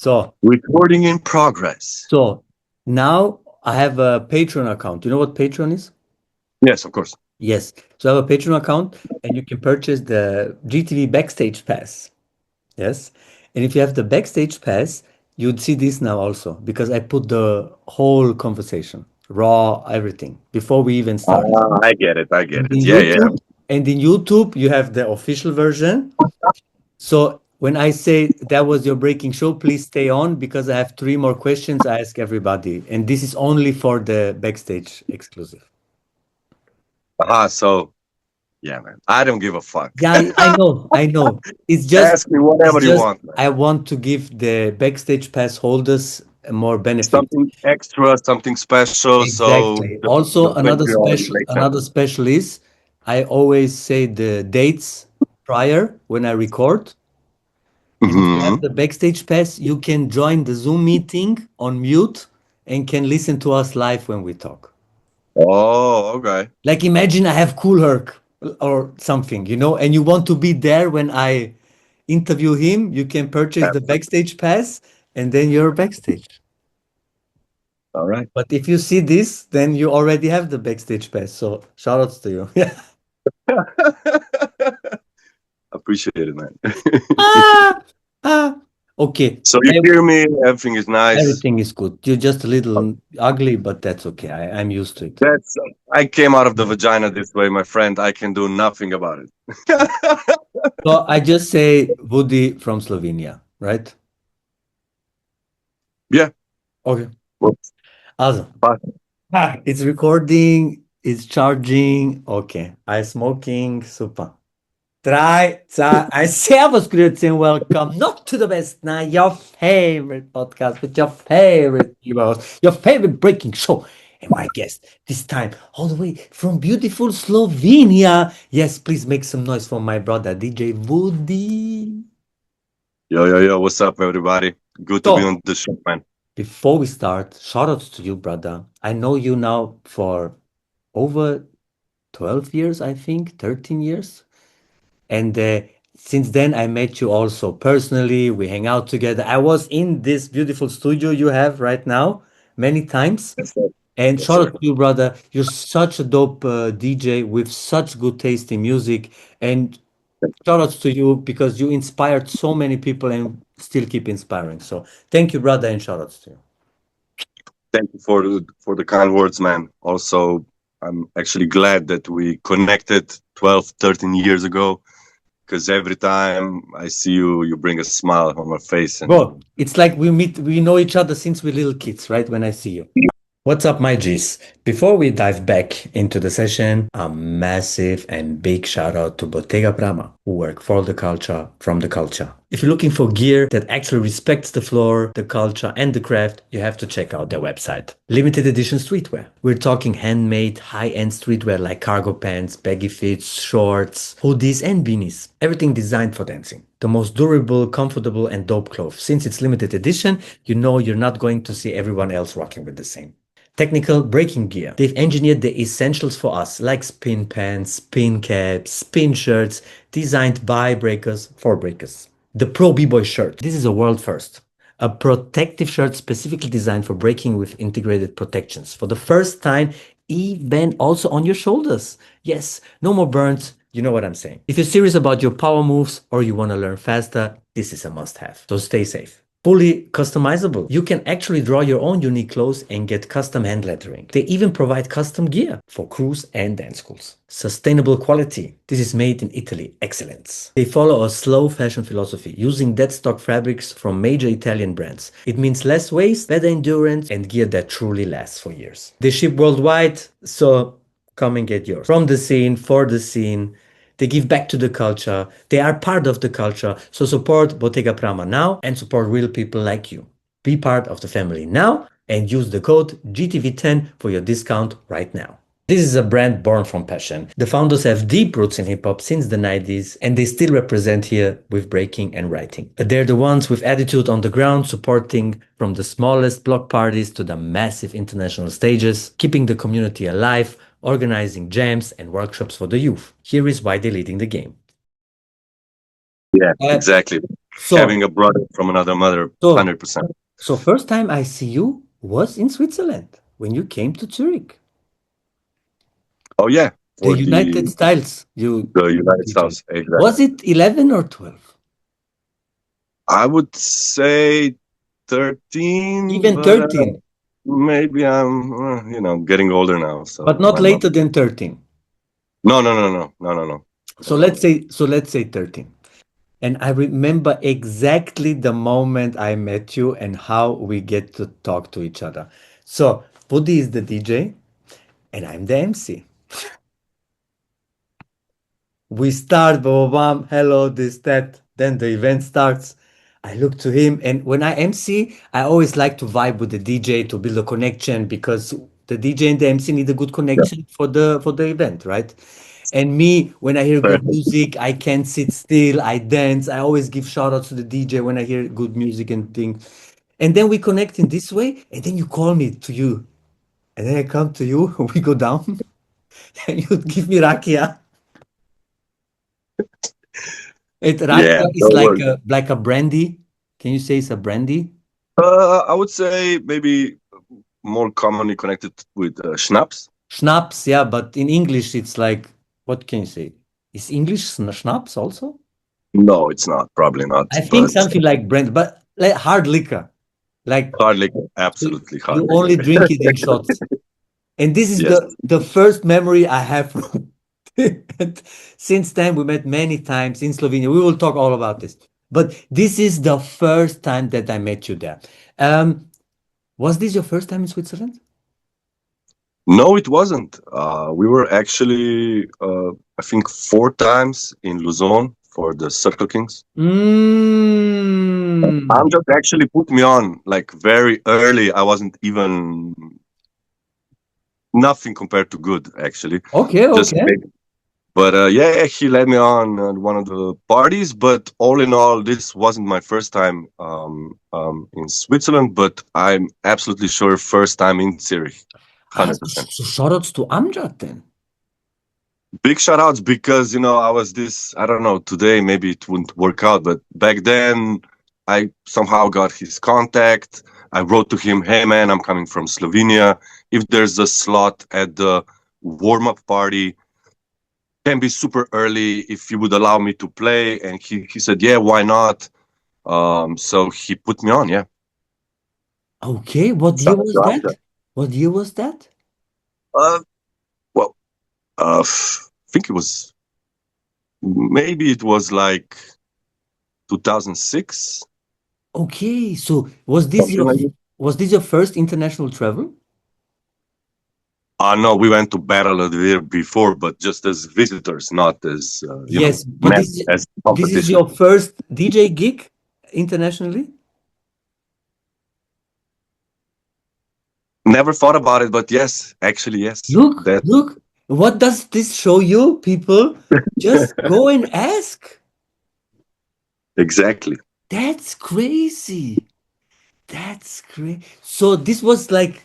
So, Recording in progress. so now I have a Patreon account. You know what Patreon is? Yes, of course. Yes. So I have a Patreon account and you can purchase the GTV Backstage Pass. Yes. And if you have the Backstage Pass, you'd see this now also because I put the whole conversation, raw, everything before we even start. I get it. I get And it. in Yeah, yeah. YouTube, and in YouTube, you have the official version. So when I say that was your breaking show, please stay on because I have three more questions I ask everybody. And this is only for the Backstage exclusive. So yeah, man. I don't give a fuck. Yeah, I know, I know. Ask me It's whatever you just want, man. I want to give the backstage pass holders more benefit. Something extra, something special. So Exactly. the Also, Patreon makes sense. another special is I always say the dates prior when I record. And if you have Hmm. the backstage pass, you can join the Zoom meeting on mute and can listen to us live when we talk. Oh, okay. Like imagine I have Cool Herc or something, and you want to be there when I interview him, you can purchase the Absolutely. backstage pass and then you're backstage. All right. But if you see this, then you already have the backstage pass. So shout outs to you. Yeah. Appreciate it, man. Ah, ah. Okay. So you hear me? Everything is nice. Everything is good. You're just a little ugly, but that's okay. I'm used to it. That's. I came out of the vagina this way, my friend. I can do nothing about it. So I just say Woody from Slovenia, right? Yeah. Okay. Well, Awesome. but It's recording, it's charging. Okay. I smoking. Super. Drei, zwei, ein Servus, Grüezi, and welcome not to the best night, your favorite podcast with your favorite heroes, your favorite breaking show. And my guest, this time, all the way from beautiful Slovenia. Yes, please make some noise for my brother, DJ Woody. yo. What's up, everybody? Good to be So, on the show, man. before we start, shout outs to you, brother. I know you now for over 12 years, I think, 13 years. And since then, I met you also personally. We hang out together. I was in this beautiful studio you have right now many times. Yes, sir. And Yes, shout sir. out to you, brother. You're such a dope DJ with such good taste in music. And shout outs to you because you inspired so many people and still keep inspiring. So thank you, brother, and shout outs to you. Thank you for the kind words, man. Also, I'm actually glad that we connected 12, 13 years ago because every time I see you, you bring a smile on my face. And Bro, it's like we know each other since we're little kids, right? When I see you. What's up, my G's? Before we dive back into the session, a massive and big shout out to Bottega Brama, who work for the culture, from the culture. If you're looking for gear that actually respects the floor, the culture, and the craft, you have to check out their website. Limited edition streetwear. We're talking handmade, high-end streetwear like cargo pants, baggy fits, shorts, hoodies, and beanies. Everything designed for dancing. The most durable, comfortable, and dope clothes. Since it's limited edition, you know you're not going to see everyone else rocking with the same. Technical breaking gear. They've engineered the essentials for us, like spin pants, spin caps, spin shirts, designed by breakers for breakers. The Pro B-Boy shirt. This is a world first. A protective shirt specifically designed for breaking with integrated protections. For the first time, even also on your shoulders. Yes, no more burns. You know what I'm saying. If you're serious about your power moves or you want to learn faster, this is a must-have. So stay safe. Fully customizable. You can actually draw your own unique clothes and get custom hand lettering. They even provide custom gear for crews and dance schools. Sustainable quality. This is made in Italy. Excellence. They follow a slow fashion philosophy, using dead stock fabrics from major Italian brands. It means less waste, better endurance, and gear that truly lasts for years. They ship worldwide, so come and get yours. From the scene, for the scene. They give back to the culture. They are part of the culture. So support Bottega Prama now and support real people like you. Be part of the family now and use the code GTV10 for your discount right now. This is a brand born from passion. The founders have deep roots in hip hop since the 90s and they still represent here with breaking and writing. They're the ones with attitude on the ground, supporting from the smallest block parties to the massive international stages, keeping the community alive, organizing jams and workshops for the youth. Here is why they're leading the game. yeah, Uh, exactly. So, having a brother from another mother, so, 100%. so first time I see you was in Switzerland when you came to Zurich. Oh yeah, The for United Styles, you the United DJ. States, exactly. Was it 11 or 12? I would say 13, Even but 13, maybe I'm, getting older now, but so not might not. later than 13. No, no, no, no, no, no, no. So let's say 13. And I remember exactly the moment I met you and how we get to talk to each other. So Buddy is the DJ and I'm the MC. We start, blah, blah, blah, hello, this, that. Then the event starts. I look to him, and when I MC, I always like to vibe with the DJ to build a connection because the DJ and the MC need a good Yeah, connection for the event, right? And me, when I hear good perfect. music, I can't sit still. I dance. I always give shout outs to the DJ when I hear good music and things. And then we connect in this way, and then you call me to you, and then I come to you. We go down, and you give me rakia. Yeah, Rakia is don't like worry. a brandy. Can you say it's a brandy? I would say maybe more commonly connected with schnapps. Schnapps, yeah, but in English it's like, what can you say? Is English schnapps also? No, it's not, probably not, I think but something like brandy, but like hard liquor. Like hard liquor, you absolutely hard you liquor. only drink it in shots. And this is Yes. the first memory I have from and since then we met many times in Slovenia. We will talk all about this. But this is the first time that I met you there. Um, was this your first time in Switzerland? No, it wasn't. We were actually, I think, 4 times in Luzon for the Circle Kings. Mm. Amjad actually put me on like very early. I wasn't even nothing compared to good, actually. Okay, Just okay. maybe. But yeah, he led me on one of the parties. But all in all, this wasn't my first time in Switzerland. But I'm absolutely sure first time in Zurich, Ah, 100%. so shoutouts to Amjad then. Big shout outs because I was this, I don't know, today maybe it wouldn't work out, but back then I somehow got his contact. I wrote to him, hey man, I'm coming from Slovenia. If there's a slot at the warm-up party, can be super early if you would allow me to play. And he said, yeah, why not? So he put me on, yeah. Okay, what year Shout out was to that? Amjad. What year was that? Uh, well, I think maybe it was like 2006, Okay, so was this something your like that. was this your first international travel? No, we went to Battle of the Year before, but just as visitors, not as Yes, but met this is as this is competition. your first DJ gig internationally? Never thought about it, but yes, actually, yes. Look, That look. What does this show you, people? Just go and ask. exactly. That's crazy. That's crazy. So this was like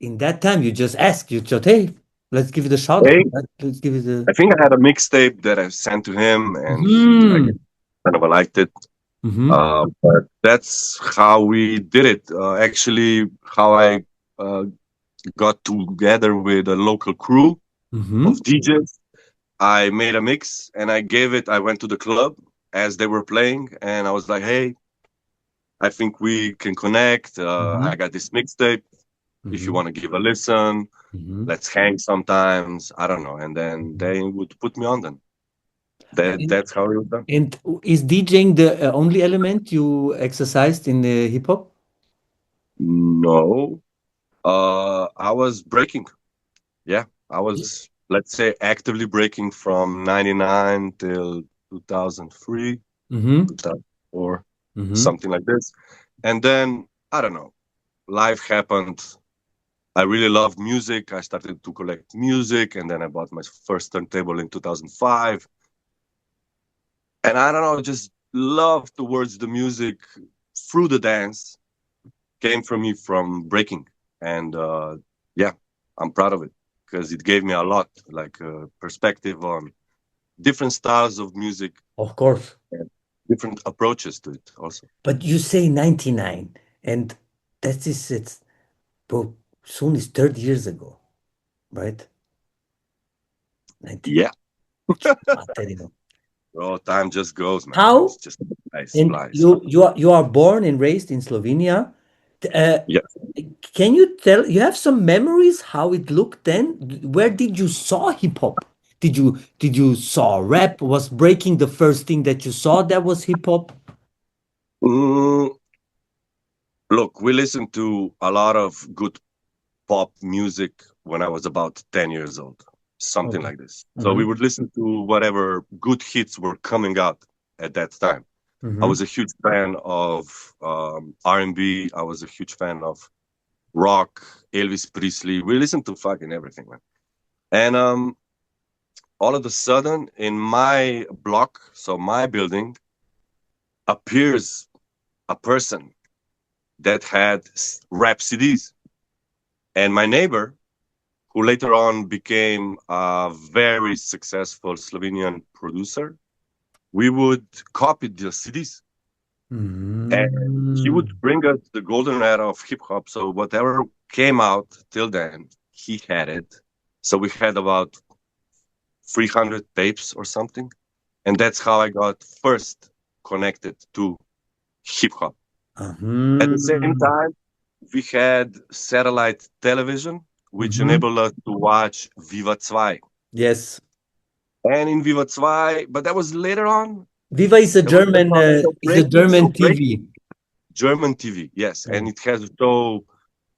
in that time you just ask, you just, hey, let's give it a shout out. Hey, Let's give it a I think I had a mixtape that I sent to him, and he, I guess, hmm. kind of liked it. Mm-hmm. But that's how we did it. Actually, how I uh, got together with a local crew Mm-hmm. of DJs. I made a mix and I gave it. I went to the club as they were playing, and I was like, "Hey, I think we can connect. Mm-hmm. I got this mixtape. If you Mm-hmm. want to give a listen, Mm-hmm. let's hang sometimes. I don't know." And then Mm-hmm. they would put me on. Then that's how it was done. And is DJing the only element you exercised in the hip hop? No, I was breaking. Yeah, I was, let's say, actively breaking from '99 till 2003, Mm-hmm. 2004, Mm-hmm. something like this. And then I don't know, life happened. I really loved music. I started to collect music, and then I bought my first turntable in 2005. And I don't know, just love towards the music through the dance came from me from breaking. And yeah, I'm proud of it because it gave me a lot, like perspective on different styles of music. Of course. different approaches to it also. But you say 99, and that is it's bro, soon is 30 years ago, right? 19. Yeah. Material. Oh, time just goes, man. It's How? just flies, And flies. you are born and raised in Slovenia. Uh, Yeah. can you tell you have some memories how it looked then? Where did you saw hip hop? Did you saw rap? Was breaking the first thing that you saw that was hip hop? Mm, look, we listened to a lot of good pop music when I was about 10 years old, something Okay. like this. So we Mm-hmm. would listen to whatever good hits were coming out at that time. I Mm-hmm. was a huge fan of R&B. I was a huge fan of rock, Elvis Presley. We listened to fucking everything, man. And all of a sudden, in my block, so my building, appears a person that had rap CDs. And my neighbor, who later on became a very successful Slovenian producer, we would copy the CDs. And he would Mm. bring us the golden era of hip hop. So whatever came out till then, he had it. So we had about 300 tapes or something. And that's how I got first connected to hip hop. At the same Mhm. time, we had satellite television, which Mhm. enabled us to watch Viva 2. Yes. And in Viva 2, but that was later on. Viva There was a show Is a breaking, German TV. German TV, yes, and Mm. it has a show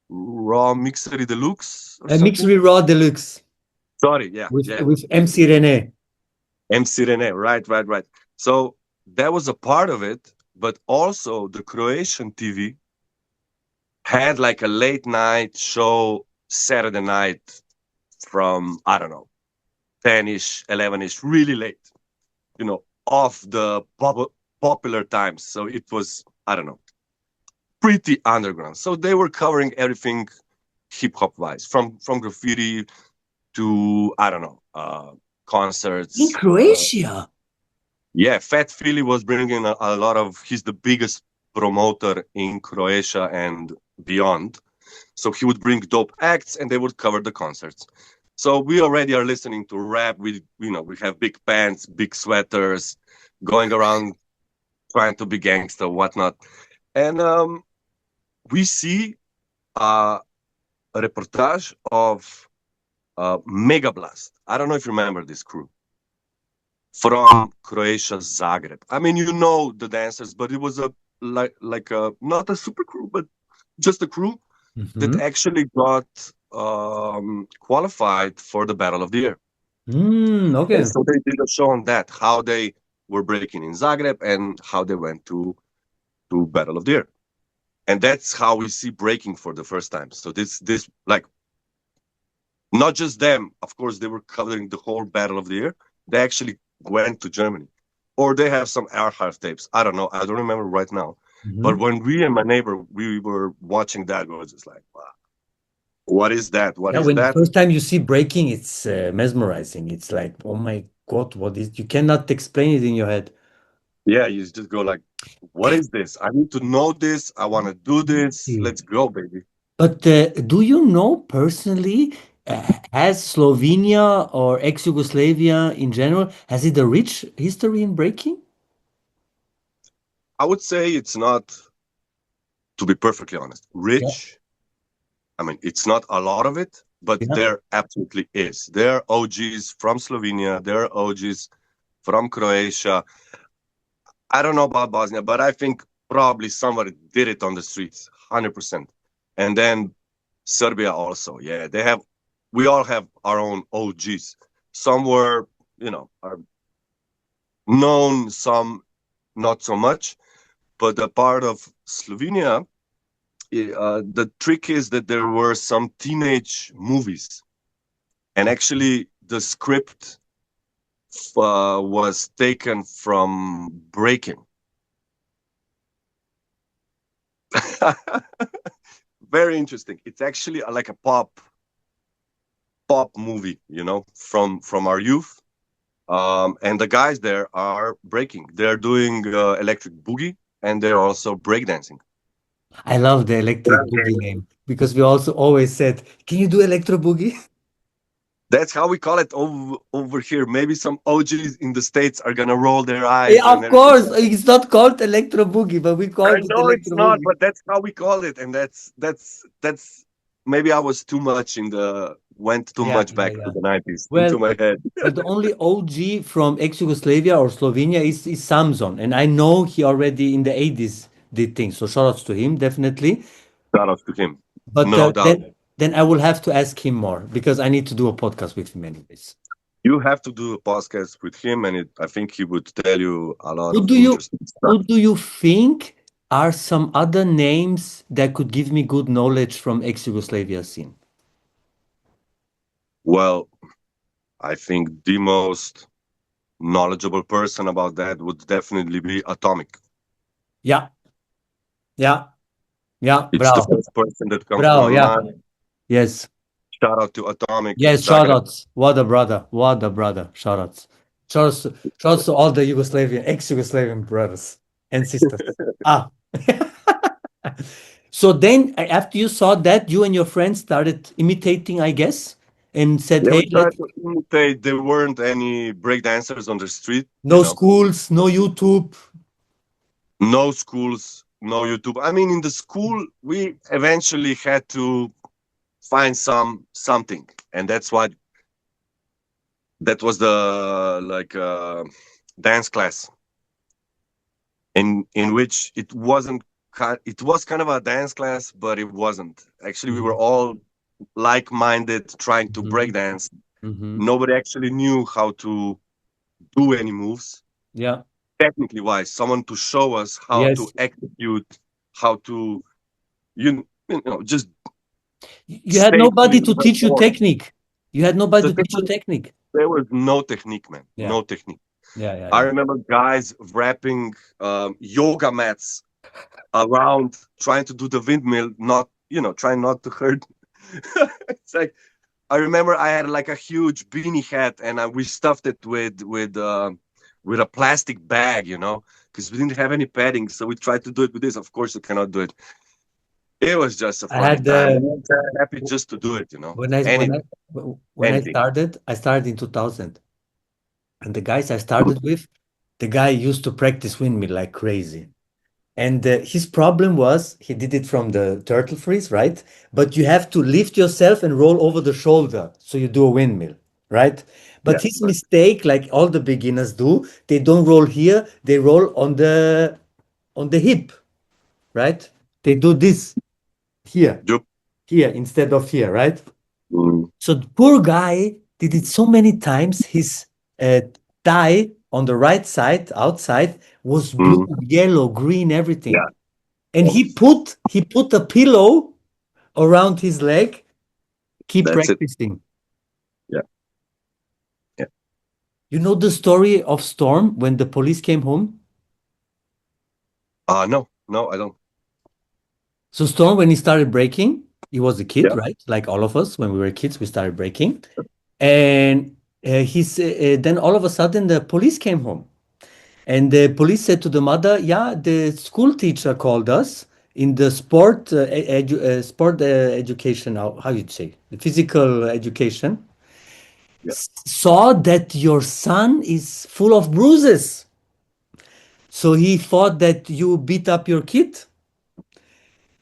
Raw Mixery Deluxe or A something. Mixery Raw Deluxe Sorry, yeah, with yeah, with yeah. MC Rene. MC Rene, right, right, right. So that was a part of it, but also the Croatian TV had like a late night show Saturday night from, I don't know, 10-ish, 11-ish, really late, off the popular times. So it was, I don't know, pretty underground. So they were covering everything hip hop wise, from graffiti to, I don't know, In concerts. Croatia. Yeah, Fat Philly was bringing a lot of. He's the biggest promoter in Croatia and beyond. So he would bring dope acts, and they would cover the concerts. So we already are listening to rap. We have big pants, big sweaters, going around trying to be gangster, whatnot. And we see uh, a reportage of Mega Blast. I don't know if you remember this crew from Croatia, Zagreb. I mean, you know the dancers, but it was a like a not a super crew, but just a crew that Mhm. actually got qualified for the Battle of the Year. And Okay. so they did a show on that, how they were breaking in Zagreb and how they went to Battle of the Year. And that's how we see breaking for the first time. So this like not just them, of course, they were covering the whole Battle of the Year. They actually went to Germany. Or they have some archive tapes. I don't know. I don't remember right now. But Mhm. when we and my neighbor we were watching that, we was just like, wow, what is that? What Yeah, is when the that? first time you see breaking, it's mesmerizing. It's like, oh my God, what is? You cannot explain it in your head. Yeah, you just go like, what is this? I need to know this. I want to do this. Yeah. Let's go, baby. But do you know personally, has Slovenia or ex-Yugoslavia in general, has it a rich history in breaking? I would say it's not, to be perfectly honest, Yeah. rich. I mean, it's not a lot of it, but Yeah. there absolutely is. There are OGs from Slovenia. There are OGs from Croatia. I don't know about Bosnia, but I think probably somebody did it on the streets, 100%. And then Serbia also. Yeah, they have. We all have our own OGs. Some were, are known. Some not so much. But a part of Slovenia, the trick is that there were some teenage movies, and actually the script was taken from Breaking. Very interesting. It's actually like a pop movie, from our youth. And the guys there are breaking. They're doing electric boogie, and they're also breakdancing. I love the electric boogie name because we also always said, "Can you do electro boogie?" That's how we call it over here. Maybe some OGs in the States are gonna roll their Yeah, eyes and of everything. course, it's not called electro boogie, but we I called it know it's electro not, boogie. but that's how we call it, and that's maybe I was too much in the went too Yeah, much yeah, back to yeah. the 90s into Well, my head. well, the only OG from ex-Yugoslavia or Slovenia is Samson, and I know he already in the 80s did things. So shout outs to him, definitely. Shout out to him, But no doubt. then I will have to ask him more because I need to do a podcast with him anyways. You have to do a podcast with him, and I think he would tell you a lot Who of do you interesting stuff. who do you think are some other names that could give me good knowledge from ex-Yugoslavia scene? Well, I think the most knowledgeable person about that would definitely be Atomic. Yeah, yeah, yeah. It's the Bravo, first person that comes to bravo. my Yeah, mind. yes. Shout out to Atomic and Yes, shout Zagreb. outs. What a brother. What a brother. Shout outs. Shout outs to all the Yugoslavian, ex-Yugoslavian brothers and sisters. Ah. So then after you saw that, you and your friends started imitating, I guess, and said, Yeah, we hey, tried to imitate. There weren't any breakdancers on the street, no schools, no YouTube. no schools, no YouTube. I mean, in the school, we eventually had to find something, and that's what that was the like dance class in which it was kind of a dance class, but it wasn't. Actually, we were Mhm, all like-minded, trying to break mhm, dance. mhm. Nobody actually knew how to do any moves Yeah. technically wise. Someone to show us how to Yes. execute, how to you know just You had safely nobody to teach you perform. technique. You had nobody The to teach you technique, technique. there was no technique, man, Yeah. no technique. Yeah. Yeah. I Yeah. remember guys wrapping yoga mats around, trying to do the windmill, not trying not to hurt. It's like I remember I had like a huge beanie hat, and we stuffed it with a plastic bag, because we didn't have any padding. So we tried to do it with this. Of course, you cannot do it. It was just a I funny had time. We were happy just to do it, when I when I anything, when anything. I started in 2000, and the guys I started with, the guy used to practice windmill like crazy. And his problem was he did it from the turtle freeze, right? But you have to lift yourself and roll over the shoulder. So you do a windmill, right? Yeah, But his mistake, like all the beginners do, they don't roll here, they roll on the hip, right? They do this here, Jup. here instead of here, right? Mm, So the poor guy did it so many times. His uh, tie on the right side, outside, was blue, mm, yellow, green, everything. yeah, And he put a pillow around his leg, keep that's it. practicing. Yeah, yeah. You know the story of Storm when the police came home? No, no, I don't. So Storm, when he started breaking, he was a kid, Yeah, right? Like all of us, when we were kids, we started breaking. And then all of a sudden the police came home. And the police said to the mother, "Yeah, the school teacher called us in the sport education. How you say the physical education. yeah. Saw that your son is full of bruises. So he thought that you beat up your kid.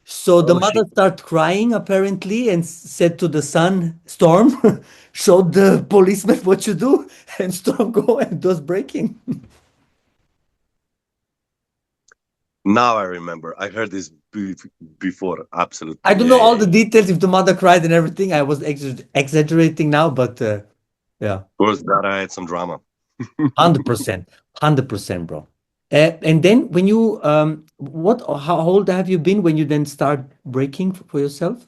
So the Oh mother shit. started crying apparently and said to the son, Storm, showed the policeman what you do, and Storm go and does breaking. Now I remember. I heard this before. I Absolutely. don't Yeah, know all yeah, the yeah. details if the mother cried and everything. I was exaggerating now, but yeah, Of course, that I had some drama. 100%, 100%, bro. And then when you how old have you been when you then start breaking for yourself?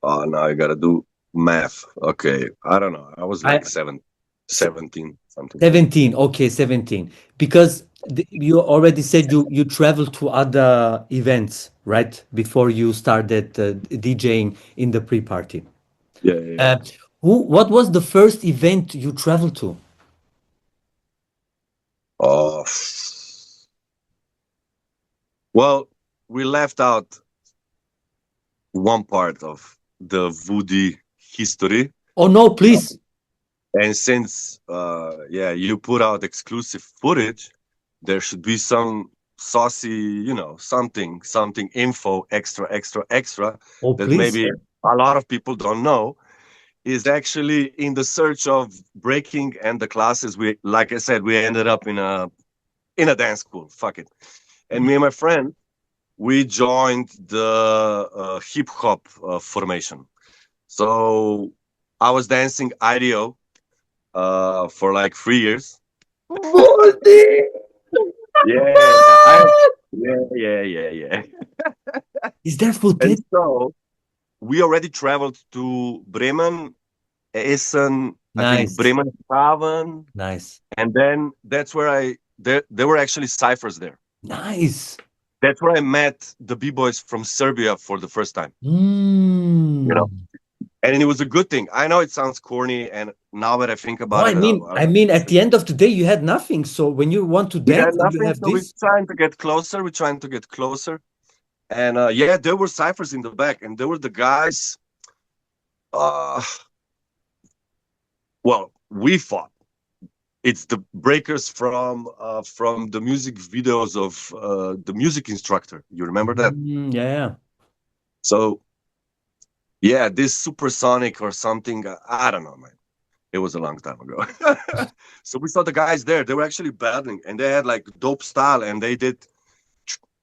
Oh, now I gotta do math. Okay, I don't know. I was I like 17, something. 17. Okay, 17. Because you already said you traveled to other events, right? Before you started DJing in the pre-party. Yeah, yeah, yeah. Uh, what was the first event you traveled to? Oh, well, we left out one part of the Woody history. Oh no, please. And since yeah, you put out exclusive footage, there should be some saucy, something info extra Oh that please. maybe a lot of people don't know is actually in the search of breaking and the classes. We, like I said, we ended up in a dance school. Fuck it. And me and my friend, we joined the hip hop formation. So I was dancing IDO for like 3 years. Woody! Yeah, yeah. Is there And footage? so we already traveled to Bremen, Essen, I think Nice, Bremerhaven, nice, and then that's where there were actually ciphers there. nice. That's where I met the b-boys from Serbia for the first time. You know, Mm. and it was a good thing. I know it sounds corny, and now that I think No, about it, I mean, at the end of the day, you had nothing. So when you want to we had dance and you nothing, have so we're this, trying to get closer. We're trying to get closer, and yeah, there were ciphers in the back, and there were the guys. Uh, well, we fought. It's the breakers from the music videos of the music instructor. You remember that? yeah, So yeah, this supersonic or something. I don't know, man. It was a long time ago. So we saw the guys there. They were actually battling, and they had like dope style, and they did.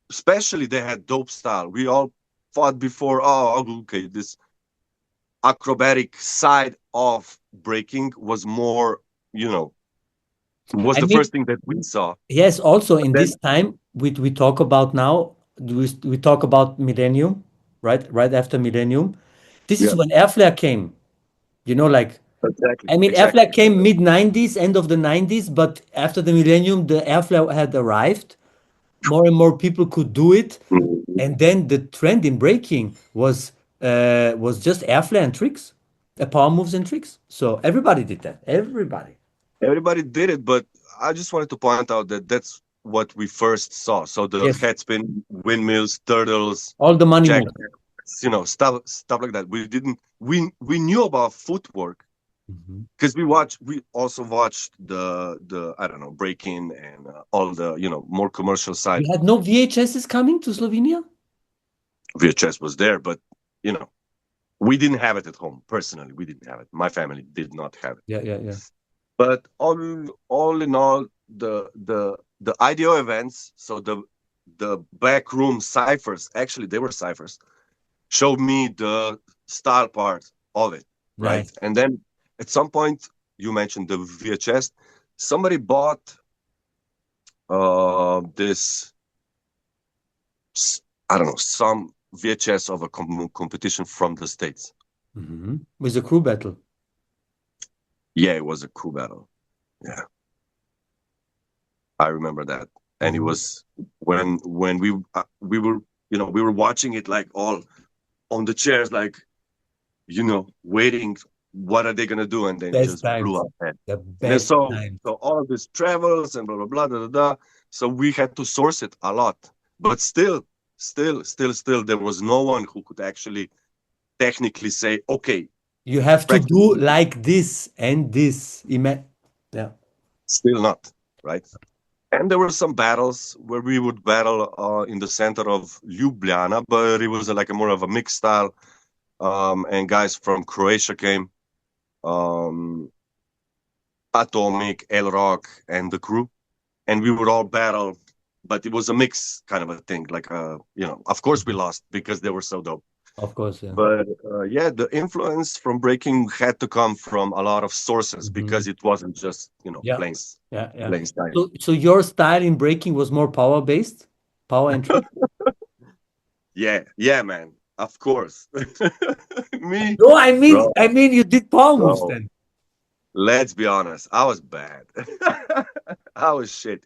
Especially they had dope style. We all fought before. Oh, okay. This acrobatic side of breaking was more, you know, was I the mean, first thing that we saw. yes. Also, But in then, this time, we talk about now. We talk about millennium, right? Right after millennium. This is yeah, when airflare came. Like exactly, I mean, exactly. airflare came mid 90s, end of the 90s, but after the millennium, the airflare had arrived. More and more people could do it, Mhm. and then the trend in breaking was just airflare and tricks, power moves and tricks. So everybody did that. Everybody. Everybody did it, but I just wanted to point out that that's what we first saw. So the Yes, headspin, windmills, turtles, all the money jack, moves. stuff like that. We didn't. We knew about footwork Mhm. because we also watched the I don't know, breaking and all the more commercial You side. had no VHSs coming to Slovenia? VHS was there, but you know we didn't have it at home. Personally, we didn't have it. My family did not have it. Yeah, yeah, yeah. But all in all, the IDO events, so the backroom ciphers, actually they were ciphers, showed me the style part of it, right? Nice. And then at some point you mentioned the VHS. Somebody bought this I don't know, some VHS of a competition from the States. With a crew battle. Yeah, it was a crew battle. Yeah, I remember that. And it Mhm. was when we were we were watching it like all on the chairs, like waiting. What are they gonna do? And then it Best just blew times. our head. The And then best so times. so all of this travels and blah blah blah da, da, da. So we had to source it a lot, but still, there was no one who could actually technically say, okay, You have to practice. do like this and this. Yeah. Still not right. And there were some battles where we would battle in the center of Ljubljana, but it was like a more of a mixed style. And guys from Croatia came, um, Atomic, El Rock, and the crew, and we would all battle. But it was a mix kind of a thing. Like, of course we Mhm. lost because they were so dope. Of course, yeah. But yeah, the influence from breaking had to come from a lot of sources Mhm. because it wasn't just Yeah, plain yeah, yeah. plain style. So your style in breaking was more power based, power and trick? Yeah, man. Of course. Me, No, I mean, bro, I mean, you did power moves bro. then. Let's be honest. I was bad. I was shit.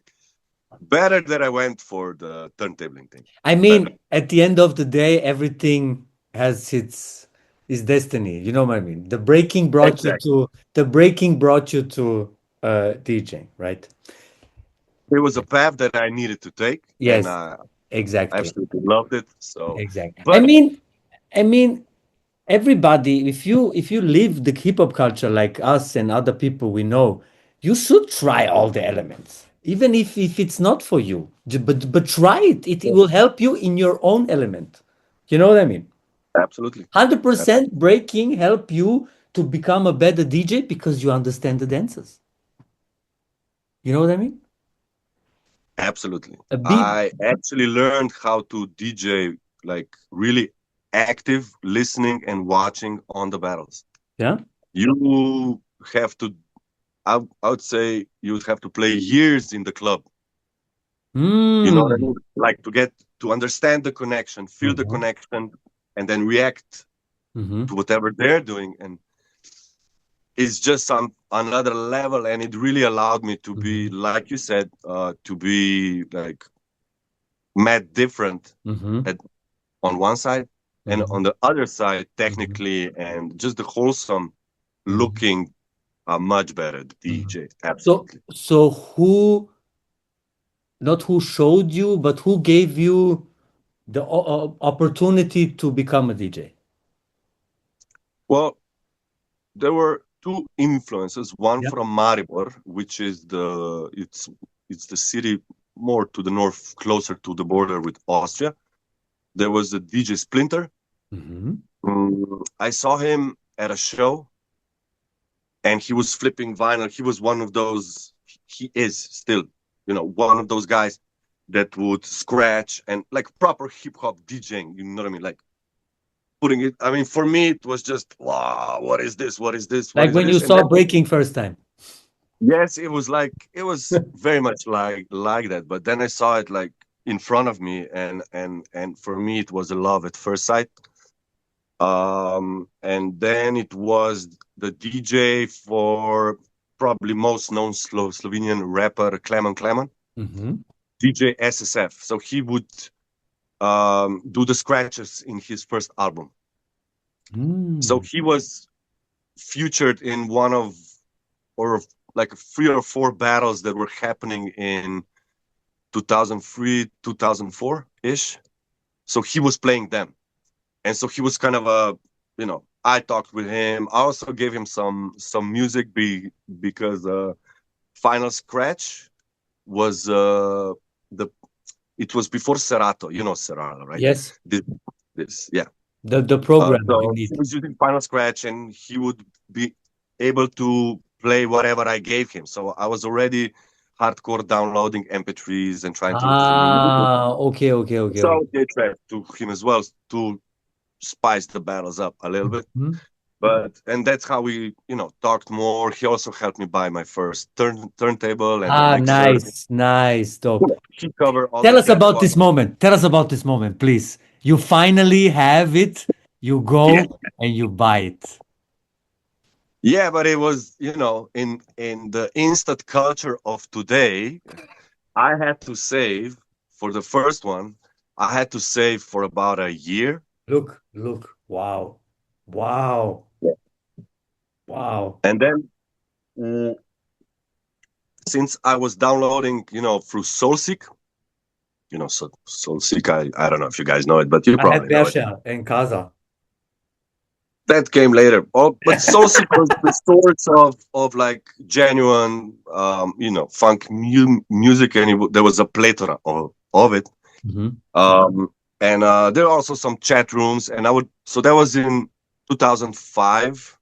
Better that I went for the turntabling thing. I Better. mean, at the end of the day, everything has its destiny. You know what I mean? Exactly. The breaking brought you to DJing, right? it was a path that I needed to take, and Yes, I exactly. absolutely loved it. So, Exactly. but I mean, everybody, if you live the hip hop culture like us and other people we know, you should try all the elements, even if it's not for you. But try it. It will help you in your own element. You know what I mean? absolutely, 100% breaking help you to become a better DJ because you understand the dances. You know what I mean? absolutely. A beat. I actually learned how to DJ like really active listening and watching on the battles. Yeah. You have to, I would say, you would have to play years in the club. You know what I Mm. mean? Like to understand the connection, feel the Mhm. connection, and then react Mhm. to whatever they're doing. And it's just some another level. And it really allowed me to be, Mhm. like you said, to be like mad different Mhm. at on one side, and on Mhm. the other side, Mhm. technically and just the wholesome Mhm. looking, much better Mhm. DJ. So, Absolutely. so who, not who showed you, but who gave you the opportunity to become a DJ? Well, there were two influences. One Yeah. from Maribor, which is it's the city more to the north, closer to the border with Austria. There was a DJ Splinter. Mhm. I saw him at a show, and he was flipping vinyl. He was one of those. He is still, one of those guys that would scratch and like proper hip hop DJing. You know what I mean? Like putting it. I mean, for me, it was just wow. What is this? What is this? What Like is when you this? And saw then breaking first time. yes, it was very much like that. But then I saw it like in front of me, and for me, it was a love at first sight. And then it was the DJ for probably most known Slovenian rapper Klemen Klemen, Mhm. DJ SSF. So he would do the scratches in his first album. So Mm. he was featured in one of or like 3 or 4 battles that were happening in 2003, 2004 ish. So he was playing them. And so he was kind of I talked with him. I also gave him some music because Final Scratch was the it was before Serato. You know Serato, right? Yes. This this yeah. The program So he indeed. was using Final Scratch, and he would be able to play whatever I gave him. So I was already hardcore downloading MP3s and trying to look for new music. Ah, okay, okay, okay, So I okay. would get track to him as well to spice the battles up a little bit. Mhm. And that's how we, talked more. He also helped me buy my first turntable and the Ah, mixer. nice, nice, dope. He covered all Tell the us debt about for this me. moment. Tell us about this moment, please. You finally have it. You Yeah, go and you buy it. yeah, but it was, in the instant culture of today, I had to save for the first one. I had to save for about a year. Look, look. Wow. Wow. Yeah. Wow. And then mm, since I was downloading, through SoulSeek, SoulSeek, I don't know if you guys know it, but you I had probably know it. Bersha and Kaza. That came later. Oh, but SoulSeek was the source of like genuine, funk music, and there was a plethora of it. Mhm. Um, and there are also some chat rooms, and so that was in 2005.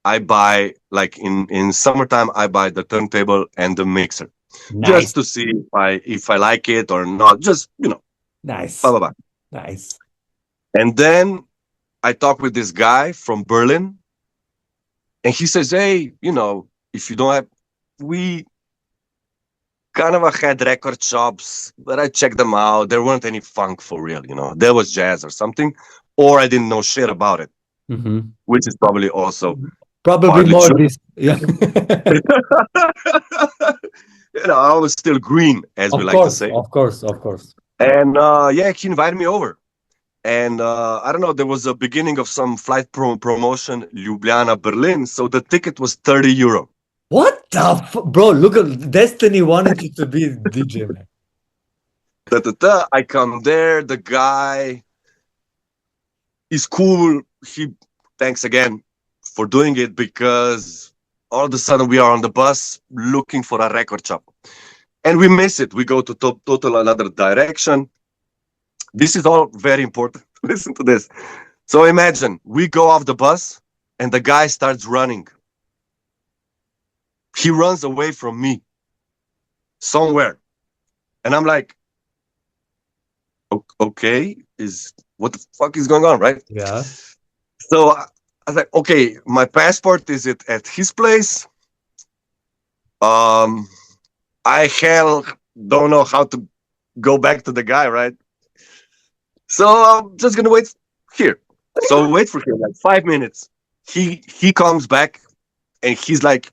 I buy like in summertime, I buy the turntable and the mixer just Nice. to see if I like it or not. Just blah Nice. blah blah. Nice. And then I talked with this guy from Berlin, and he says, "Hey, if you don't have, we kind of had record shops, but I checked them out. There weren't any funk for real. There was jazz or something, or I didn't know shit about it, Mhm. which is probably also Probably partly more true." this. Yeah. I was still green, as we Of like to course, say. of course, of course. And yeah, he invited me over. And I don't know, there was a beginning of some flight promotion, Ljubljana, Berlin. So the ticket was €30. What the bro? Look at Destiny wanted you to be a DJ, man. I come there. The guy is cool. He thanks again for doing it because all of a sudden we are on the bus looking for a record shop and we miss it. We go to total another direction. This is all very important. Listen to this. So imagine we go off the bus and the guy starts running. He runs away from me somewhere. And I'm like, okay, what the fuck is going on, right? Yeah. So I was like, okay, my passport is it at his place? I hell don't know how to go back to the guy, right? So I'm just gonna wait here. So wait for him like 5 minutes. He comes back and he's like,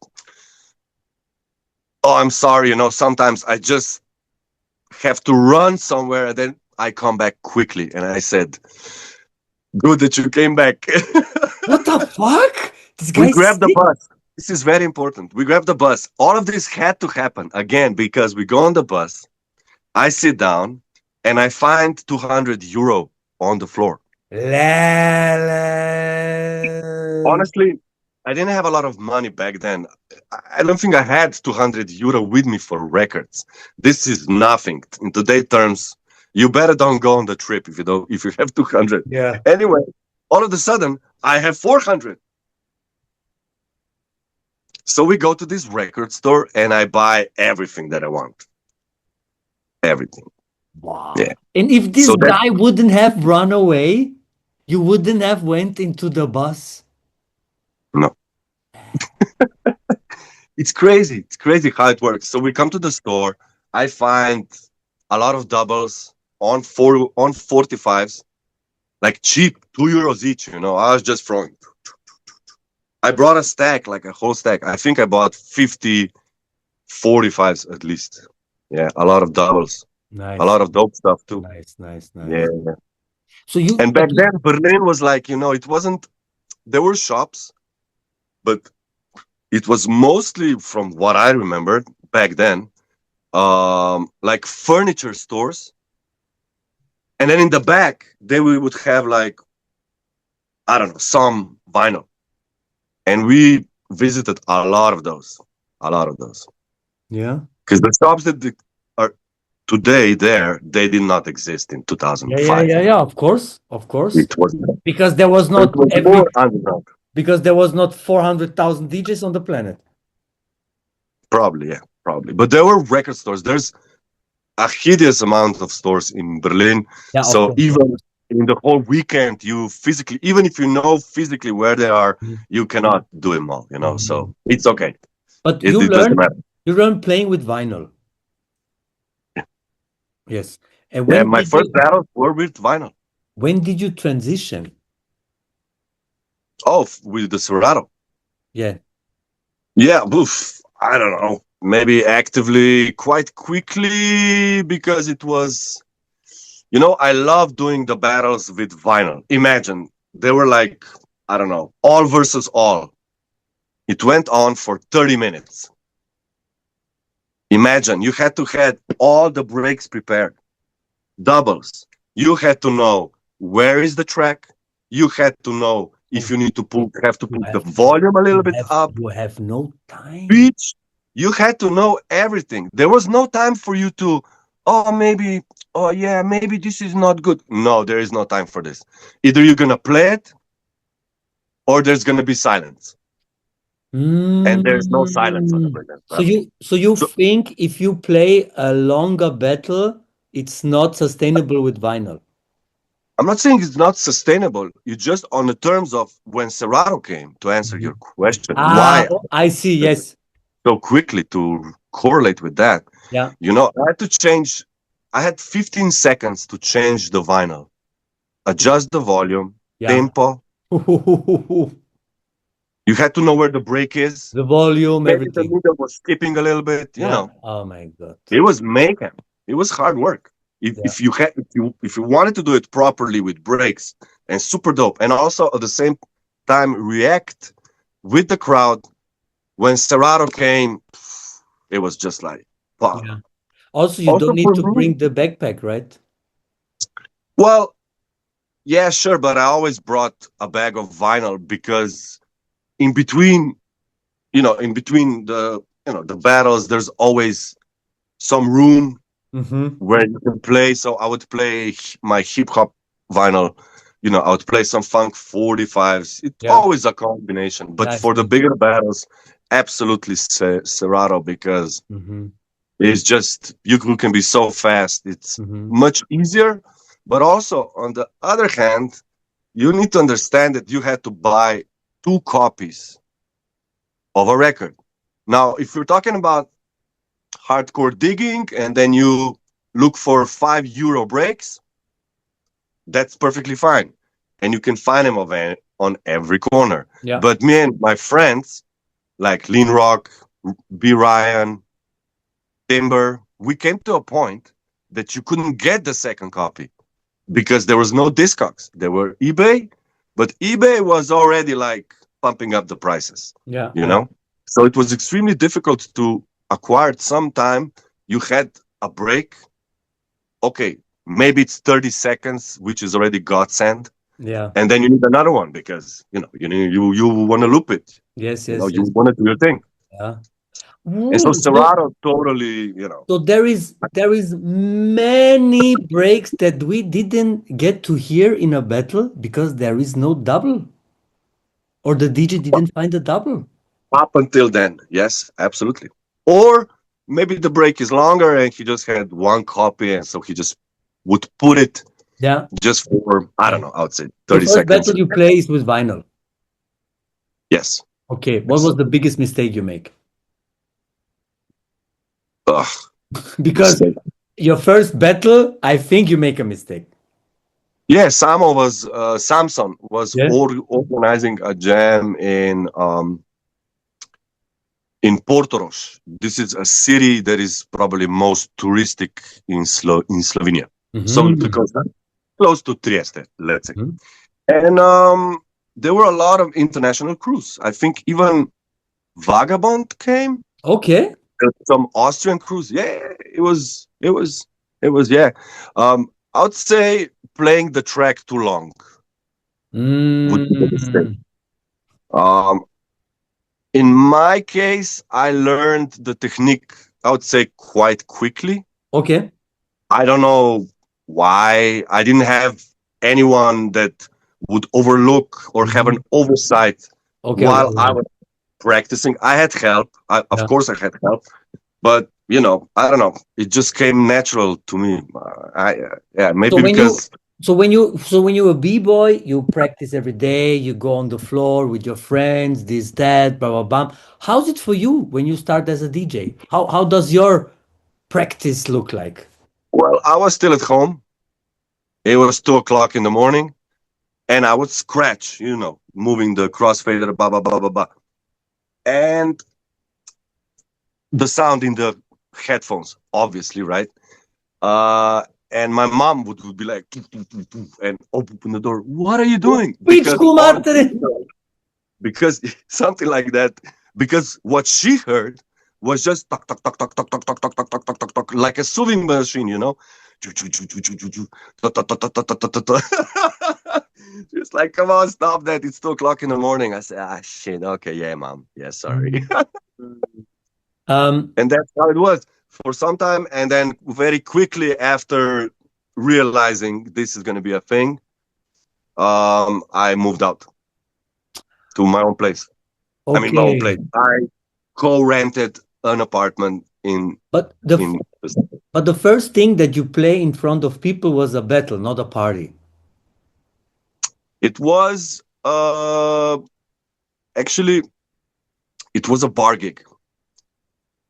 "Oh, I'm sorry. Sometimes I just have to run somewhere, and then I come back quickly." And I said, "Good that you came back." What the fuck? This We guy's grabbed the sick. bus. This is very important. We grabbed the bus. All of this had to happen again because we go on the bus. I sit down and I find €200 on the floor. Lele. Honestly, I didn't have a lot of money back then. I don't think I had €200 with me for records. This is nothing in today terms. You better don't go on the trip if you have 200. Yeah. Anyway, all of a sudden I have 400. So we go to this record store and I buy everything that I want. Everything. Wow. Yeah. And if this So that guy wouldn't have run away, you wouldn't have went into the bus. no. It's crazy. It's crazy how it works. So we come to the store. I find a lot of doubles on 45s, like cheap, €2 each. I was just throwing. I brought a stack, like a whole stack. I think I bought 50 45s at least. Yeah, a lot of doubles, a Nice. lot of dope stuff too. Nice. Yeah. So you, And back then, Berlin was like, it wasn't, there were shops, but it was mostly, from what I remember back then, like furniture stores. And then in the back, we would have like, I don't know, some vinyl. And we visited a lot of those. yeah. Because the shops that are today there, they did not exist in 2005. Yeah. Of course. It was Because there was not more underground. because there was not 400,000 DJs on the planet. Probably, yeah, probably. But there were record stores. There's a hideous amount of stores in Berlin. Yeah. So even in the whole weekend, even if you know physically where they are, you cannot do them all, So it's okay. But it doesn't matter. You learned playing with vinyl. Yeah. Yes. And my first battles were with vinyl. When did you transition? Oh, with the Serato. Yeah. Yeah, oof, I don't know. Maybe actively quite quickly because it was, I love doing the battles with vinyl. Imagine they were like, I don't know, all versus all. It went on for 30 minutes. Imagine you had to have all the breaks prepared, doubles. You had to know where is the track. You had to know if you need to put the volume a little bit up. You have no time. Pitch. You had to know everything. There was no time for you to, maybe this is not good. No, there is no time for this. Either you're gonna play it, or there's gonna be silence. And there's no silence on the breakdance. So you think if you play a longer battle, it's not sustainable with vinyl? I'm not saying it's not sustainable. You just on the terms of when Serato came, to answer your question, why I see, yes. So quickly to correlate with that. Yeah. I had 15 seconds to change the vinyl, adjust the volume, tempo. You had to know where the break is. The volume, everything. The middle was skipping a little bit, you know. Oh my God. It was mayhem. It was hard work. If you wanted to do it properly with breaks and super dope, and also at the same time react with the crowd, when Serato came, it was just like, wow. Yeah. Also, you Also don't need for to me, bring the backpack, right? well, yeah, sure, but I always brought a bag of vinyl because in between, in between the battles, there's always some room Mm-hmm. where you can play. So I would play my hip hop vinyl. I would play some funk 45s. It's Yeah. always a combination. But Nice, for the nice. bigger battles, absolutely Serato because Mm-hmm. it's just you can be so fast. It's Mm-hmm. much easier. But also on the other hand, you need to understand that you had to buy two copies of a record. Now, if you're talking about hardcore digging and then you look for €5 breaks, that's perfectly fine. And you can find them on every corner. Yeah. But me and my friends, like Lean Rock, B. Ryan, Timber, we came to a point that you couldn't get the second copy because there was no Discogs. There were eBay, but eBay was already like pumping up the prices, Yeah. you know? So it was extremely difficult to acquire it. Sometime you had a break. Okay, maybe it's 30 seconds, which is already godsend. Yeah. And then you need another one because, you want to loop it. Yes, yes, You yes. want to do your thing. Yeah. And so Ooh, Serato totally, so there is many breaks that we didn't get to hear in a battle because there is no double, or the DJ didn't find a double. up until then, yes, absolutely. Or maybe the break is longer and he just had one copy, and so he just would put it Yeah. just for, I Yeah. don't know, I would say The 30 first seconds. battle you play is with vinyl. Yes. Okay. What Yes. was the biggest mistake you make? Ugh, Because mistake. your first battle, I think you make a mistake. Yeah, Samson was Yeah. organizing a jam in Portorož. This is a city that is probably most touristic in Slovenia. So Mm-hmm. because close to Trieste, let's say. Mm-hmm. And there were a lot of international crews. I think even Vagabond came. Okay. Some Austrian crews. Yeah, it was. Yeah. I would say playing the track too long would be the mistake. Mm. Um, in my case, I learned the technique. I would say quite quickly. Okay. I don't know why. I didn't have anyone that would overlook or have an Mhm. oversight Okay. Okay. while I Okay. was practicing. I had help. Of Yeah. course, I had help, but I don't know. It just came natural to me. Yeah, So maybe when you because so when you're a b-boy, you practice every day, you go on the floor with your friends, this, that, blah, blah, blah. How's it for you when you start as a DJ? How does your practice look like? well, I was still at home. It was 2 o'clock in the morning, and I would scratch, moving the crossfader, blah blah blah blah blah, and the sound in the headphones, obviously, right? And my mom would be like, and open the door. What are you doing? Which On Kumarte? because something like that. Because what she heard was just talk talk talk talk talk talk talk talk talk talk talk talk talk like a sewing machine, Just like, come on, stop that! It's 2 o'clock in the morning. I said, shit. Okay, yeah, mom. Yeah, sorry. Mhm. Um, And that's how it was for some time. And then very quickly after realizing this is going to be a thing, I moved out to my own place. I mean, my own place. okay. I co-rented an apartment in But the f- in. but the first thing that you play in front of people was a battle, not a party. It was actually it was a bar gig.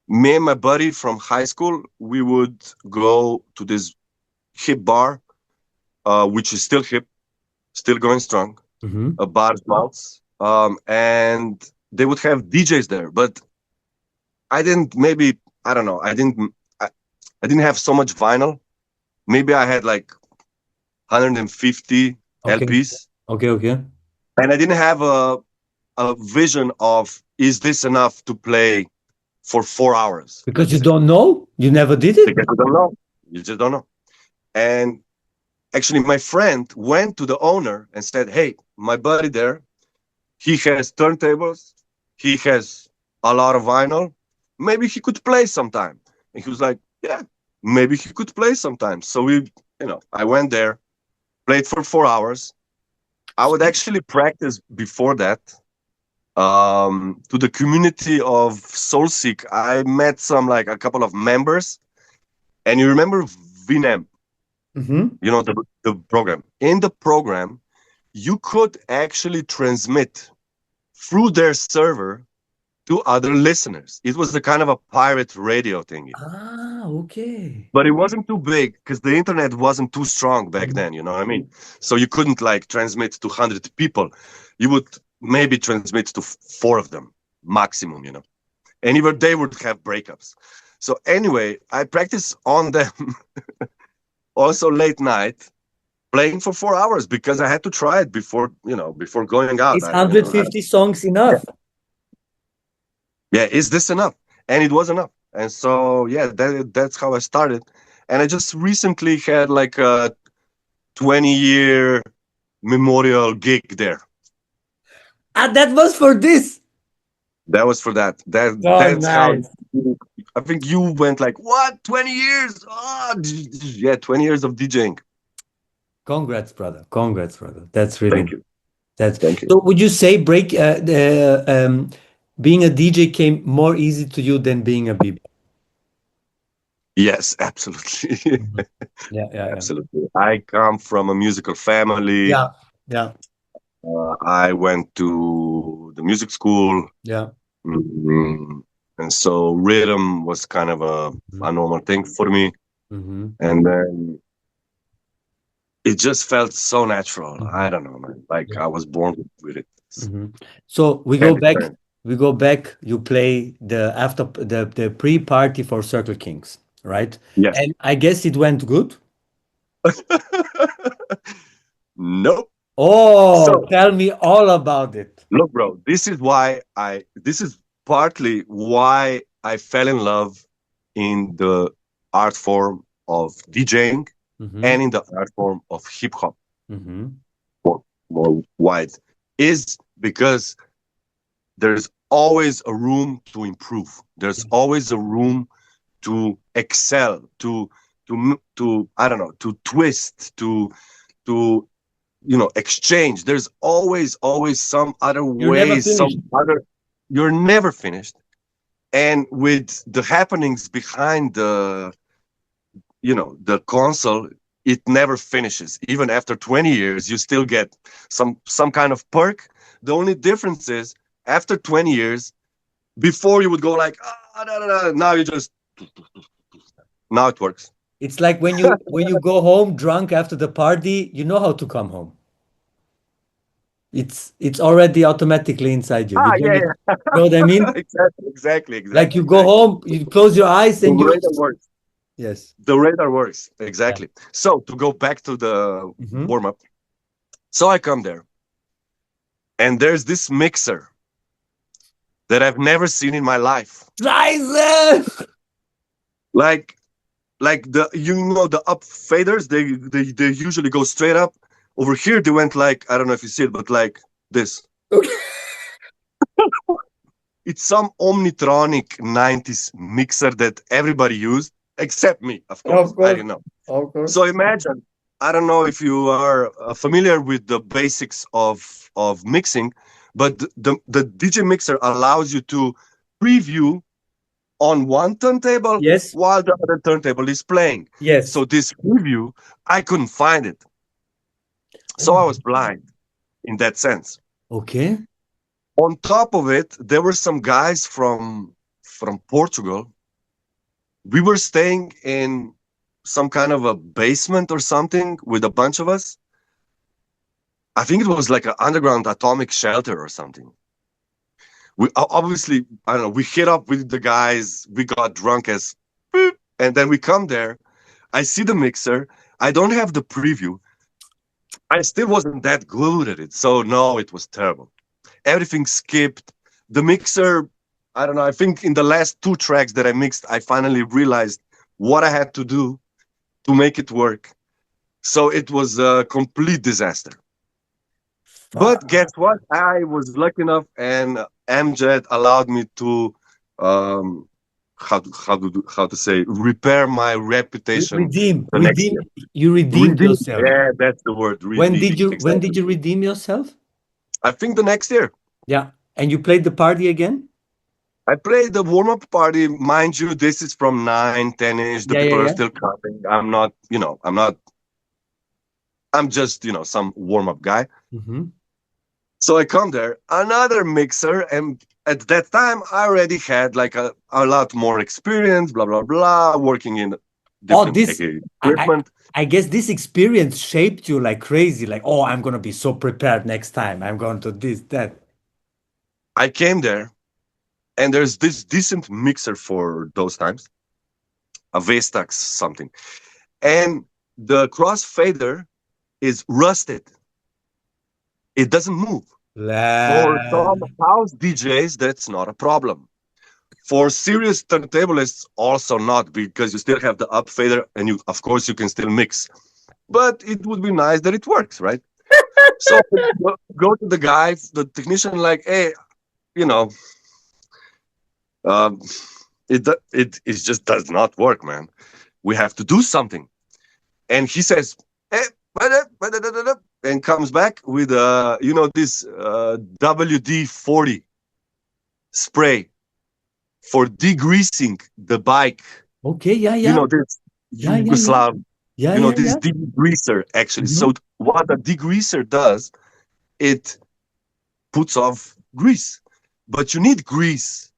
Me and my buddy from high school, we would go to this hip bar, which is still hip, still going strong. Hmm. A bar's mouths, and they would have DJs there. But I didn't. Maybe I don't know. I didn't have so much vinyl. Maybe I had like 150 Okay. LPs, Okay. Okay. and I didn't have a vision of is this enough to play for 4 hours? Because Let's you say. don't know? You never did it? Because you don't know. You just don't know. And actually, my friend went to the owner and said, "Hey, my buddy there, he has turntables, he has a lot of vinyl. Maybe he could play sometime." And he was like, "Yeah, maybe he could play sometime." So I went there, played for 4 hours. I would actually practice before that. To the community of Soulseek, I met like a couple of members, and you remember VNAM, Mm-hmm. the program. In the program, you could actually transmit through their server to other listeners. It was a kind of a pirate radio thingy. Ah, okay. But it wasn't too big because the internet wasn't too strong back then, you know what I mean? So you couldn't like transmit to 100 people. You would maybe transmit to four of them maximum, and even they would have breakups. So anyway, I practice on them also late night, playing for 4 hours because I had to try it before going out. Is 150 songs enough? Yeah, is this enough? And it was enough. And so, yeah, that's how I started. And I just recently had like a 20-year memorial gig there. Ah, that was for this. That was for that. That's nice. how I think you went like, what? 20 years? Oh, yeah, 20 years of DJing. Congrats, brother. Congrats, brother. That's really Thank you. Thank you. So would you say being a DJ came more easy to you than being a b-boy? Yes, absolutely. Yeah, absolutely. I come from a musical family. Yeah. I went to the music school. Yeah. Mm-hmm. And so rhythm was kind of a normal thing for me. Mm-hmm. And then it just felt so natural. I don't know, man. Like I was born with it. Mm-hmm. So we go back. You play the pre-party for Circle Kings, right? Yes. And I guess it went good. Nope. Oh, tell me all about it. Look, bro, this is partly why I fell in love in the art form of DJing and in the art form of hip hop. More wide, is because there's always a room to improve. There's always a room to excel, to I don't know, to twist, to exchange. There's always some other ways, you're never finished. And with the happenings behind the console, it never finishes. Even after 20 years, you still get some kind of perk. The only difference is after 20 years, before you would go like, now you just, now it works. It's like when you go home drunk after the party, you know how to come home. It's already automatically inside you. You know what I mean? Exactly. Like you go home, you close your eyes, and the radar works. Yes, the radar works exactly. Yeah. So to go back to the warm up, so I come there, and there's this mixer that I've never seen in my life. Like the up faders, they usually go straight up. Over here, they went like, I don't know if you see it, but like this. Okay. It's some Omnitronic 90s mixer that everybody used, except me, of course. I didn't know. Of course. So imagine, I don't know if you are familiar with the basics of mixing, but the DJ mixer allows you to preview on one turntable while the other turntable is playing. Yes. So this preview, I couldn't find it. So I was blind in that sense. Okay. On top of it, there were some guys from Portugal. We were staying in some kind of a basement or something with a bunch of us. I think it was like an underground atomic shelter or something. We obviously, I don't know, we hit up with the guys, we got drunk as boop, and then we come there. I see the mixer. I don't have the preview. I still wasn't that glued at it. So no, it was terrible. Everything skipped. the mixer, I don't know, I think in the last two tracks that I mixed, I finally realized what I had to do to make it work. So it was a complete disaster. But guess what? I was lucky enough, and Amjad allowed me to, um, how to say, repair my reputation Redeem, the next redeem. year. You redeemed Redeem. yourself. Yeah, that's the word. Redeem. When Exactly. did you redeem yourself? I think the next year. Yeah. And you played the party again? I played the warm up party. Mind you, this is from 9, 10-ish. The Yeah, people yeah, are yeah. still coming. I'm just, some warm up guy. Hmm. So I come there, another mixer, and at that time I already had like a lot more experience, blah blah blah, working in Oh, different this I, I equipment. I guess this experience shaped you like crazy. Like, oh, I'm gonna be so prepared next time. I'm going to this, that. I came there, and there's this decent mixer for those times, a Vestax something, and the crossfader is rusted. It doesn't move. For La- some house DJs, that's not a problem. For serious turntablists, also not, because you still have the up fader, and of course, you can still mix. But it would be nice that it works, right? So go to the guy, the technician, like, hey, you know, um, it just does not work, man. We have to do something. And he says, hey, and comes back with this WD-40 spray for degreasing the bike. Okay, yeah, yeah, This yeah, yeah, yeah, Yugoslav, yeah, yeah, this yeah. degreaser actually. Hmm. So what a degreaser does, it puts off grease. But you need grease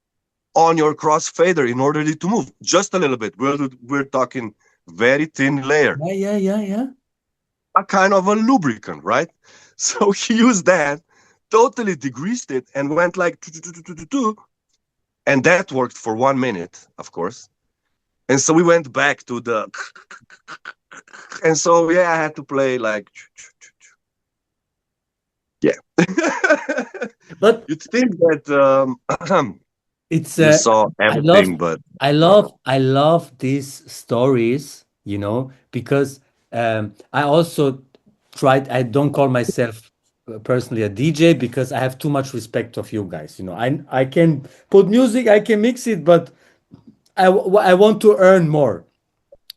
on your crossfader in order to move just a little bit. We're talking very thin layer, Yeah, yeah, yeah, yeah. a kind of a lubricant, right? So he used that, totally degreased it, and went like, and that worked for 1 minute, of course. And so we went back to the, and so yeah, I had to play like, yeah. But You'd think that it's you saw I love everything, but I no. love I love these stories, because I also tried. I don't call myself personally a DJ because I have too much respect of you guys. I can put music, I can mix it, but I want to earn more.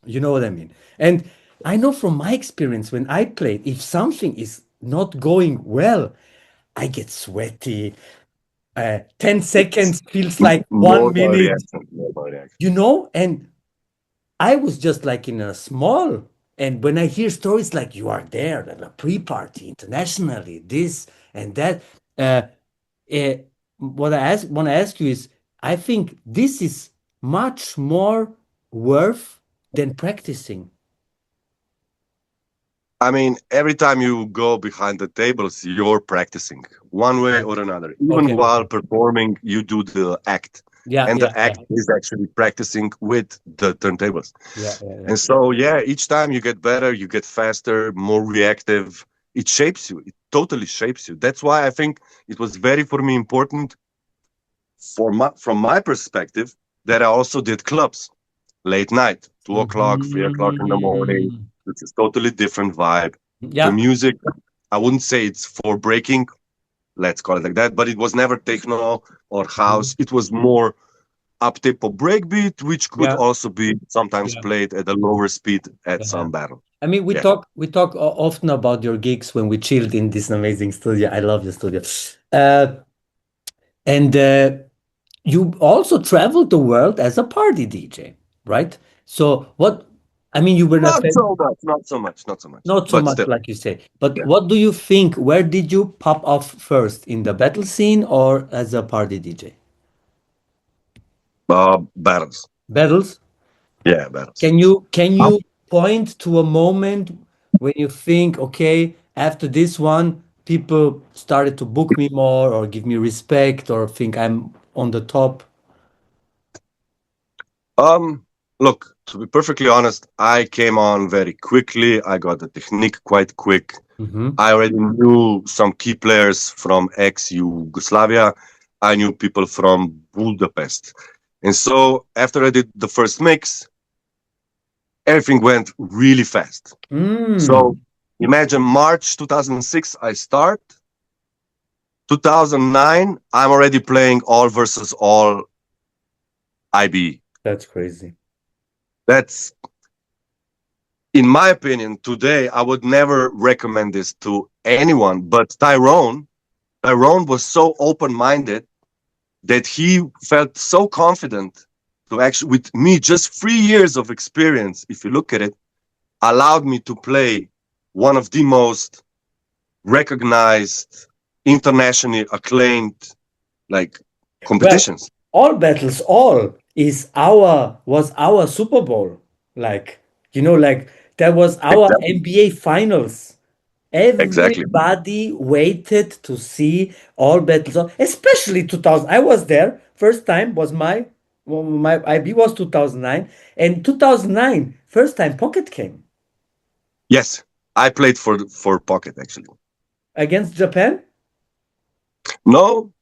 You know what I mean? And I know from my experience when I played, if something is not going well, I get sweaty. 10 It's seconds feels like one normal minute, reaction. Normal reaction. and I was just like in a small, and when I hear stories like you are there at a pre-party internationally, this and that, uh, uh, what I want to ask you is, I think this is much more worth than practicing. I mean, every time you go behind the tables, you're practicing one way or another. Even Okay, while okay. performing, you do the act. Yeah, And yeah, the yeah, act is actually practicing with the turntables. yeah, yeah, yeah. And so, yeah, each time you get better, you get faster, more reactive. It shapes you. It totally shapes you. That's why I think it was very, for me, important from my perspective that I also did clubs late night, 2 o'clock, 3 o'clock in the morning. Mhm. It's a totally different vibe. The Yeah, music, I wouldn't say it's for breaking, let's call it like that, but it was never techno or mhm. house. It was more up tempo breakbeat, which could Yeah, also be sometimes yeah, played at a lower speed at yeah. some battle. I mean, we Yeah. talk we talk often about your gigs when we chilled in this amazing studio. I love your studio. And you also traveled the world as a party DJ, right? So what, I mean, you were not Not so much, not so much, not so much, not so but much still, like you say, but yeah. what do you think? Where did you pop off first, in the battle scene or as a party DJ? Battles. Battles? Yeah, battles. Can you point to a moment when you think, okay, after this one, people started to book me more or give me respect or think I'm on the top? Um, Look, to be perfectly honest, I came on very quickly. I got the technique quite quick. Hmm. I already knew some key players from ex Yugoslavia. I knew people from Budapest. And so after I did the first mix, everything went really fast. So imagine March 2006, I start. 2009, I'm already playing all versus all IB. That's crazy. That's, in my opinion, today, I would never recommend this to anyone, but Tyrone was so open-minded that he felt so confident to actually, with me, just 3 years of experience, if you look at it, allowed me to play one of the most recognized, internationally acclaimed, like, competitions. Well, all battles, all was our Super Bowl. Like, like that was our Exactly. NBA finals. Exactly. Everybody waited to see all battles, especially 2000. I was there. First time was my IB was 2009, and 2009 first time Pocket came Yes, I played for Pocket actually. against Japan. No,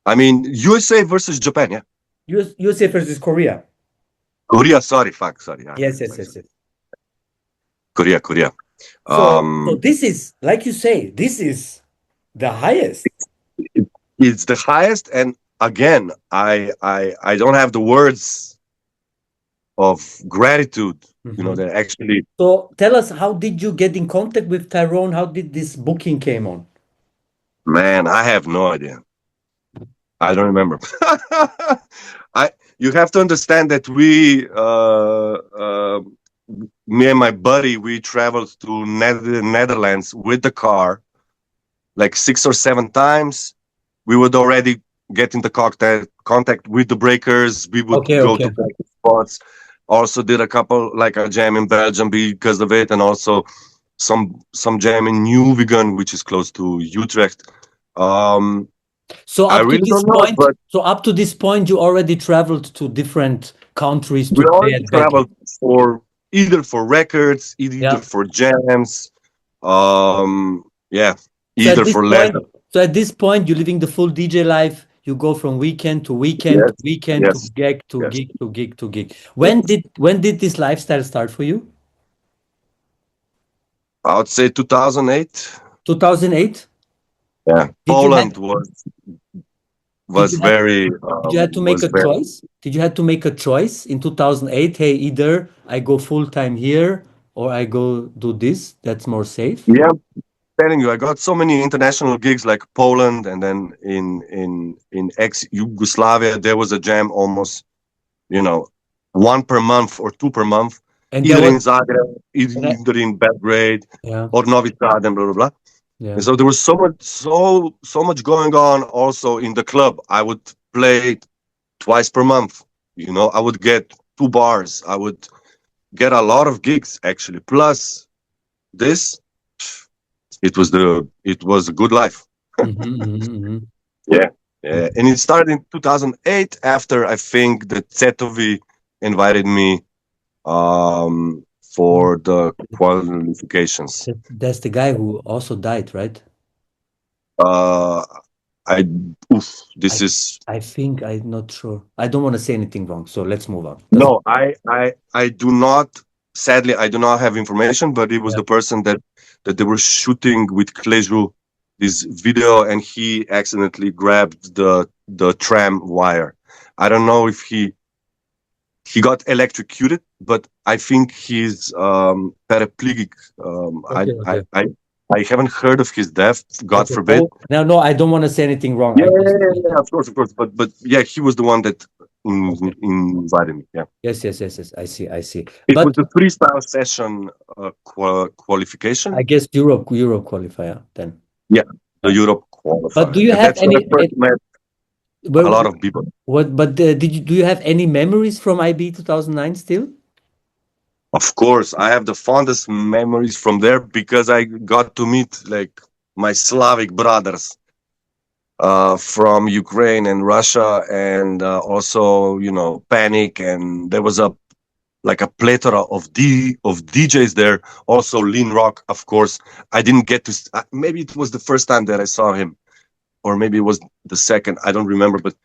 I mean USA versus Japan. Yeah, USA versus Korea. Korea. Sorry, fuck. Sorry. Yeah, Yes, yes, yes, yes. Korea. So this is like you say, this is the highest. It, it's the highest, and again, I don't have the words of gratitude. You know Mhm. that actually, So tell us, how did you get in contact with Tyrone? How did this booking came on? man, I have no idea. I don't remember. I You have to understand that me and my buddy, we traveled to Netherlands with the car like 6 or 7 times. We would already get in the contact with the breakers. We would Okay, go to okay. practice spots. Also did a couple, like a jam in Belgium because of it, and also some jam in Nieuwegein, which is close to Utrecht. Um, So I up to really this don't know, point, but you already traveled to different countries we to play already at Becky. traveled for either for records, either Yeah. for jams, yeah, So at either this for point, leisure. you're living the full DJ life. You go from weekend to weekend to Yes, weekend to yes, gig to yes, gig to gig to gig. yes. When did this lifestyle start for you? I would say 2008. 2008? Yeah, Did you have Poland did was you have very did you have to make was a very. choice? Did you have to make a choice in 2008? Hey, either I go full time here or I go do this. That's more safe. Yeah, I'm telling you, I got so many international gigs like Poland, and then in ex Yugoslavia there was a jam almost, you know, one per month or two per month, And that either was in Zagreb, and I, either in Belgrade yeah, or Novi Sad and blah blah blah. yeah. And so there was so much going on also in the club. I would play twice per month. I would get 2 bars. I would get a lot of gigs actually. Plus this, it was a good life. Yeah. Yeah. And it started in 2008 after I think the Zetovi invited me for the qualifications. That's the guy who also died, right? Uh, I this I is I think I'm not sure. I don't want to say anything wrong, so let's move on. Doesn't no, I do not. Sadly, I do not have information, but it was yeah. the person that they were shooting with Kleju this video, and he accidentally grabbed the tram wire. I don't know if he got electrocuted, but I think he's paraplegic. Okay, okay. I haven't heard of his death. God Okay. forbid. Oh, no, I don't want to say anything wrong. Yeah, I yeah, just yeah, yeah, of course, but yeah, he was the one that okay. invited me. Yeah. Yes, yes, yes, yes. I see, I see. It But was the freestyle session I qualification. guess Europe qualifier then. Yeah, the Yeah. Europe But do qualifier, you and have that's where I any first met a well, lot of people. what? But do you have any memories from IB 2009 still? Of course, I have the fondest memories from there because I got to meet like my Slavic brothers from Ukraine and Russia, and also Panic, and there was a plethora of DJs there. Also, Lean Rock, of course. I didn't get to. Maybe it was the first time that I saw him. or maybe it was the second. I don't remember, but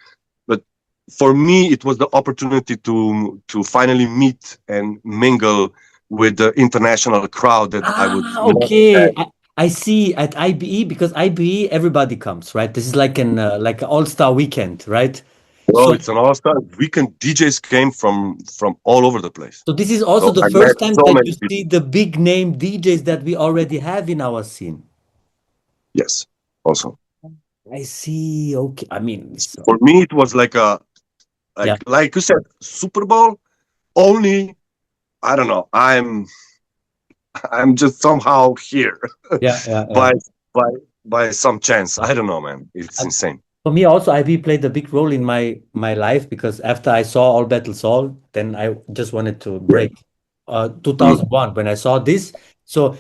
for me, it was the opportunity to finally meet and mingle with the international crowd that I would Ah, never okay. have. I see at IBE because IBE everybody comes, right? This is like an all-star weekend, right? Well, So it's an all-star weekend. DJs came from all over the place. so this is also So the I met first time so that many you people. see the big name DJs that we already have in our scene. Yes, also. I see. Okay. I mean, so For me, it was like a yeah, like you said, Super Bowl. Only I don't know. I'm just somehow here yeah, yeah, yeah. by by by some chance. I don't know, man. It's insane. For me also, IB played a big role in my life because after I saw All Battles All, then I just wanted to Yeah. break. Mm. 2001 when I saw this. So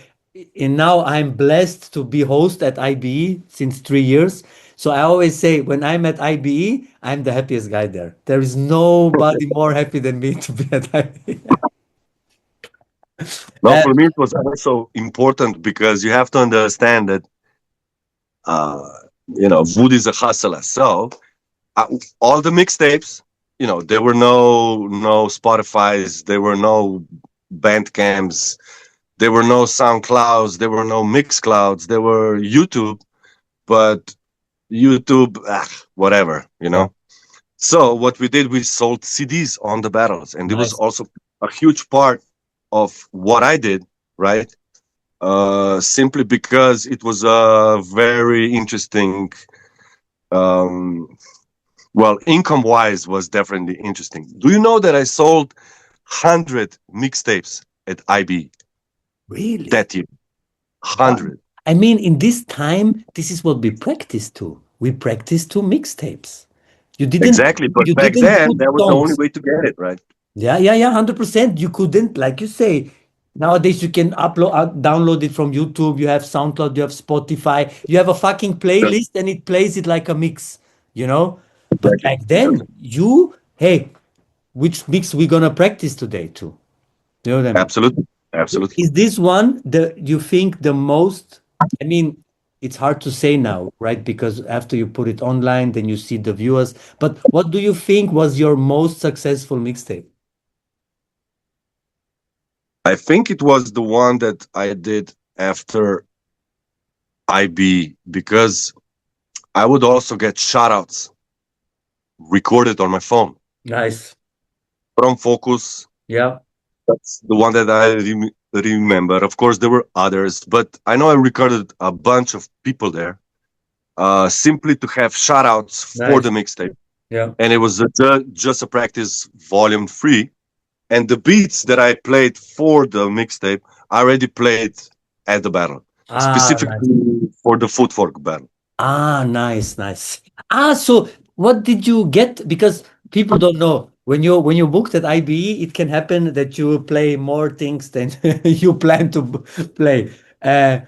and now I'm blessed to be host at IBE since 3 years. So I always say when I'm at IBE, I'm the happiest guy there. There is nobody more happy than me to be at IBE. Now, Uh, for me, it was also important because you have to understand that uh, Wood is a hustler. So uh, all the mixtapes, there were no Spotify's, there were no Bandcamps, there were no SoundClouds, there were no Mixclouds, there were YouTube, but YouTube, whatever, yeah, So what we did, we sold CDs on the battles, and it was nice. also a huge part of what I did, right? Simply because it was a very interesting, um, well, income wise was definitely interesting. Do you know that I sold 100 mixtapes at IB Really? that year? Wow. 100. I mean, in this time, this is what we practice to. We practice to mixtapes. You didn't Exactly. But you back didn't then, put that was the only songs. way to get it, right? Yeah, yeah, yeah, 100%. You couldn't, like you say, nowadays you can download it from YouTube, you have SoundCloud, you have Spotify, you have a fucking Yeah, playlist and it plays it like a mix, you know? But exactly. back then, Exactly. hey, which mix we gonna practice today too? You know what I mean? Absolutely. Absolutely. Is this one the you think the most? I mean, it's hard to say now, right? Because after you put it online, then you see the viewers. But what do you think was your most successful mixtape? I think it was the one that I did after IB because I would also get shoutouts recorded on my phone Nice. from Focus. Yeah. That's the one that I remember. Of course, there were others, but I know I recorded a bunch of people there simply to have shoutouts for Nice. the mixtape. Yeah. And it was just a practice volume 3. And the beats that I played for the mixtape, I already played at the battle, Ah, nice. specifically for the footwork battle. Ah, nice, nice. Ah, so what did you get? Because people don't know. When you booked at IBE, it can happen that you play more things than you plan to play. Uh,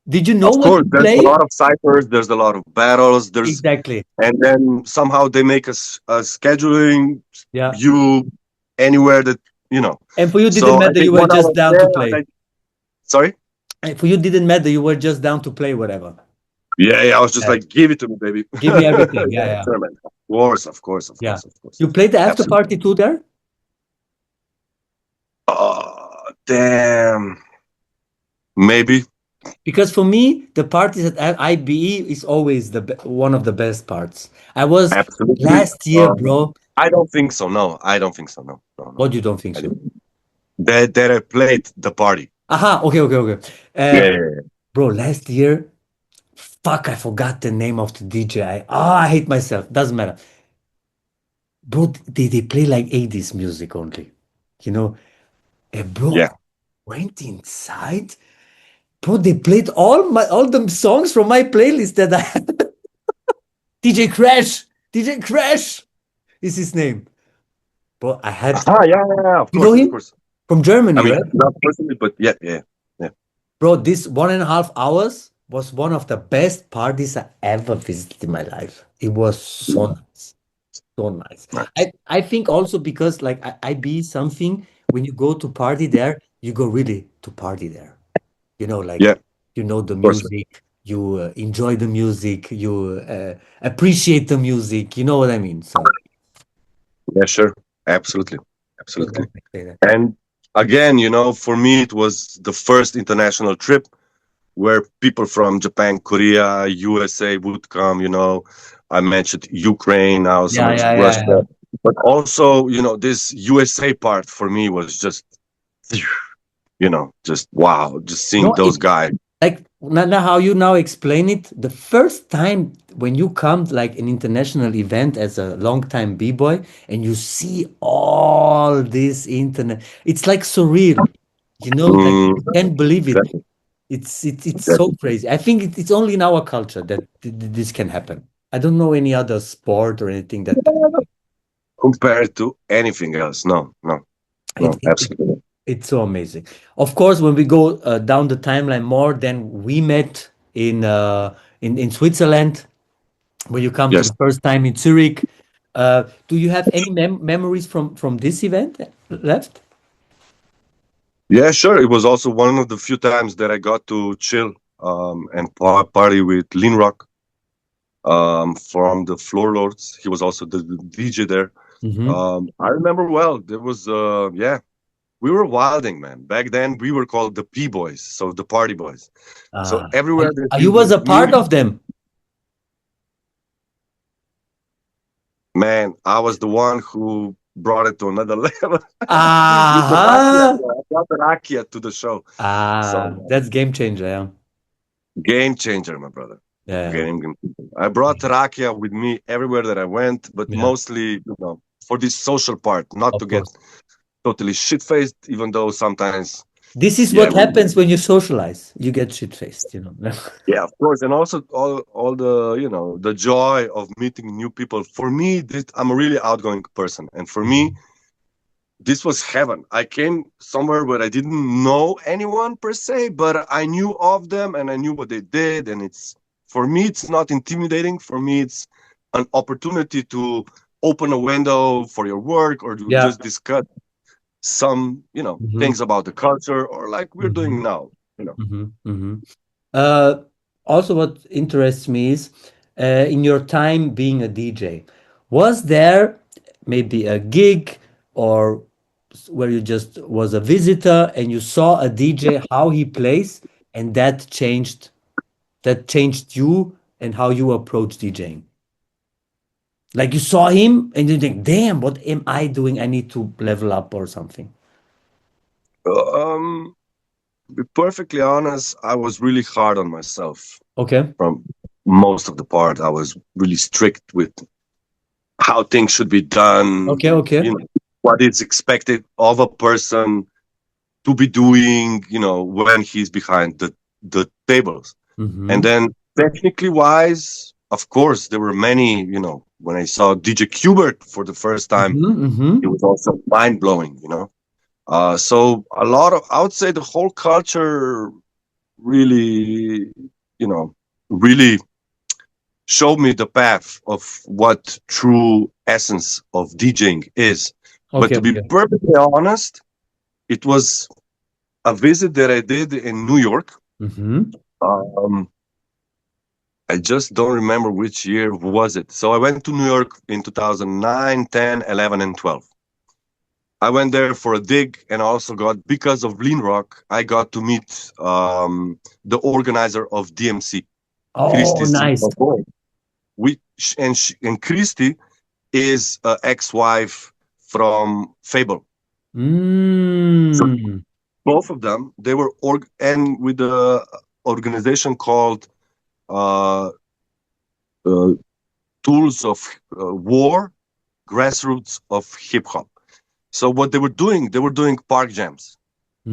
did you know Of what course, you there's a play? lot of ciphers, there's a lot of battles, Exactly. and then somehow they make a scheduling Yeah. you anywhere that you know. And for you, didn't So I matter. think You were one just hour down to there. play. Sorry. And for you, didn't matter. You were just down to play whatever. Yeah, yeah. I was just Yeah. like, give it to me, baby. Give me everything. Yeah, Yeah, yeah, sure, man. Of course, of course, of yeah. course, of course. You played the after Absolutely. party too there? Oh, damn. Maybe. Because for me, the parties at IBE is always one of the best parts. I was Absolutely. last year, bro. I don't think so. No, I don't think so. No, no, no. What you don't think I so? didn't. That I played the party. Aha, okay, okay, okay. Yeah, yeah, yeah. Bro, last year, fuck, I forgot the name of the DJ. I hate myself. Doesn't matter. Bro, they play like 80s music only. You know, bro, I Yeah. went inside. Bro, they played all the songs from my playlist that I had. DJ Crash. DJ Crash is his name. Bro, I had, Ah, yeah, yeah, yeah. Of you know course, of him course. from I Germany, mean, right? not personally, but yeah, yeah, yeah. Bro, this 1.5 hours was one of the best parties I ever visited in my life. It was so nice. So nice. Nice. I think also because like I be something when you go to party there, you go really to party there. You know, Yeah, like of you know the course. music, you enjoy the music, you appreciate the music. You know what I mean? So, Yeah, sure. Absolutely. so Absolutely. let me say that. And again, for me, it was the first international trip where people from Japan, Korea, USA would come. I mentioned Ukraine, I also Yeah, yeah, mentioned yeah, Russia, yeah. but also, this USA part for me was just, just wow, just seeing No, those guys. like now how you now explain it, the first time when you come like an international event as a long time b-boy and you see all this internet, it's like surreal, like Mm, you can't believe it. exactly, It's so exactly. crazy. I think it's only in our culture that this can happen. I don't know any other sport or anything that Compared to anything else, no, no, it, no, it, it absolutely. Not. it's so amazing. Of course, when we go down the timeline more, then we met in Switzerland when you come to Yes. the first time in Zurich. Do you have any memories from this event left? Yeah, sure. It was also one of the few times that I got to chill and party with Lean Rock from the Floor Lords. He was also the DJ there. Hmm. I remember well. There was, yeah, we were wilding, man. Back then, we were called the P Boys, so the party boys. So Uh, everywhere that we you was would a part meet, of them. man, I was the one who brought it to another level with the rakia. Ah, Bro. I brought the rakia to the show. So that's game changer. Yeah, game changer, my brother. yeah, Game changer. I brought rakia with me everywhere that I went, but yeah. mostly, for this social part, not to Of get course. totally shit faced, even though sometimes, This is yeah, what happens when you socialize. You get shit faced. yeah, of course, and also all the the joy of meeting new people. For me, I'm a really outgoing person, and for me, Mhm. this was heaven. I came somewhere where I didn't know anyone per se, but I knew of them and I knew what they did, and it's for me, it's not intimidating. For me, it's an opportunity to open a window for your work or to Yeah. just discuss some Hmm. things about the culture or like we're Hmm. doing now. Hmm. Hmm. Uh, Also, what interests me is in your time being a DJ, was there maybe a gig or where you just was a visitor and you saw a DJ how he plays and that changed you and how you approach DJing? Like you saw him and you think, damn, what am I doing? I need to level up or something. Um, to be perfectly honest, I was really hard on myself Okay. from most of the part. I was really strict with how things should be done, Okay. Okay. what is expected of a person to be doing, when he's behind the tables. And Mm-hmm. then technically wise, of course, there were many, when I saw DJ Qbert for the first time, Mm-hmm. Mm-hmm. it was also mind blowing. So I would say the whole culture really, you know, really showed me the path of what true essence of DJing is. But Okay. to be Okay. perfectly honest, it was a visit that I did in New York. Mm-hmm. Um, I just don't remember which year was it. So I went to New York in 2009, 10, 11, and 12. I went there for a dig and I also got, because of Lean Rock, I got to meet the organizer of DMC, Oh, Christy nice. Boy. And Christy is an ex-wife from Fable. So Mm. both of them, they were and with the organization called uh, uh, Tools of War, Grassroots of Hip Hop. So what they were doing park jams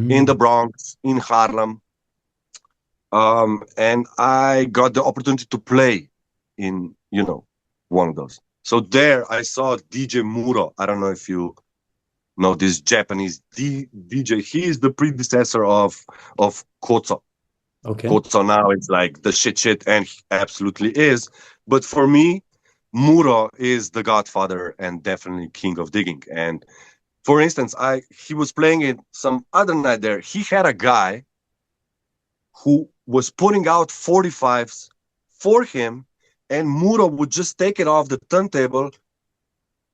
in the Mm. Bronx, in Harlem, and I got the opportunity to play in one of those. So there I saw DJ Muro. I don't know if you know this Japanese DJ. He is the predecessor of Kozo. Okay. Kozo now is like the shit, and he absolutely is. But for me, Muro is the godfather and definitely king of digging. And for instance, he was playing it some other night there. He had a guy who was putting out 45s for him, and Muro would just take it off the turntable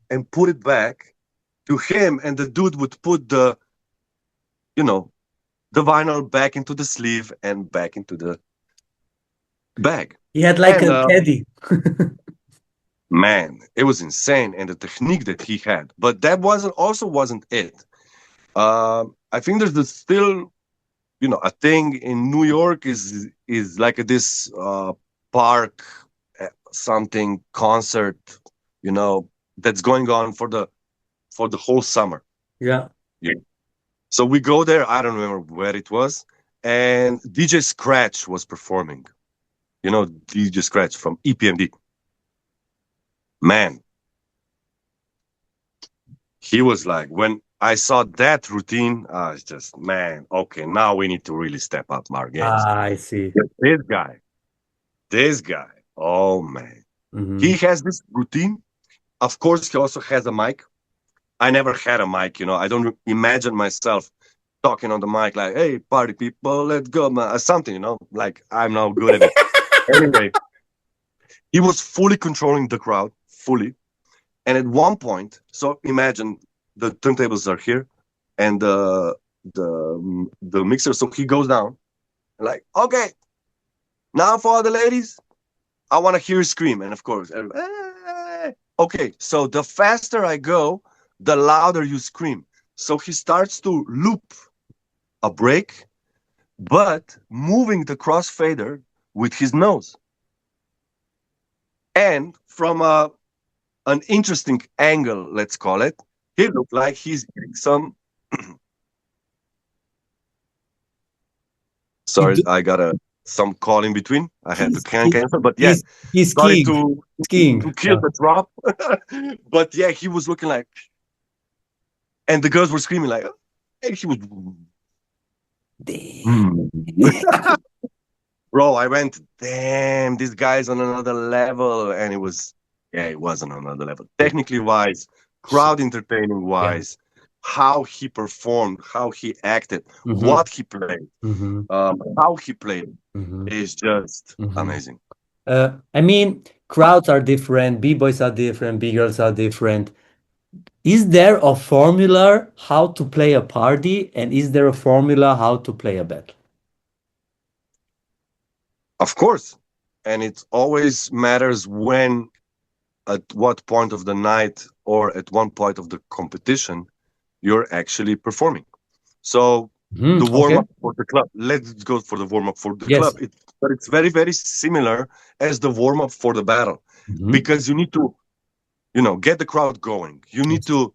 and put it back to him, and the dude would put the, you know, the vinyl back into the sleeve and back into the bag. He had like And a caddy. man, it was insane, and the technique that he had. But that wasn't it. I think there's still, a thing in New York is like this park something concert, that's going on for the whole summer. Yeah. Yeah. So we go there. I don't remember where it was, and DJ Scratch was performing. DJ Scratch from EPMD. Man, he was like, when I saw that routine, I was just, man, okay, now we need to really step up our games. I see. This guy, oh man, Mm-hmm. he has this routine. Of course, he also has a mic. I never had a mic, I don't imagine myself talking on the mic like, hey, party people, let's go, man, or something, like I'm not good at it. Anyway, he was fully controlling the crowd, fully. And at one point, so imagine the turntables are here and the mixer, so he goes down, like, okay, now for the ladies, I want to hear you scream. And of course, okay, so the faster I go, the louder you scream. So he starts to loop a break, but moving the crossfader with his nose. And from an interesting angle, let's call it, he looked like he's getting some. Sorry, I got some call in between. I had to cancel, but yeah, he's sorry skiing. to kill the drop. But yeah, he was looking like, and the girls were screaming like, and he was. Bro, I went, damn, this guy's on another level, and it was on another level. Technically wise, crowd entertaining wise, how he performed, how he acted, what he played, how he played is just amazing. I mean, crowds are different, B-boys are different, B-girls are different. Is there a formula how to play a party, and is there a formula how to play a battle? Of course. And it always matters when, at what point of the night or at one point of the competition, you're actually performing. So the warm-up for the club, let's go for the warm-up for the club. But it's very, very similar as the warm-up for the battle, because you need to, get the crowd going. You need to,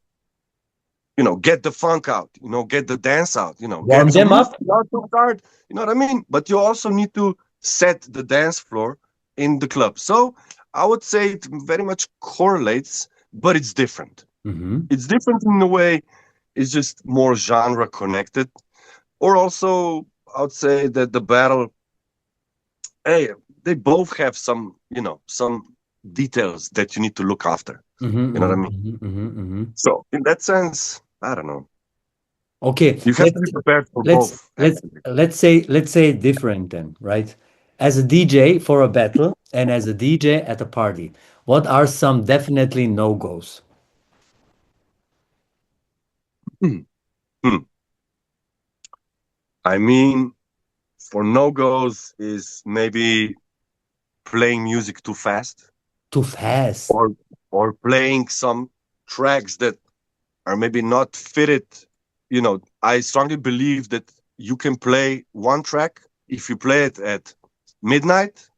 get the funk out, get the dance out, warm them up. Not too hard, you know what I mean? But you also need to set the dance floor in the club. So I would say it very much correlates, but it's different. It's different in a way. It's just more genre connected. Or also, I would say that the battle, hey, they both have some, some details that you need to look after. You know what I mean? So in that sense, I don't know. Okay, you have to be prepared for both. Let's say different then, right? As a DJ for a battle and as a DJ at a party, what are some definitely no-goes? I mean, for no-goes is maybe playing music too fast. Too fast. Or playing some tracks that are maybe not fitted. I strongly believe that you can play one track. If you play it at midnight,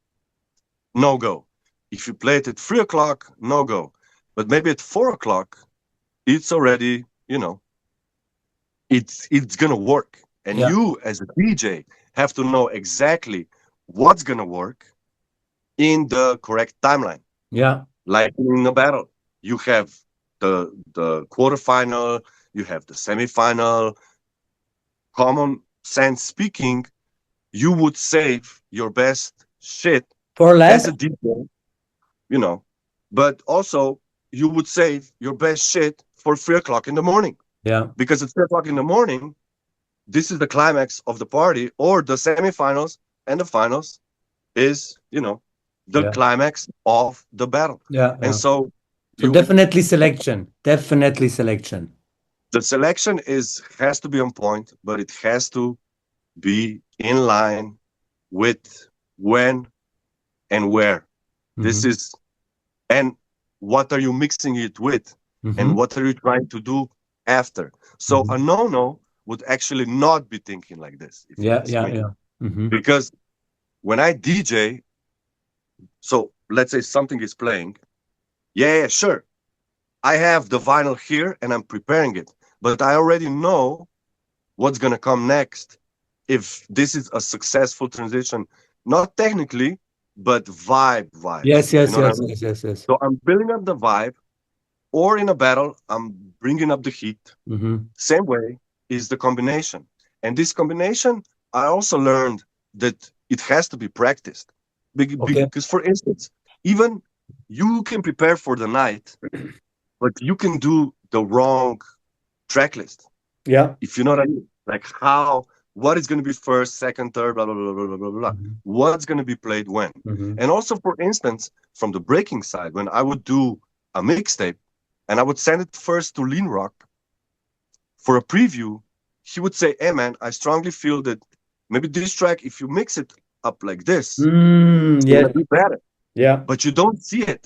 no go. If you play it at 3 o'clock, no go. But maybe at 4 o'clock, it's already, it's gonna work. And you as a DJ have to know exactly what's gonna work in the correct timeline. Yeah. Like in a battle, you have the quarterfinal, you have the semifinal. Common sense speaking, you would save your best shit for last as a DJ, but also you would save your best shit for 3 o'clock in the morning. Yeah. Because at 3 o'clock in the morning, this is the climax of the party or the semifinals, and the finals is, the Yeah. climax of the battle. Yeah. And Yeah. so So you definitely selection. Definitely selection. the selection is has to be on point, but it has to be in line with when and where. This Mm-hmm. is and what are you mixing it with, and Mm-hmm. what are you trying to do after. So Mm-hmm. a no would actually not be thinking like this, if you Yeah. ask Yeah. me, Yeah. Mm-hmm. because when I DJ, so let's say something is playing, yeah, sure, I have the vinyl here and I'm preparing it, but I already know what's going to come next if this is a successful transition, not technically, but vibe wise. Yes. You Yes. know what I Yes. mean? Yes. Yes. Yes. So I'm building up the vibe, or in a battle, I'm bringing up the heat. Mm-hmm. Same way is the combination. And this combination, I also learned that it has to be practiced. Okay. Because, for instance, even you can prepare for the night, but you can do the wrong track list, Yeah. if you know what I mean. Like what is going to be first, second, third, blah, blah, blah, blah, blah, blah, blah. Mm-hmm. What's going to be played when. Mm-hmm. And also, for instance, from the breaking side, when I would do a mixtape and I would send it first to Lean Rock for a preview, he would say, "Hey, man, I strongly feel that maybe this track, if you mix it up like this, it's going Yes. to be better." Yeah. But you don't see it.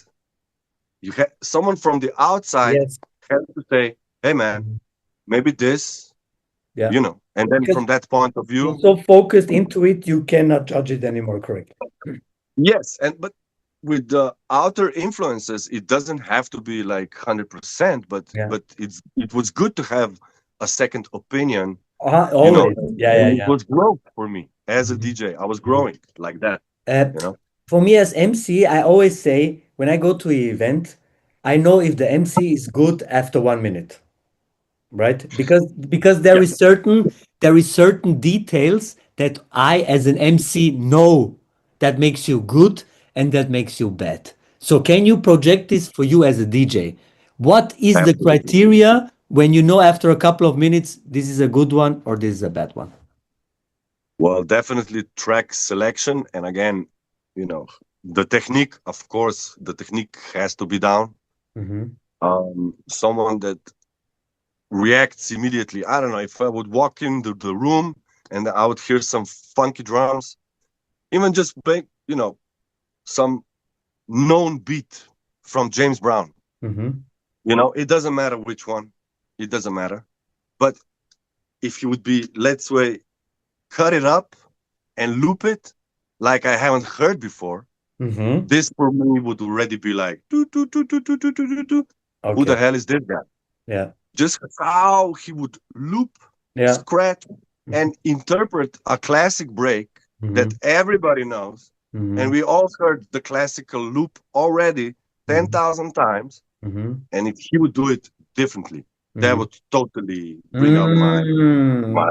Someone from the outside Yes. has to say, "Hey, man, Mhm. maybe this," Yeah. and then Because from that point of you're view, so focused into it, you cannot judge it anymore correctly. yes, but with the outer influences, it doesn't have to be like 100%, Yeah. but it was good to have a second opinion, Always. Yeah. Yeah. and it Yeah. was growth for me as a Mhm. DJ. I was Mhm. growing like that, Uh, you know. for me as MC, I always say when I go to an event, I know if the MC is good after 1 minute, right? Because Yeah. there is certain details that I as an MC know that makes you good and that makes you bad. So can you project this for you as a DJ? What is the Absolutely. criteria when you know after a couple of minutes this is a good one or this is a bad one? Well, definitely track selection, and again, you know, the technique. Of course, the technique has to be down. Hmm. Someone that reacts immediately. I don't know if I would walk in the room and I would hear some funky drums, even just make, some known beat from James Brown. Hmm. It doesn't matter which one, it doesn't matter. But if you would be, let's say, cut it up and loop it like I haven't heard before, Hmm. this for me would already be like, "Doo, doo, doo, doo, doo, doo, doo, doo. Who the Okay. hell is this guy?" Yeah. Just how he would loop, Yeah. scratch, and interpret a classic break that Hmm. everybody knows. And Hmm. we all heard the classical loop already Hmm. 10,000 times. Hmm. And if he would do it differently, that Hmm. would totally bring up my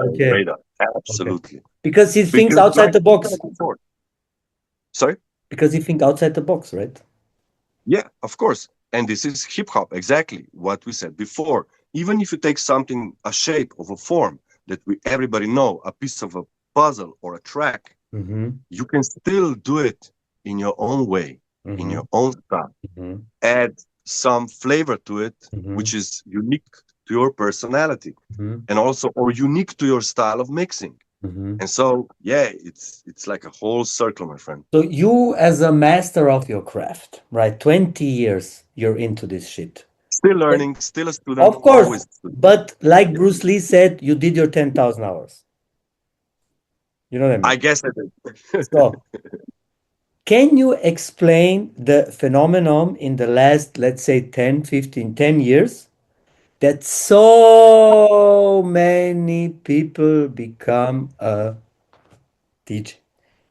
Okay. radar. Okay. Absolutely. Because he thinks Because, outside like the we said box. before, sorry? Because he think outside the box, right? Yeah, of course. And this is hip hop, exactly what we said before. Even if you take something, a shape of a form that everybody know, a piece of a puzzle or a track, Mm-hmm. you can still do it in your own way, in Mm-hmm. your own style. Mm-hmm. Add some flavor to it, Mm-hmm. which is unique to your personality Mm-hmm. and also or unique to your style of mixing. Mm-hmm. And so, yeah, it's like a whole circle, my friend. So you as a master of your craft, right? 20 years you're into this shit. Still But learning, still a student, of always course, a student. but like Bruce Lee said, you did your 10,000 hours. You know what I I mean? guess I did. So can you explain the phenomenon in the last, let's say 10, 15, 10 years that so many people become a DJ?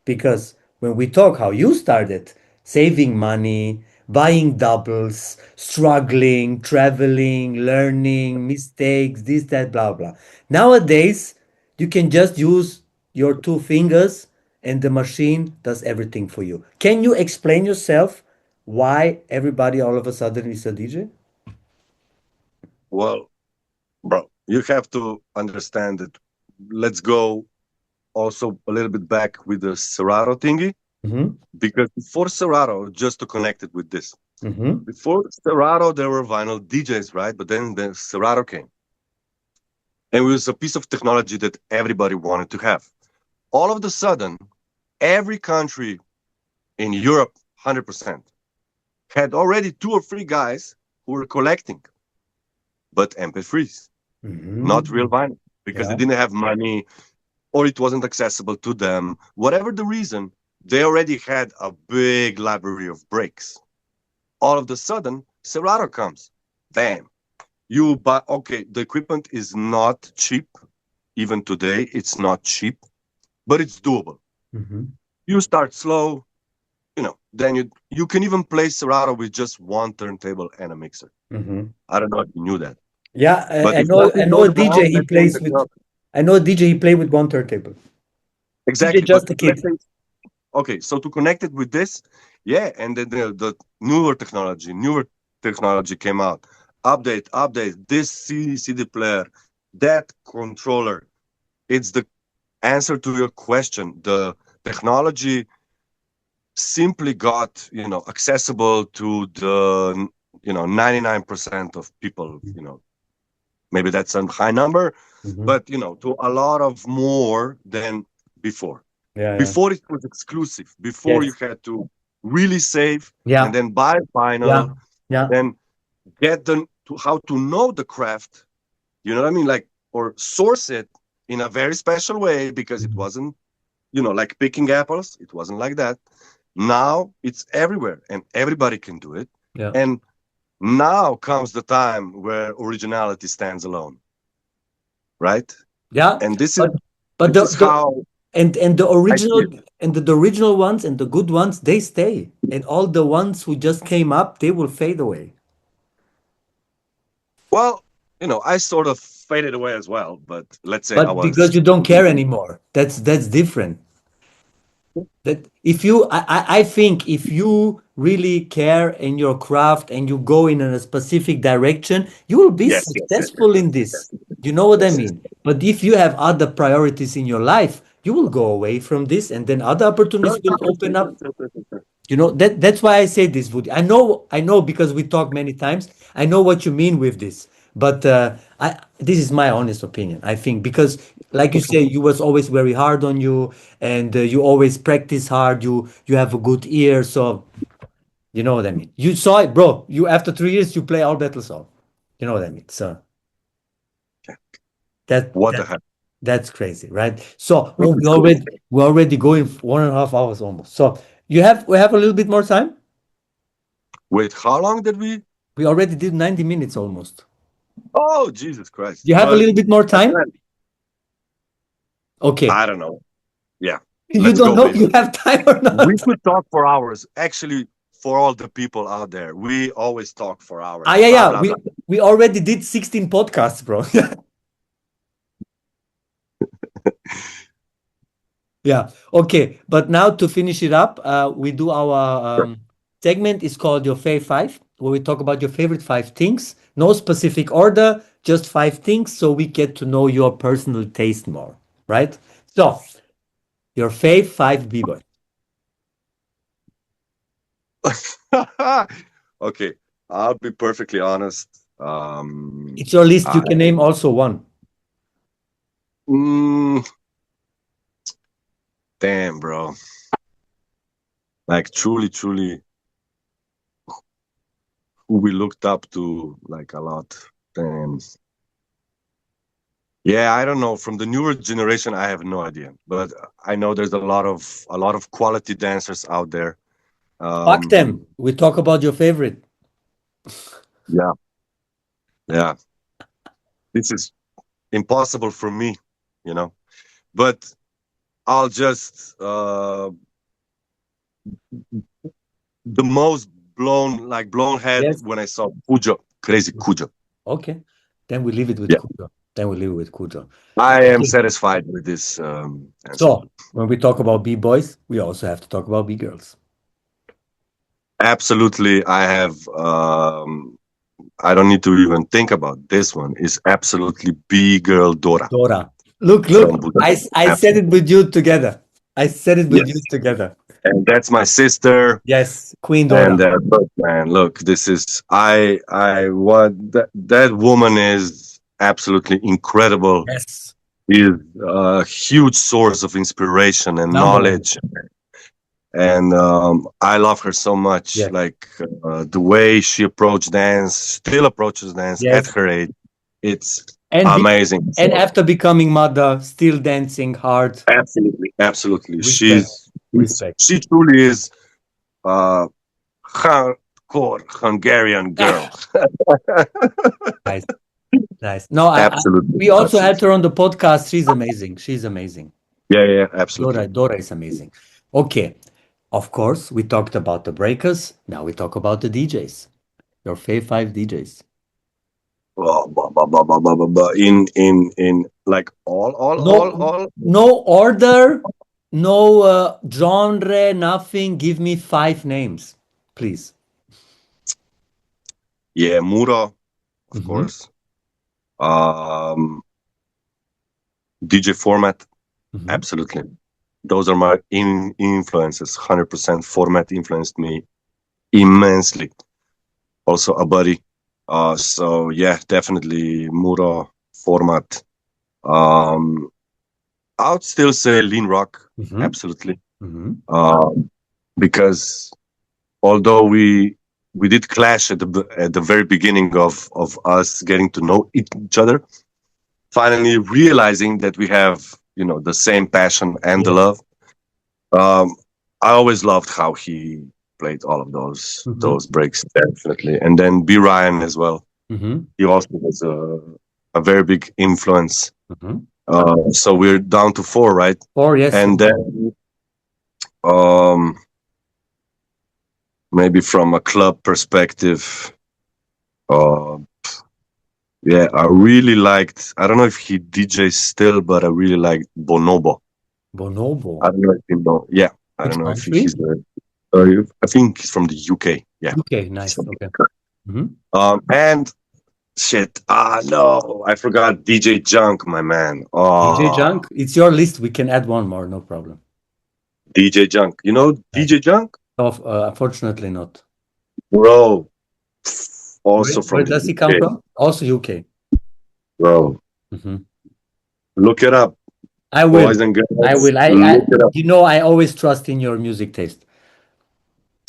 Because when we talk how you started, saving money, buying doubles, struggling, traveling, learning, mistakes, this, that, blah, blah. Nowadays, you can just use your two fingers and the machine does everything for you. Can you explain yourself why everybody all of a sudden is a DJ? Well, bro, you have to understand that. Let's go. also a little bit back with the Serato thingy, Mm-hmm. because before Serato, just to connect it with this, Mm-hmm. before Serato, there were vinyl DJs, right? But then the Serato came, and it was a piece of technology that everybody wanted to have. All of a sudden, every country in Europe, 100%, had already 2 or 3 guys who were collecting, but MP3s, not real Mm-hmm. vinyl, because they Yeah. didn't have money or it wasn't accessible to them. Whatever the reason, they already had a big library of breaks. All of a sudden, Serato comes. Bam. You buy, okay, the equipment is not cheap. Even today, it's not cheap, but it's doable. Mm-hmm. You start slow, then you can even play Serato with just one turntable and a mixer. Mm-hmm. I don't know if you knew that. Yeah, But I if know. I nothing know goes a DJ. wrong, He let's say plays with. I know a DJ. He play with one turntable. DJ exactly. But just a let's kid. say, okay, so to connect it with this, yeah, and then the newer technology came out. Update, this CD player, that controller. It's the answer to your question. The technology simply got, accessible to the, 99% of people, maybe that's a high number, Mm-hmm. but, to a lot of more than before. Yeah. Yeah. Before it was exclusive. Before you Yes. had to really save and Yeah. then buy Yeah. vinyl, Yeah. then get them to how to know the craft. You know what I mean? Like, or source it in a very special way, because it Mhm. wasn't, like picking apples. It wasn't like that. Now it's everywhere and everybody can do it. Yeah. And now comes the time where originality stands alone, right? Yeah. And this is But but this is how and the I see original it. and the original ones and the good ones they stay, and all the ones who just came up they will fade away. Well, I sort of faded away as well, but let's say I But was because you don't care anymore, that's different. That if you I think if you really care in your craft and you go in a specific direction, you will be yes, yes, yes, yes, successful in this. You know what I yes, yes. mean? But if you have other priorities in your life, you will go away from this and then other Sure, opportunities will sure, open sure, up. sure, sure, sure, sure, sure. That's why I say this, Woody. I know because we talk many times. I know what you mean with this, but I this is my honest opinion. I think because, like you say, you was always very hard on you, and you always practice hard. You have a good ear, so you know what I mean. You saw it, bro. You after 3 years, you play all battles all. You know what I mean. So that What the that heck? that's crazy, right? So No, oh, it's cool. we're already going 1.5 hours almost. So we have a little bit more time. Wait, how long did we? We already did 90 minutes almost. Oh, Jesus Christ. You have a little bit more time? Man, Okay. I don't know. Yeah, You let's don't go, know baby. you have time or We not? could talk for hours. Actually, for all the people out there, we always talk for Ah, hours. yeah, Blah yeah. blah blah. We already did 16 podcasts, bro. Yeah. Okay. But now to finish it up, we do our Sure. segment is called your Fave Five, where we talk about your favorite 5 things. No specific order, just 5 things, so we get to know your personal taste more, right? So, your fave five b-boy. Okay, I'll be perfectly honest. It's your list. You I can name also one. mm, damn, bro. Like truly, truly, who we looked up to like a lot. Damn. Yeah, I don't know. From the newer generation, I have no idea, but I know there's a lot of quality dancers out there. Fuck Um, them. We talk about your favorite. yeah, yeah. This is impossible for me, you know. But I'll just the most blown head Yes. when I saw Cujo, crazy Cujo. Okay. Then we leave it with Yeah, Kujo. Then we leave it with Kujo. I am Okay. satisfied with this answer. So when we talk about B-boys, we also have to talk about B-girls. Absolutely, I have. I don't need to even think about this one. Is absolutely B girl Dora. Dora. Look, from look. Budapest. I said it with you together. I said it with you Yes, together. and that's my sister. Yes, Queen Dora. And look, man, look, this is what that woman is absolutely incredible. Yes. Is a huge source of inspiration and Number one. knowledge, and I love her so much. Yes. Like the way she approached dance, still approaches dance at Yes. her age. It's And amazing. and So after becoming mother, still dancing hard. absolutely, absolutely, Respect. Respect. she truly is a hardcore Hungarian girl. Nice. Nice. No, Absolutely, we also had absolutely. her on the podcast. She's amazing. She's amazing. Yeah, yeah, absolutely. Dora is amazing. Okay. Of course, we talked about the breakers. Now we talk about the DJs. Your fave five DJs. Oh, in like No, all. no order, no genre, nothing. Give me five names, please. Yeah, Mura, of Mm-hmm. course. DJ Format, Mm-hmm. absolutely. Those are my influences. 100% Format influenced me immensely. Also a buddy. So yeah, definitely Mura, Format. Um, I would still say Lean Rock, Mm-hmm. absolutely. Mm-hmm. Because although we did clash at the very beginning of us getting to know each other, finally realizing that we have the same passion and the Yes. love. I always loved how he played all of Mm-hmm. those breaks, definitely. And then B Ryan as well. Mm-hmm. He also was a very big influence. Mm-hmm. So we're down to four, right? Or yes. And then maybe from a club perspective, yeah, I really liked. I don't know if he DJs still, but I really liked Bonobo. Bonobo. I don't know if you know. Yeah, I Which don't know if country? he's. I think he's from the UK. Yeah. UK. Nice. Okay. Mm-hmm. And shit. No, I forgot DJ Junk, my man. DJ Oh, Junk. It's your list. We can add one more. No problem. DJ Junk. You know Nice. DJ Junk, Unfortunately not. bro. Also Where from the does he come UK, from? Also UK. bro. Mm-hmm. Look it up, I will. boys and I girls. will. Look it up. I always trust in your music taste.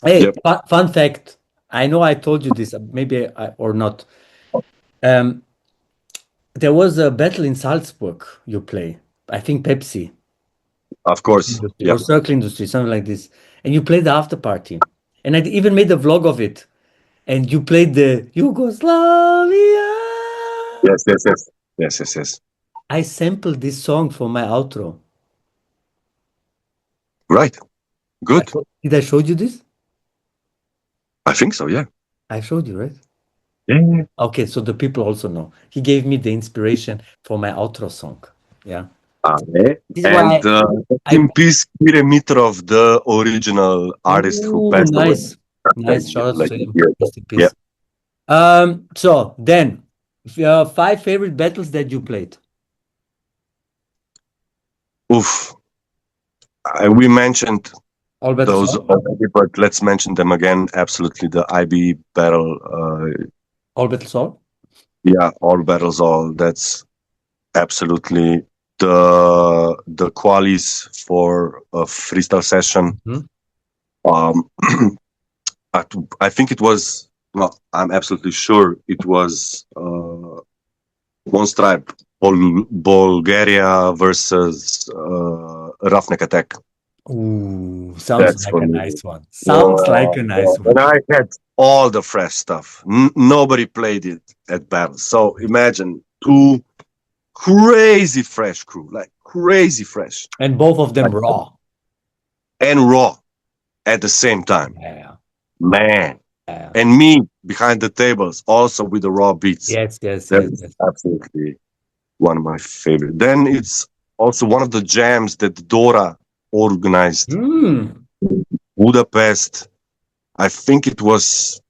Hey, Yep. fun fact. I know I told you this, maybe or not. Um, there was a battle in Salzburg you play. I think Pepsi Of course. industry Yeah. or Circle Industry, something like this. And you played the after party. And I even made a vlog of it. And you played the Yugoslavia. Yes. Yes. Yes. Yes. Yes. Yes. I sampled this song for my outro. Right. Good. Did I show you this? I think so. Yeah. I showed you, right? Yeah. Okay, so the people also know. He gave me the inspiration for my outro song. Yeah. This is And why in peace, Kire Mitrov, the original artist who Ooh, passed away. nice. Nice. Shout out Like to a him. year ago. Rest in Yeah. peace. So then, five favorite battles that you played. Oof. We mentioned All battles. those already, but let's mention them again. Absolutely, the IB battle. All battles. All. Yeah, all battles, all. That's absolutely the qualies for a freestyle session. Mhm. I think it was. Well, I'm absolutely sure it was One Stripe, Bulgaria versus Roughneck Attack. Ooh, sounds That's like for a me. nice one. Sounds like a nice And one. I had all the fresh stuff. Nobody played it at battle. So imagine two crazy fresh crew, like crazy fresh And both of them raw. and raw at the same time. Yeah. Man. Yeah. And me behind the tables, also with the raw beats. Yes. That's absolutely one of my favorite. Then it's also one of the jams that Dora organized. Mm. Budapest. I think it was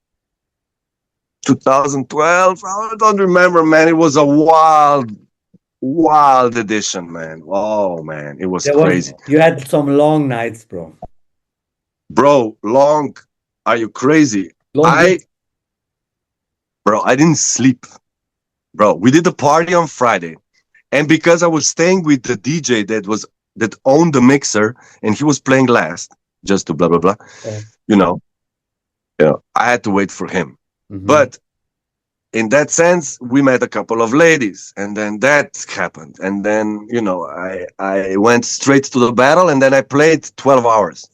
2012. I don't remember, man. It was a wild wild edition, man. Oh man, it was crazy. You had some long nights, bro. Bro, long, are you crazy? Long I weeks. Bro, I didn't sleep. Bro, we did the party on Friday. And because I was staying with the DJ that owned the mixer and he was playing last, just to blah blah blah, Oh. you know, I had to wait for him. Mm-hmm. But in that sense, we met a couple of ladies, and then that happened. And then, I went straight to the battle, and then I played 12 hours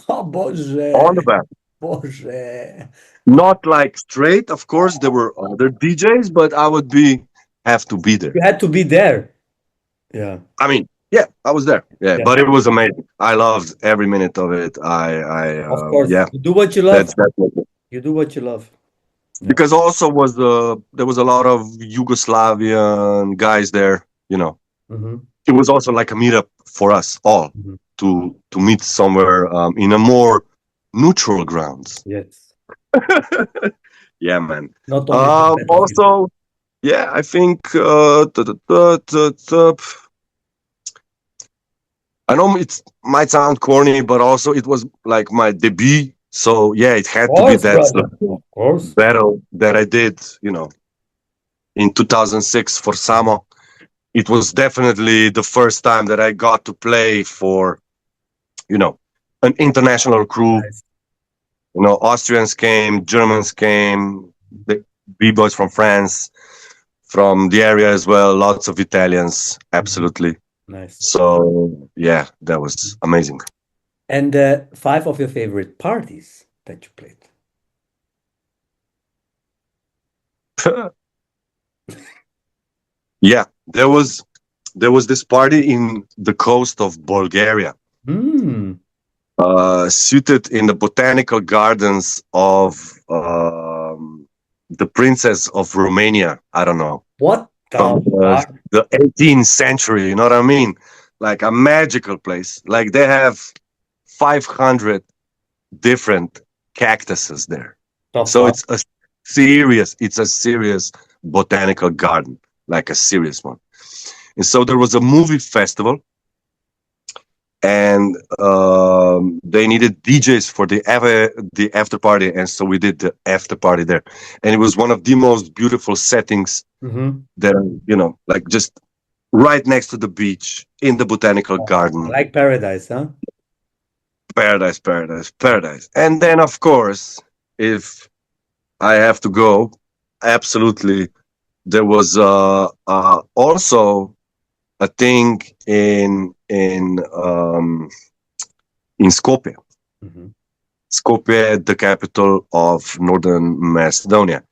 Oh, Boże. on the battle. Boże. Not like straight, of course, there were other DJs, but I would have to be there. You had to be there. Yeah. I mean, yeah, I was there. Yeah, Yeah. but it was amazing. I loved every minute of it. Of course. Yeah, You do what you love. that's what. You do what you love. Yeah. Because also there was a lot of Yugoslavian guys there. Mm-hmm. It was also like a meetup for us all Mm-hmm. to meet somewhere in a more neutral grounds. Yes. Yeah, man. Not only the battlefield. Also, yeah, I think I know it might sound corny, but also it was like my debut. So yeah, it had to be Of course, that brother. Of course. battle that I did, in 2006 for Samo. It was definitely the first time that I got to play for, an international crew. Nice. Austrians came, Germans came, the B-boys from France, from the area as well, lots of Italians, absolutely. Nice. So, yeah, that was amazing. And 5 of your favorite parties that you played. Yeah, there was this party in the coast of Bulgaria, suited in the botanical gardens of the princess of Romania. I don't know. What From the the 18th century, you know what I mean? Like a magical place. Like they have 500 different cactuses there. So it's a serious botanical garden, like a serious one. And so there was a movie festival, and they needed DJs for the after party, and so we did the after party there, and it was one of the most beautiful settings that like just right next to the beach in the botanical garden, like paradise, huh? Paradise. And then, of course, if I have to go, absolutely, there was also a thing in Skopje. Skopje, the capital of Northern Macedonia.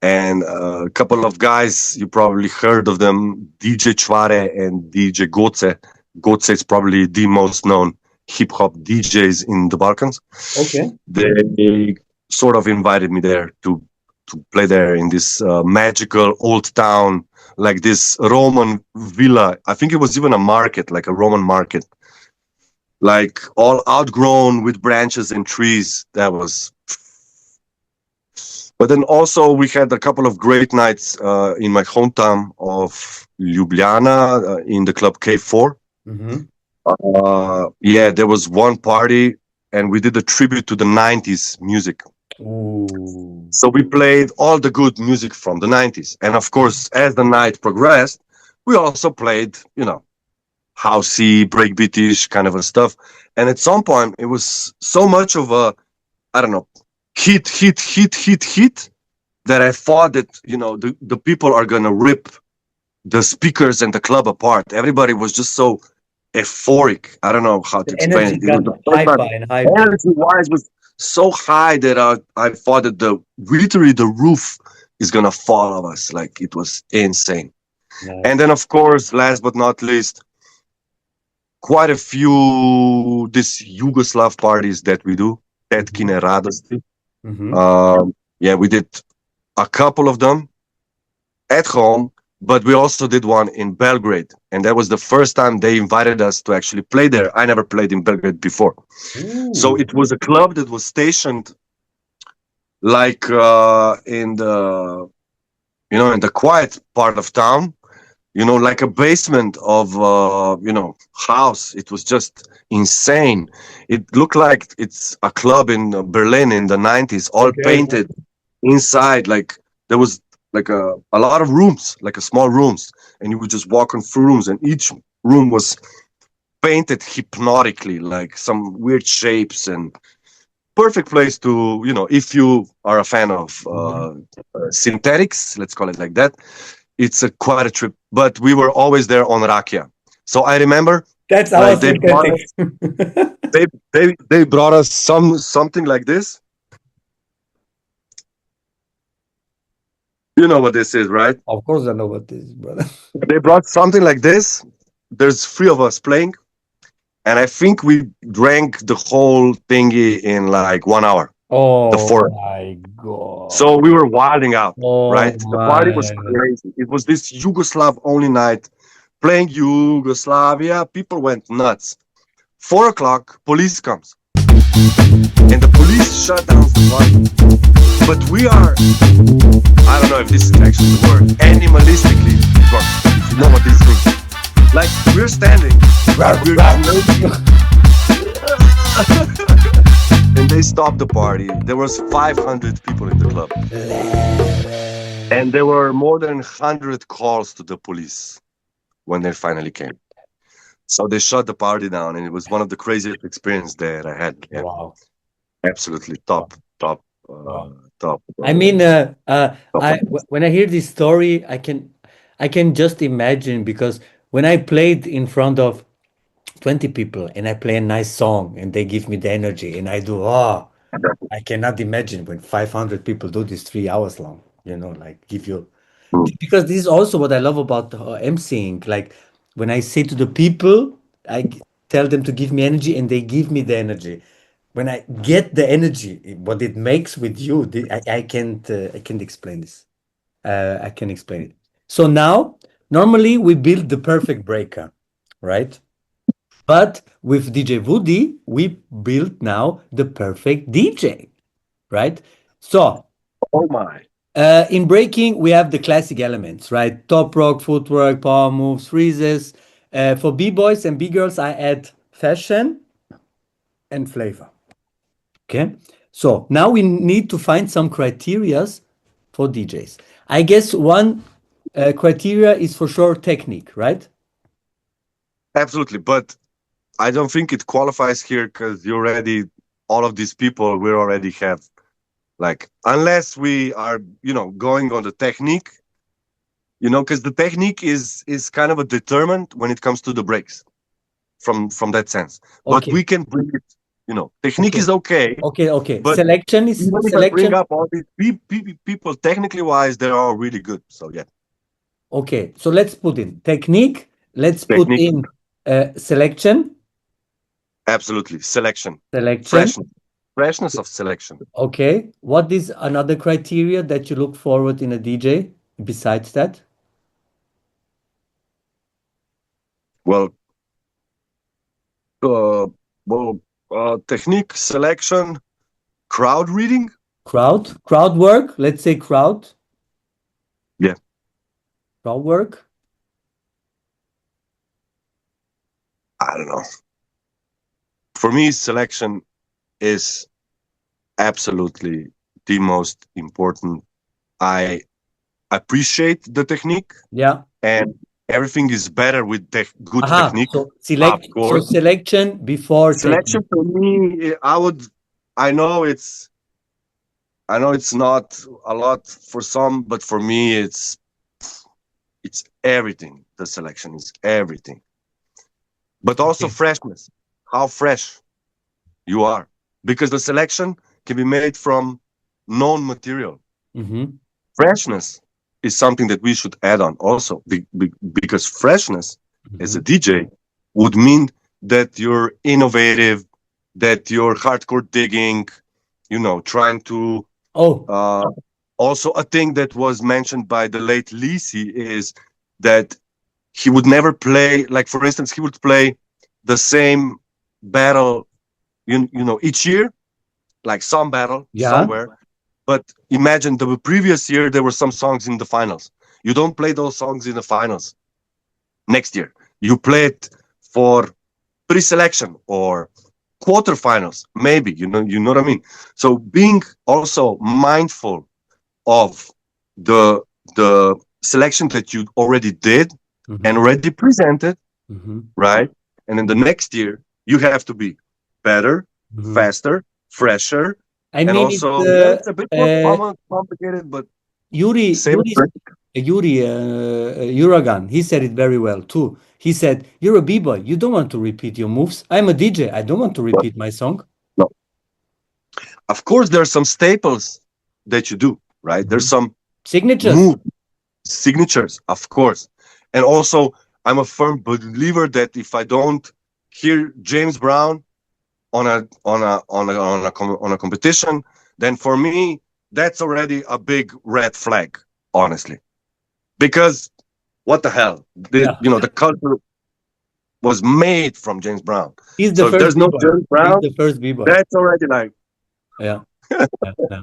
And a couple of guys, you probably heard of them, DJ Čvare and DJ Goce. Goce is probably the most known hip-hop DJs in the Balkans. Okay. They sort of invited me there to play there in this magical old town, like this Roman villa. I think it was even a market, like a Roman market, like all outgrown with branches and trees. That was. But then also we had a couple of great nights in my hometown of Ljubljana in the club K4. Yeah, there was one party and we did a tribute to the 90s music. Ooh. So we played all the good music from the 90s. And of course, as the night progressed, we also played, housey, breakbeatish kind of a stuff. And at some point, it was so much of a, I don't know, hit, that I thought that, the people are going to rip the speakers and the club apart. Everybody was just so euphoric. I don't know how to explain it. Energy-wise was so high that I thought that literally the roof is gonna fall on us. Like it was insane. Nice. And then, of course, last but not least, quite a few this Yugoslav parties that we do. Tetkine Radosti. Yeah, we did a couple of them at home. But we also did one in Belgrade, and that was the first time they invited us to actually play there. I never played in Belgrade before. Ooh. So it was a club that was stationed like in the quiet part of town, like a basement of house. It was just insane. It looked like it's a club in Berlin in the 90s, all Okay. painted inside. Like there was like a lot of rooms, like a small rooms, and you would just walk on through rooms, and each room was painted hypnotically, like some weird shapes, and perfect place to, if you are a fan of Mhm. synthetics, let's call it like that. It's a quite a trip, but we were always there on Rakia. So I remember, That's our like they brought synthetic. us, they brought us something like this. You know what this is, right? Of course, I know what this is, brother. They brought something like this. There's three of us playing, and I think we drank the whole thingy in like 1 hour. The Oh four. my God. So we were wilding out, Oh right? The party was man. crazy. It was this Yugoslav only night, playing Yugoslavia. People went nuts. 4 o'clock, police comes, and the police shut down the party. But we are, I don't know if this is actually the word, animalistically drunk. If you know what this means. Like we're standing, we're drinking, and they stopped the party. There was 500 people in the club, and there were more than 100 calls to the police when they finally came. So they shut the party down, and it was one of the craziest experiences that I had. Yeah, Wow. absolutely top, top, Wow. top, I mean, top. when I hear this story, I can just imagine because when I played in front of 20 people and I play a nice song and they give me the energy and I do, I cannot imagine when 500 people do this 3 hours long, like give you, Mm. because this is also what I love about emceeing. Like when I say to the people, tell them to give me energy and they give me the energy. When I get the energy, what it makes with you, I can't explain this. I can explain it. So now, normally we build the perfect breaker, right? But with DJ Woody, we build now the perfect DJ, right? So Oh my. in breaking, we have the classic elements, right? Top rock, footwork, power moves, freezes. For B-boys and B-girls, I add fashion and flavor. Okay. So now we need to find some criterias for DJs. I guess one criteria is for sure technique, right? Absolutely, but I don't think it qualifies here because you already, all of these people we already have, like, unless we are, going on the technique, because the technique is kind of a determined when it comes to the breaks from that sense. But Okay. we can bring it, technique Okay. is okay, Okay. Okay. but Selection is even if I bring selection. up all these people, technically wise, they're all really good. So yeah, Okay. So let's put in technique. Let's put technique, in selection. absolutely, selection, Selection. freshness of selection. Okay. What is another criteria that you look forward in a DJ besides that? Well, uh, well, technique, selection, crowd reading. Crowd work. Let's say Yeah, crowd work. I don't know. For me, selection is absolutely the most important. I appreciate the technique, Yeah. and everything is better with good Aha. technique. So Of select. So course, selection before selection technique. for me, I know it's not a lot for some, but for me, it's everything. The selection is everything, but also Okay. freshness. How fresh you are, because the selection can be made from known material. Mm-hmm. Freshness is something that we should add on also, because freshness as a Mm-hmm. DJ would mean that you're innovative, that you're hardcore digging, trying to. Oh, Uh, Also, a thing that was mentioned by the late Lisi is that he would never play, like, for instance, he would play the same battle, each year, like some battle yeah. somewhere. But imagine the previous year, there were some songs in the finals. You don't play those songs in the finals. next year. You play it for pre-selection or quarterfinals, maybe. You know what I mean. So being also mindful of the selection that you already did and already presented, right? And then the next year you have to be better, faster, fresher, I and mean, also yeah, it's a bit more complicated, but Yuri, same. Uragan, he said it very well too. He said, "You're a b-boy. You don't want to repeat your moves. I'm a DJ. I don't want to repeat my song." No. Of course, there are some staples that you do, right? There's some Signatures. move signatures, of course, and also I'm a firm believer that if I don't hear James Brown on a competition, then for me that's already a big red flag, honestly, because what the hell, Yeah. the culture was made from James Brown. He's the So if first there's no b-boy. James He's Brown, the first b-boy. that's already like Yeah. Yeah. Yeah.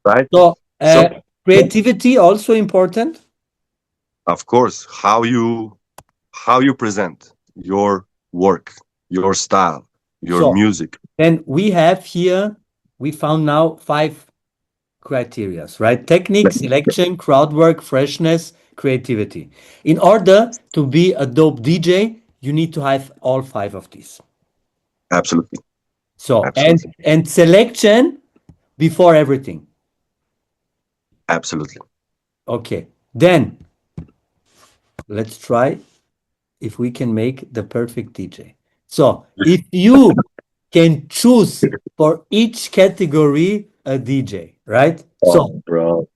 right. So, So creativity also important. of course, how you present your work, your style, your So music. then we have here, we found now 5 criterias, right? Technique, selection, crowd work, freshness, creativity. In order to be a dope DJ, you need to have all 5 of these. Absolutely, So, absolutely, and selection before everything. absolutely. Okay. Then let's try if we can make the perfect DJ. So, if you can choose for each category a DJ, right? So, Oh, bro.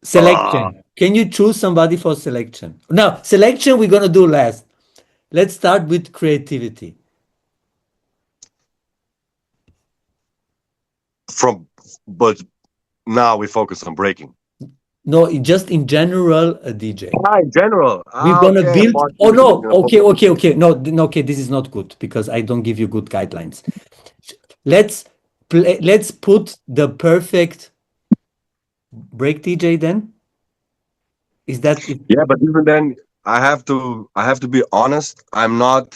selection. Can you choose somebody for selection? Now, selection we're gonna do last. Let's start with creativity. But now we focus on breaking. No, just in general, a DJ. In general. We're gonna Okay. build. Oh no. Okay. No. Okay, this is not good because I don't give you good guidelines. Let's let's put the perfect break DJ then. Is that it? Yeah, but even then, I have to be honest. I'm not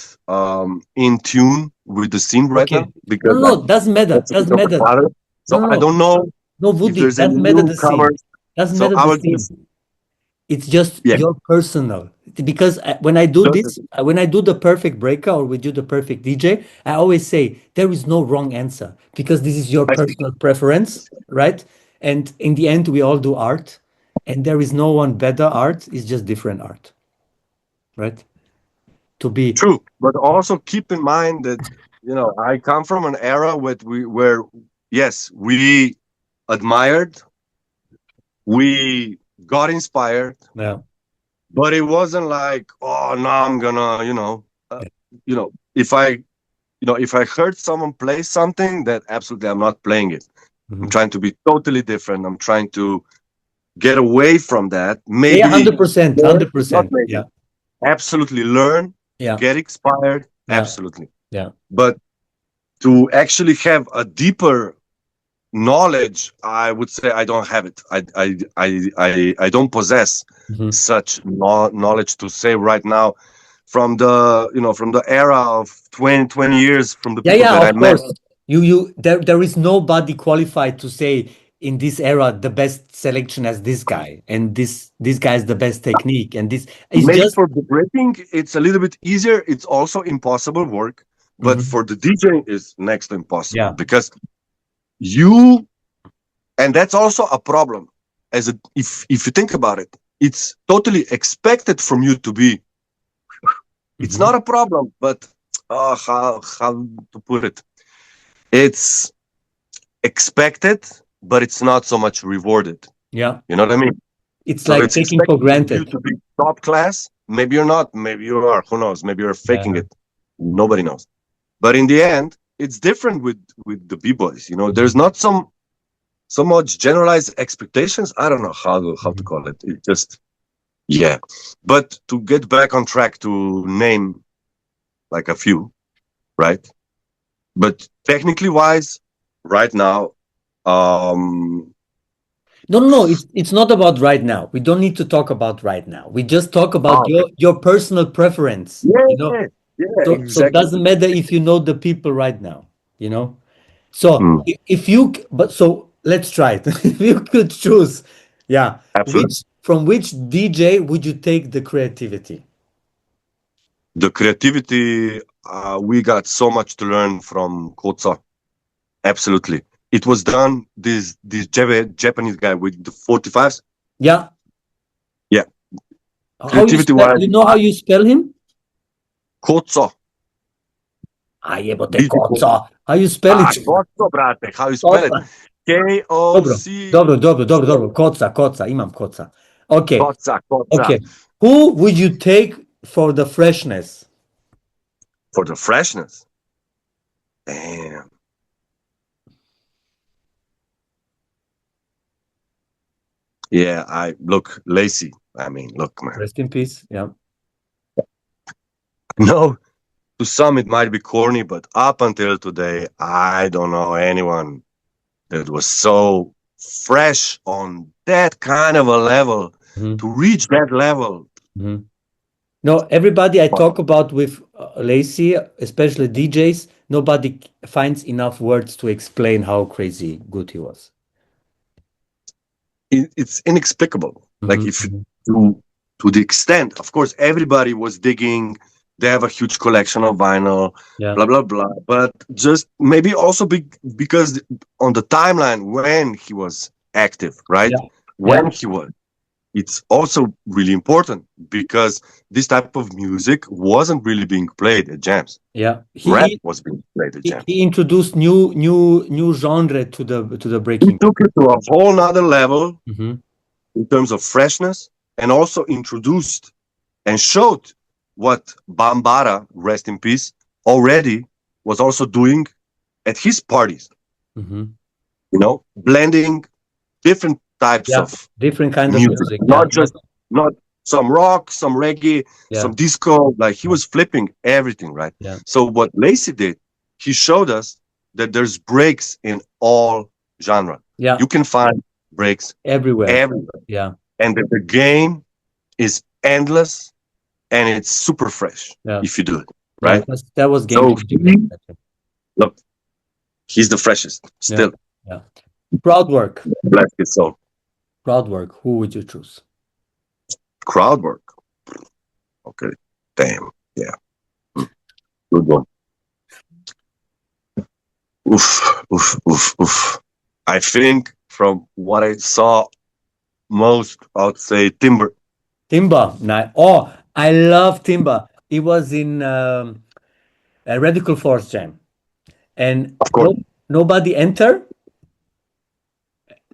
in tune with the scene right Okay. now No, because no, doesn't matter. that's a bit Doesn't of a matter. clutter. No, So no, I no. don't know No, if Woody, there's any doesn't matter the scene. newcomers. Doesn't So matter I the will scene. just It's just yeah, your personal. Because when I do just this, when I do the perfect breaker or we do the perfect DJ, I always say there is no wrong answer because this is your I see. personal preference, right? And in the end, we all do art, and there is no one better art. It's just different art, right? To be, True, but also keep in mind that I come from an era where yes, we admired, we got inspired, yeah, but it wasn't like, oh, now I'm gonna, if I heard someone play something, that absolutely I'm not playing it. I'm mhm. trying to be totally different. I'm trying to get away from that. Yeah, Maybe 100%, learn, not 100%. maybe, Yeah, absolutely learn, yeah, get inspired, yeah, absolutely. yeah. But to actually have a deeper knowledge, I would say I don't have it. I don't possess Mhm. such knowledge to say right now from the era of 20 years from the Yeah, people yeah, that I of met. course. There is nobody qualified to say in this era the best selection as this guy, and this guy is the best technique, and this is Maybe just for the breaking, it's a little bit easier. It's also impossible work, but Mhm. for the DJing, is next to impossible Yeah. because you, and that's also a problem. If you think about it, it's totally expected from you to be. It's Mhm. not a problem, but how to put it? It's expected, but it's not so much rewarded. Yeah. You know what I mean? It's So like it's taking for expected of you granted. to be top class. Maybe you're not. Maybe you are. Who knows? Maybe you're faking Yeah. it. Nobody knows. But in the end, it's different with the b-boys. There's Mhm. not so much generalized expectations. I don't know how to Mhm. call it. It just yeah. But to get back on track, to name like a few, right? But technically wise, right now, um, No, no, no. It's not about right now. We don't need to talk about right now. We just talk about Oh, okay. your personal preference. You know, Yeah, yeah, so it exactly. doesn't matter if you know the people right now. You know. So Mm, if you but so let's try it. If you could choose, yeah, absolutely. which DJ would you take the creativity? The creativity, we got so much to learn from Koza. Absolutely. It was done, this Japanese guy with the 45s. Yeah. Yeah. How you Creativity spell? wise, You know how you spell him? Koza. Ah, jebote, DJ Koza. Koca. How you spell it? Koza, brate. How you spell it? Koca. Dobro, K-O-C. dobro, dobro, dobro, dobro. Koca, Koca, imam Koca. Okay, Koza, Koza. okay. Who would you take for the freshness? For the freshness. Damn. Yeah, I look, Lacey. I mean, look, man. Rest in peace. Yeah. No, to some it might be corny, but up until today, I don't know anyone that was so fresh on that kind of a level Mhm, to reach that level. mhm. No, everybody I talk about with Lacey, especially DJs, nobody finds enough words to explain how crazy good he was. It's inexplicable. Like Mhm, if mhm. to the extent, of course, everybody was digging. They have a huge collection of vinyl, Yeah, blah blah blah. But just maybe also because on the timeline when he was active, right? yeah, yeah, When he was, it's also really important because this type of music wasn't really being played at jams. yeah. Rap was being played at He jams. introduced new genre to the He breaking. took it to a whole nother level Mhm. in terms of freshness and also introduced and showed what Bambara, rest in peace, already was also doing at his parties, Mhm. blending different types Yeah, of different kind of music, music. Yeah, not just not some rock, some reggae, yeah, some disco. Like he yeah, was flipping everything, right? yeah. So what Lacey did, he showed us that there's breaks in all genre. Yeah, You can find breaks everywhere. everywhere, Yeah, and that the game is endless and it's super fresh yeah, if you do it yeah. right. That was game So changing. That. look, he's the freshest Yeah, still. yeah. Crowd work. Bless his soul. Crowd work. Who would you choose? Crowd work. Okay, damn, yeah, good one. Oof, oof, oof, oof. I think from what I saw most, I would say Timber. Timba. Nice. Oh, I love Timba. He was in a Radical Force Jam, and Of course, nobody enter.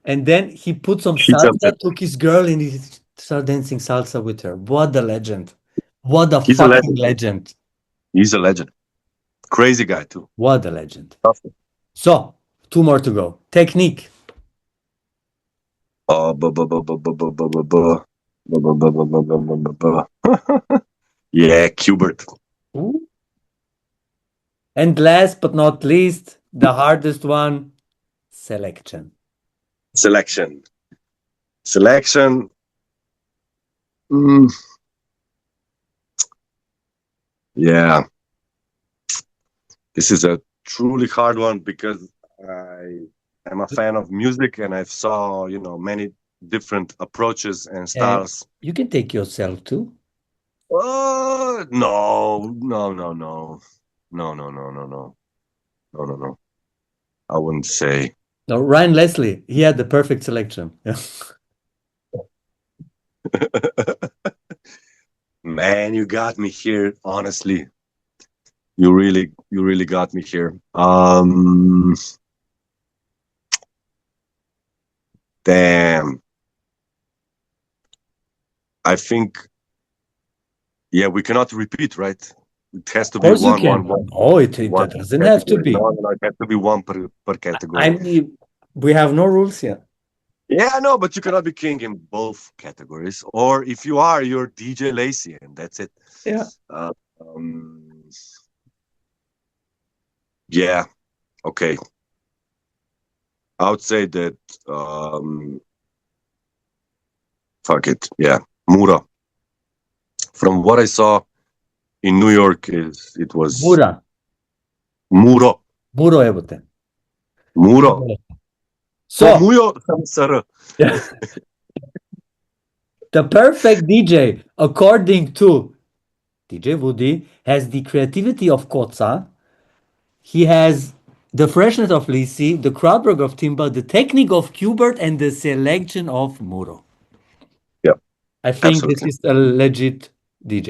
And then he put some he jumped in. salsa, took his girl, and he started dancing salsa with her. What a legend! What a He's a fucking legend. legend! He's a legend. Crazy guy too. What a legend! Tough. So, two more to go. Technique. Bu- bu- bu- bu- bu- bu- bu- bu- bu- bu- bu- bu- bu- bu- bu- bu- bu- Yeah, Cubert. Ooh. And last but not least, the hardest one, selection. Selection. Selection. mm, yeah, this is a truly hard one because I am a fan of music and I saw, many different approaches and And styles. you can take yourself too. No, no, no, no, no, no, no, no, no, no, no, no. I wouldn't say. No, Ryan Leslie, he had the perfect selection. Yeah. Man, you got me here. Honestly, you really got me here. Damn. I think, yeah, we cannot repeat, right? It has Of to be course you one, one, can. one, Oh, it one doesn't have to category. be. No, no, no, it has to be one per I category. mean, we have no rules here. Yeah, no, but you cannot be king in both categories. Or if you are, you're DJ Lacey, and that's it. Yeah. Uh, um, yeah, okay. I would say that um, Fuck it. Yeah. Mura. From what I saw in New York, it was Mura. Muro. Muro jebote. Muro. Po So, mujo sam sr. the perfect DJ, according to DJ Woody, has the creativity of Kotza. He has the freshness of Lisi, the crowd work of Timba, the technique of Qbert, and the selection of Muro. Yeah, I think this absolutely. is a legit DJ,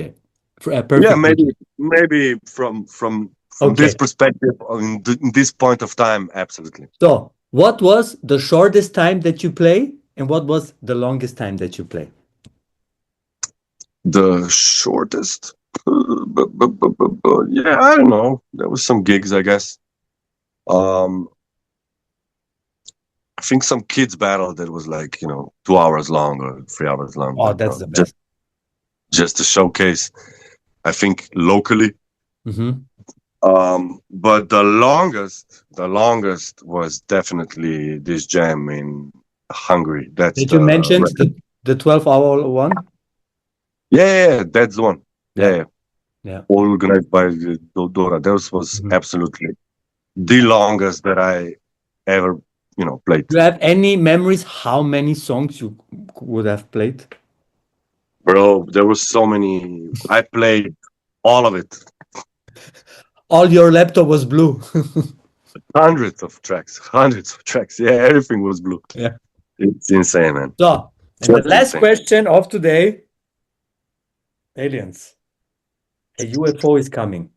a Yeah, perfect DJ. maybe from this Okay, perspective, in this point of time, absolutely. so what was the shortest time that you play, and what was the longest time that you play? The shortest, yeah, I don't know. There was some gigs, I guess. Um, I think some kids battle that was like 2 hours long or 3 hours long, Oh, but that's the just best. just to showcase. I think locally. Mhm. But the longest was definitely this jam in Hungary. That's That you the mentioned record. the 12-hour one? Yeah, that's the one. Yeah, Yeah, yeah. organized by Dora. That was Mhm. absolutely the longest that I ever, played. Do you have any memories how many songs you would have played? Bro, there was so many. I played all of it, All your laptop was blue. hundreds of tracks, hundreds of tracks. Yeah, everything was blue. Yeah. It's insane, man. So, and the Just last insane. question of today, aliens. A UFO is coming.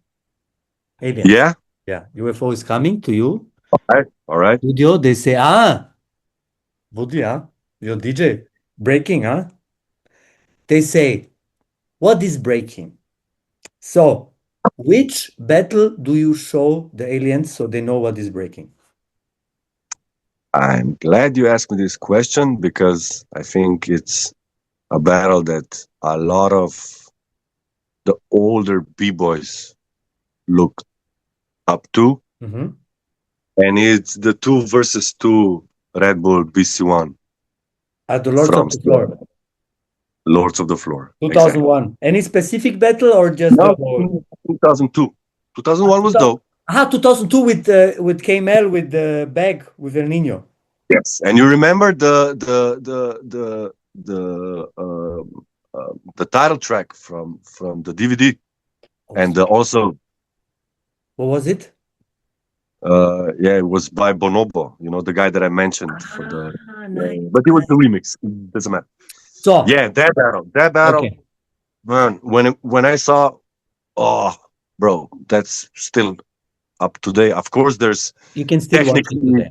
Aliens. Yeah. Yeah, UFO is coming to you. All right. Studio, they say, Woody, your DJ, breaking, huh? They say, what is breaking? So, which battle do you show the aliens so they know what is breaking? I'm glad you asked me this question because I think it's a battle that a lot of the older b-boys look up to, Mhm. and it's the 2 versus 2 Red Bull BC1 At the Lords of from the Floor, Lords of the Floor. Exactly. 2001. Any specific battle or just the No, whole? 2002. 2001 was dope. 2002 with KML with the bag with El Nino. Yes, and you remember the title track from the DVD, Oh, and also what was it? yeah, it was by Bonobo, the guy that I mentioned for the, Nice, but it was the nice. remix. Doesn't matter. So, Yeah, that battle, okay, man. When I saw, oh, bro, that's still up today. Of course, there's you can still watch it technically. today.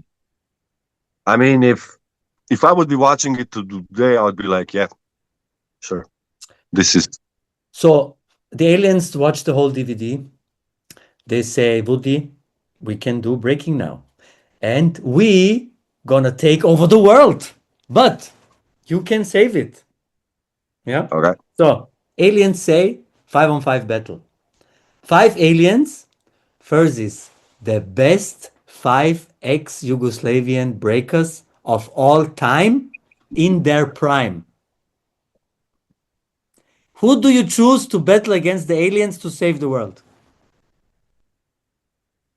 I mean, if I would be watching it today, I would be like, yeah, sure. This is So, the aliens watch the whole DVD. They say, Woody, we can do breaking now. And we gonna take over the world. But you can save it. Yeah? okay. So, aliens say 5-on-5 battle. Five aliens versus the best five ex-Yugoslavian breakers of all time in their prime. Who do you choose to battle against the aliens to save the world?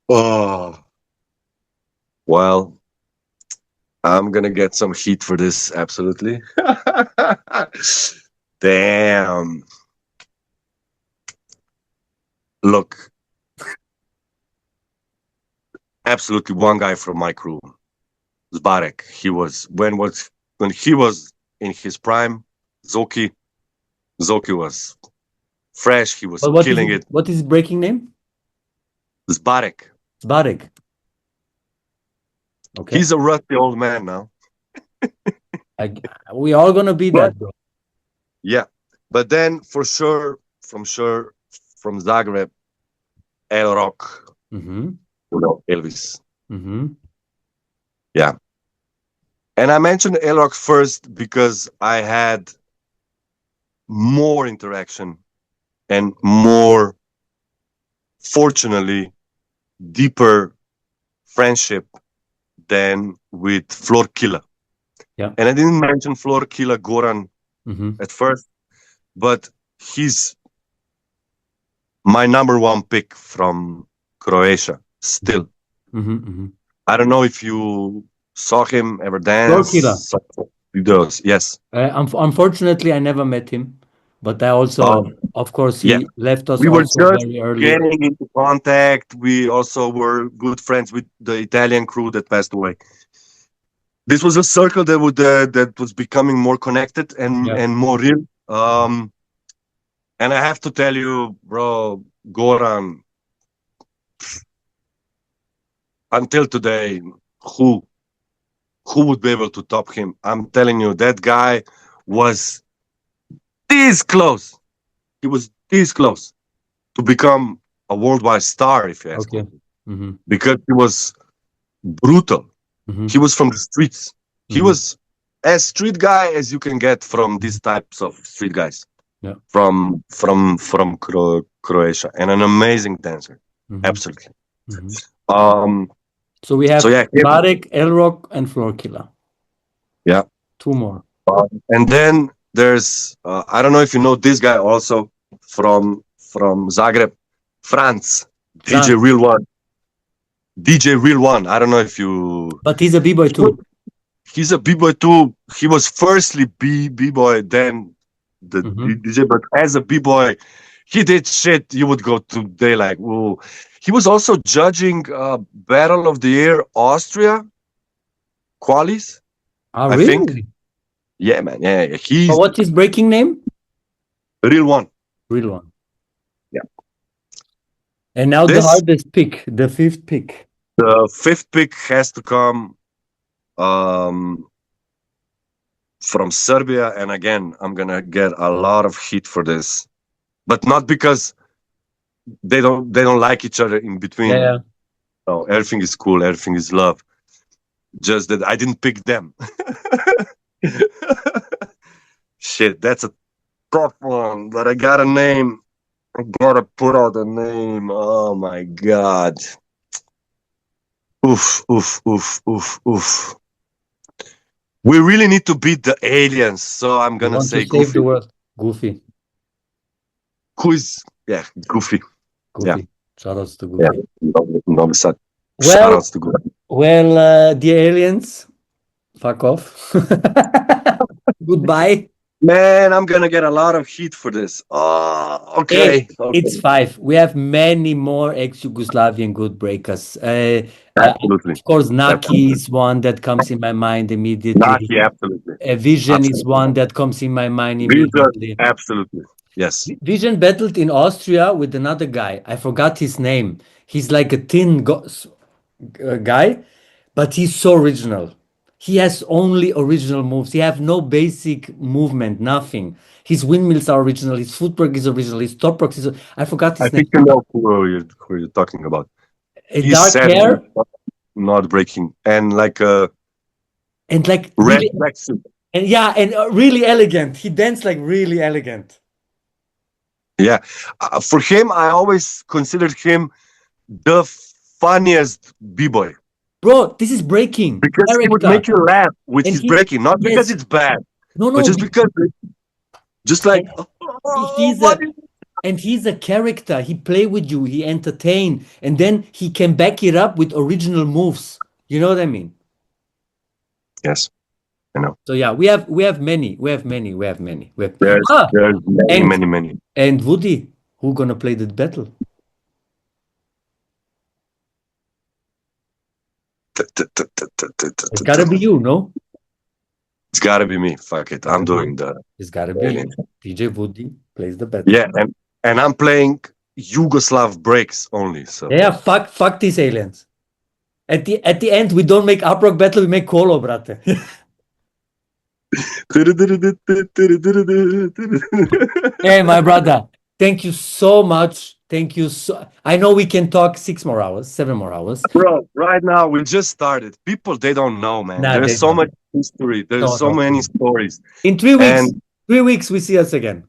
Oh, well, I'm gonna get some heat for this. Absolutely. Damn. Look, absolutely one guy from my crew, Zbarek. When he was in his prime, Zoki. Zoki was fresh. He was But killing it. what is his breaking name? Zbarek. Zbarek. Okay. He's a rusty old man now. I, we all gonna be But that, bro. yeah. But then for sure, from Zagreb, El Rock, Mm-hmm. Elvis. Mm-hmm. Yeah. And I mentioned El Rock first because I had more interaction and more, fortunately, deeper friendship than with Flor Killa. Yeah. And I didn't mention Flor Killa Goran at first, but he's my number one pick from Croatia still. I don't know if you saw him ever dance. Videos, yes. Unfortunately, I never met him, but I also, of course, he left us we were also just very early. getting into contact. We also were good friends with the Italian crew that passed away. This was a circle that would that was becoming more connected and more real. And I have to tell you, bro, Goran, until today, who would be able to top him? I'm telling you, that guy was this close. He was this close to become a worldwide star, if you ask me. Because he was brutal. He was from the streets. He was as street guy as you can get from these types of street guys. From Croatia, and an amazing dancer. Absolutely. So we have Marek, Elrock, and Florkila. Yeah. 2 more. And then there's I don't know if you know this guy also from Zagreb, Franz, DJ Real One. DJ Real One. I don't know if you. But he's a b-boy too. He's a b-boy too. He was firstly b-boy, then the DJ. But as a b-boy, he did shit. You would go today like, whoa. He was also judging Battle of the Year Austria qualis. I think. Yeah, man. Yeah. What's his breaking name? Real One. Real One. Yeah. And now the hardest pick, the 5th pick. The 5th pick has to come from Serbia, and again, I'm gonna get a lot of heat for this, but not because they don't like each other in between. Yeah. No, everything is cool, everything is love. Just that I didn't pick them. Shit, that's a tough one, but I got a name. I gotta put out a name. Oh my god. Oof. We really need to beat the aliens, so I'm gonna say Goofy. Save the world. Goofy. Who is Goofy. Yeah. Shoutouts to Goofy. Yeah. Shoutouts to Goofy. Well, the aliens, fuck off. Goodbye. Man, I'm gonna get a lot of heat for this. Oh, okay. It's 5. We have many more ex-Yugoslavian good breakers. Absolutely. Of course, Naki is one that comes in my mind immediately. Naki, absolutely. Vision is one that comes in my mind immediately. Vision, absolutely. Yes. Vision battled in Austria with another guy. I forgot his name. He's like a thin guy, but he's so original. He has only original moves. He have no basic movement, nothing. His windmills are original. His footwork is original. His top rocks is. I forgot his name. I think you know who you're talking about. Dark hair, not breaking, and like red tracksuit. And really elegant. He danced like really elegant. Yeah, for him, I always considered him the funniest b-boy. Bro, this is breaking. Because he would make you laugh with his breaking, not because it's bad. No, but just because, he's a character. He play with you. He entertain, and then he can back it up with original moves. You know what I mean? Yes, I know. So yeah, we have many. There's many. Many. And Woody, who gonna play the battle? It's gotta be you, no? It's gotta be me. Fuck it. I'm doing the. It's gotta be you. DJ Woody plays the battle. Yeah, and I'm playing Yugoslav breaks only. So yeah, fuck these aliens. At the end, we don't make uprock battle. We make Kolo, brate. Hey, my brother. Thank you so much. Thank you so. I know we can talk 6 more hours, 7 more hours. Bro, right now we just started. People, they don't know, man. There's so much history. There's so many stories. In 3 weeks, 3 weeks we see us again.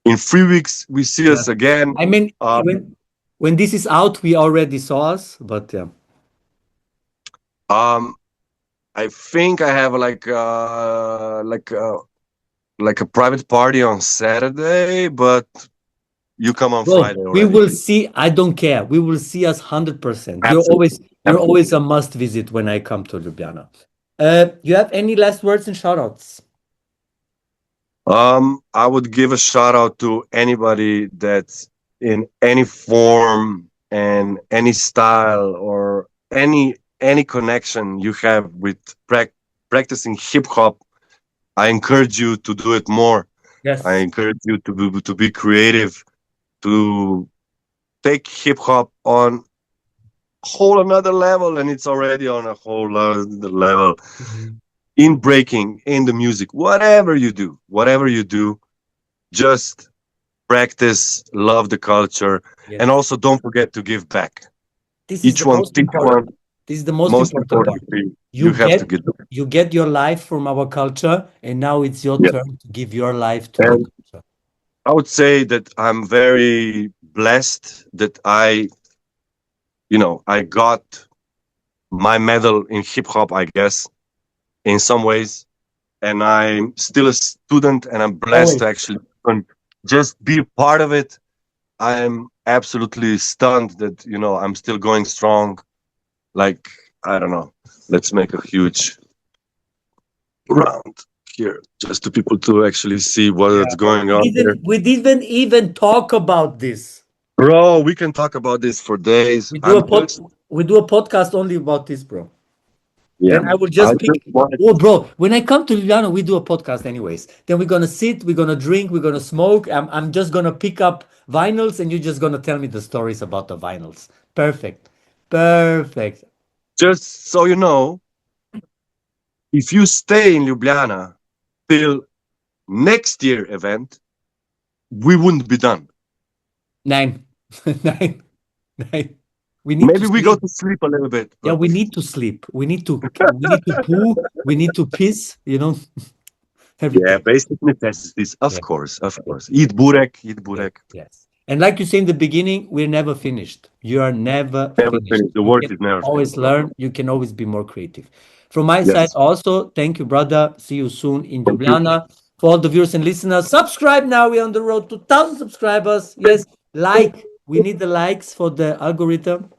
In 3 weeks we see us again. I mean, when this is out, we already saw us, but yeah. I think I have like like a private party on Saturday, but you come on Bro, Friday we already. will see. I don't care. We will see us 100%. Absolutely. You're always a must visit when I come to Ljubljana. You have any last words and shoutouts? I would give a shout out to anybody that's in any form and any style or any connection you have with practicing hip hop. I encourage you to do it more. I Yes. encourage you to be creative, to take hip hop on whole another level, and it's already on a whole other level Mhm. in breaking, in the music, whatever you do, just practice, love the culture, and Yes. also don't forget to give back. This is Each the one, most each important. one, This is the most most important part. importantly, you You have to get get. you get your life from our culture, and now it's your Yeah. turn to give your life to the And culture. I would say that I'm very blessed that I got my medal in hip hop, I guess, in some ways. And I'm still a student and I'm blessed Always. to actually just be a part of it. I'm absolutely stunned that, I'm still going strong. Like, I don't know. Let's make a huge round here just to people to actually see Yeah. what's going on here. We didn't even talk about this. Bro, we can talk about this for days. We do I'm a just, we do a podcast only about this, bro. yeah, Then I man. will I just pick. just wanted, Oh, bro, when I come to Ljubljana, we do a podcast anyways. Then we're gonna sit, we're gonna drink, we're gonna smoke. I'm just gonna pick up vinyls, and you're just gonna tell me the stories about the vinyls. Perfect, perfect. just so you know, if you stay in Ljubljana till next year event, we wouldn't be done. Nine, nine, nine. We need to Maybe we go sleep. to sleep a little bit, Yeah, but we need to sleep. We need to poo. We need to piss. yeah, Everything. basic necessities, of Yeah. course, of course. Eat burek, eat Yes, burek. yes. And like you say in the beginning, we're never finished. You are never Never finished. finished. The You work can is never always finished, bro. learn. You can always be more creative. From my side, Yes. also, thank you, brother. See you soon in Thank you. Ljubljana. For all the viewers and listeners, subscribe now. We're on the road to 1,000 subscribers. Yes, like. We need the likes for the algorithm.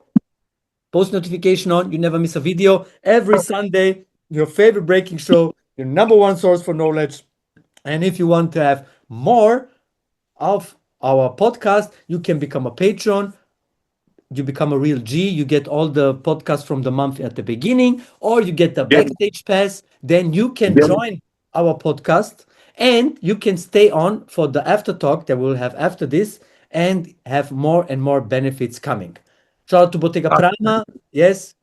Post notification on. You never miss a video. Every Sunday, your favorite breaking show, your number one source for knowledge. And if you want to have more of our podcast, you can become a patron. You become a real G. You get all the podcasts from the month at the beginning, or you get the Yeah, backstage pass. Then you can yeah. join our podcast and you can stay on for the after talk that we'll have after this and have more and more benefits coming. Shout out to Bottega Prana. Yes,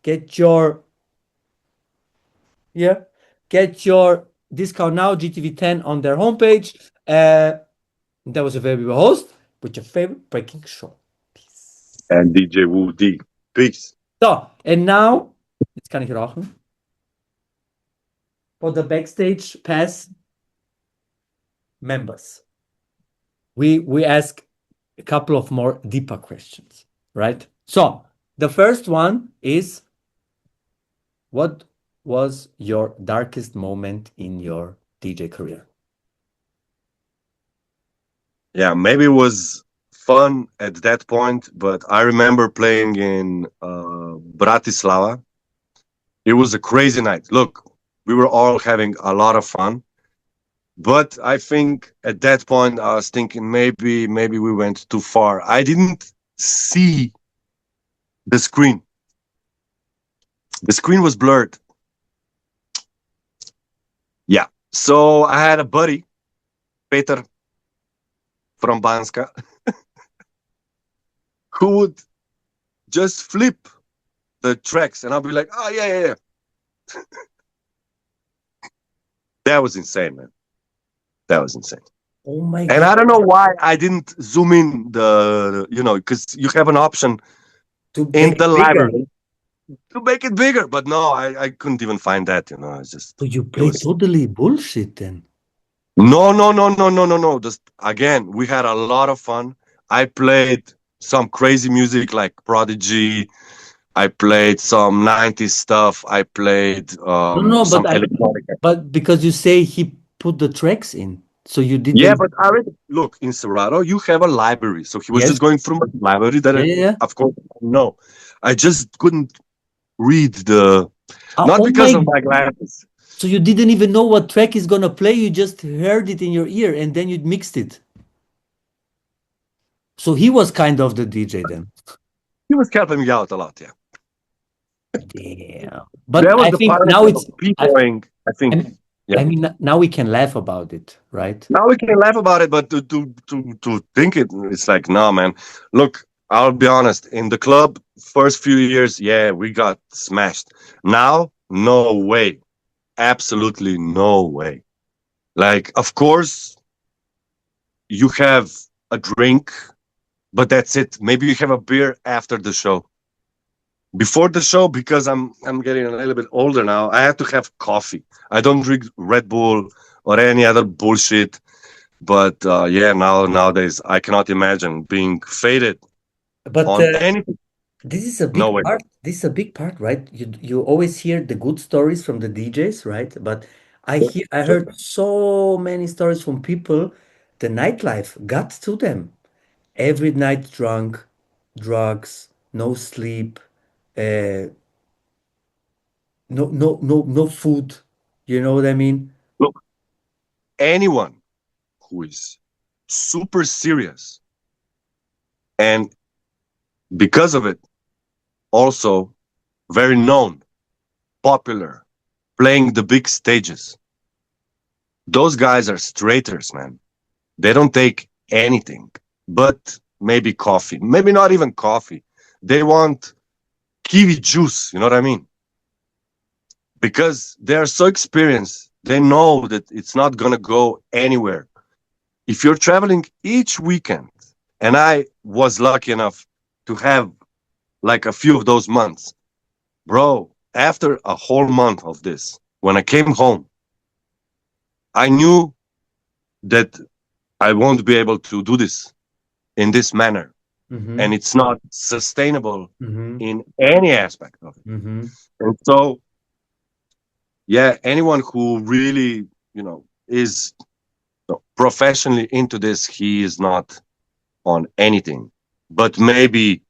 yeah, get your discount now, GTV10 on their homepage. That was a very good host with your favorite breaking show. And DJ Woody. Peace. So, and now, jetzt kann ich rauchen. For the backstage pass members, we ask a couple of more deeper questions, right? So, the first one is, what was your darkest moment in your DJ career? Yeah, maybe it was fun at that point, but I remember playing in Bratislava. It was a crazy night. Look, we were all having a lot of fun, but I think at that point I was thinking maybe we went too far. I didn't see the screen. The screen was blurred. Yeah. So I had a buddy, Peter from Banska, who would just flip the tracks, and I'll be like, oh yeah. That was insane, man. That was insane. Oh my And God. I don't know why I didn't zoom in because you have an option To in make the it bigger. library to make it bigger, but no, I couldn't even find that. It's just So you it play was totally bullshit then. no. Just again, we had a lot of fun. I played some crazy music like Prodigy. I played some '90s stuff. I played No, no, some electronic. but because you say he put the tracks in. So you Yeah, didn't. but I already look in Serrato. You have a library, so he was Yes. just going through my library. That Yeah, yeah, yeah. of course, no, I just couldn't read the not Oh because my. of my glasses. So you didn't even know what track is gonna play. You just heard it in your ear and then you mixed it. So he was kind of the DJ then. He was helping me out a lot. Yeah, Damn. that But was I the think part now of it's. people. I I think. mean, Yeah. now we can laugh about it, right? Now we can laugh about it, but to think it, it's like, no, man. Look, I'll be honest. In the club, first few years, yeah, we got smashed. Now, no way, absolutely no way. Like, of course, you have a drink, but that's it. Maybe you have a beer after the show. Before the show, because I'm getting a little bit older now, I have to have coffee. I don't drink Red Bull or any other bullshit. But yeah, nowadays I cannot imagine being faded But on anything. this is a No big way. part. This is a big part, right? You always hear the good stories from the DJs, right? But I heard so many stories from people. The nightlife got to them. Every night drunk, drugs, no sleep, uh, no food. You know what I mean? Look, anyone who is super serious and because of it also very known, popular, playing the big stages. Those guys are straighters, man. They don't take anything but maybe coffee. Maybe not even coffee. They want kiwi juice, you know what I mean? Because they are so experienced, they know that it's not going to go anywhere. If you're traveling each weekend, and I was lucky enough to have like a few of those months, bro, after a whole month of this, when I came home, I knew that I won't be able to do this in this manner. Mm-hmm. And it's not sustainable Mm-hmm. in any aspect of it. Mm-hmm. And so, yeah, anyone who really, is professionally into this, he is not on anything, but maybe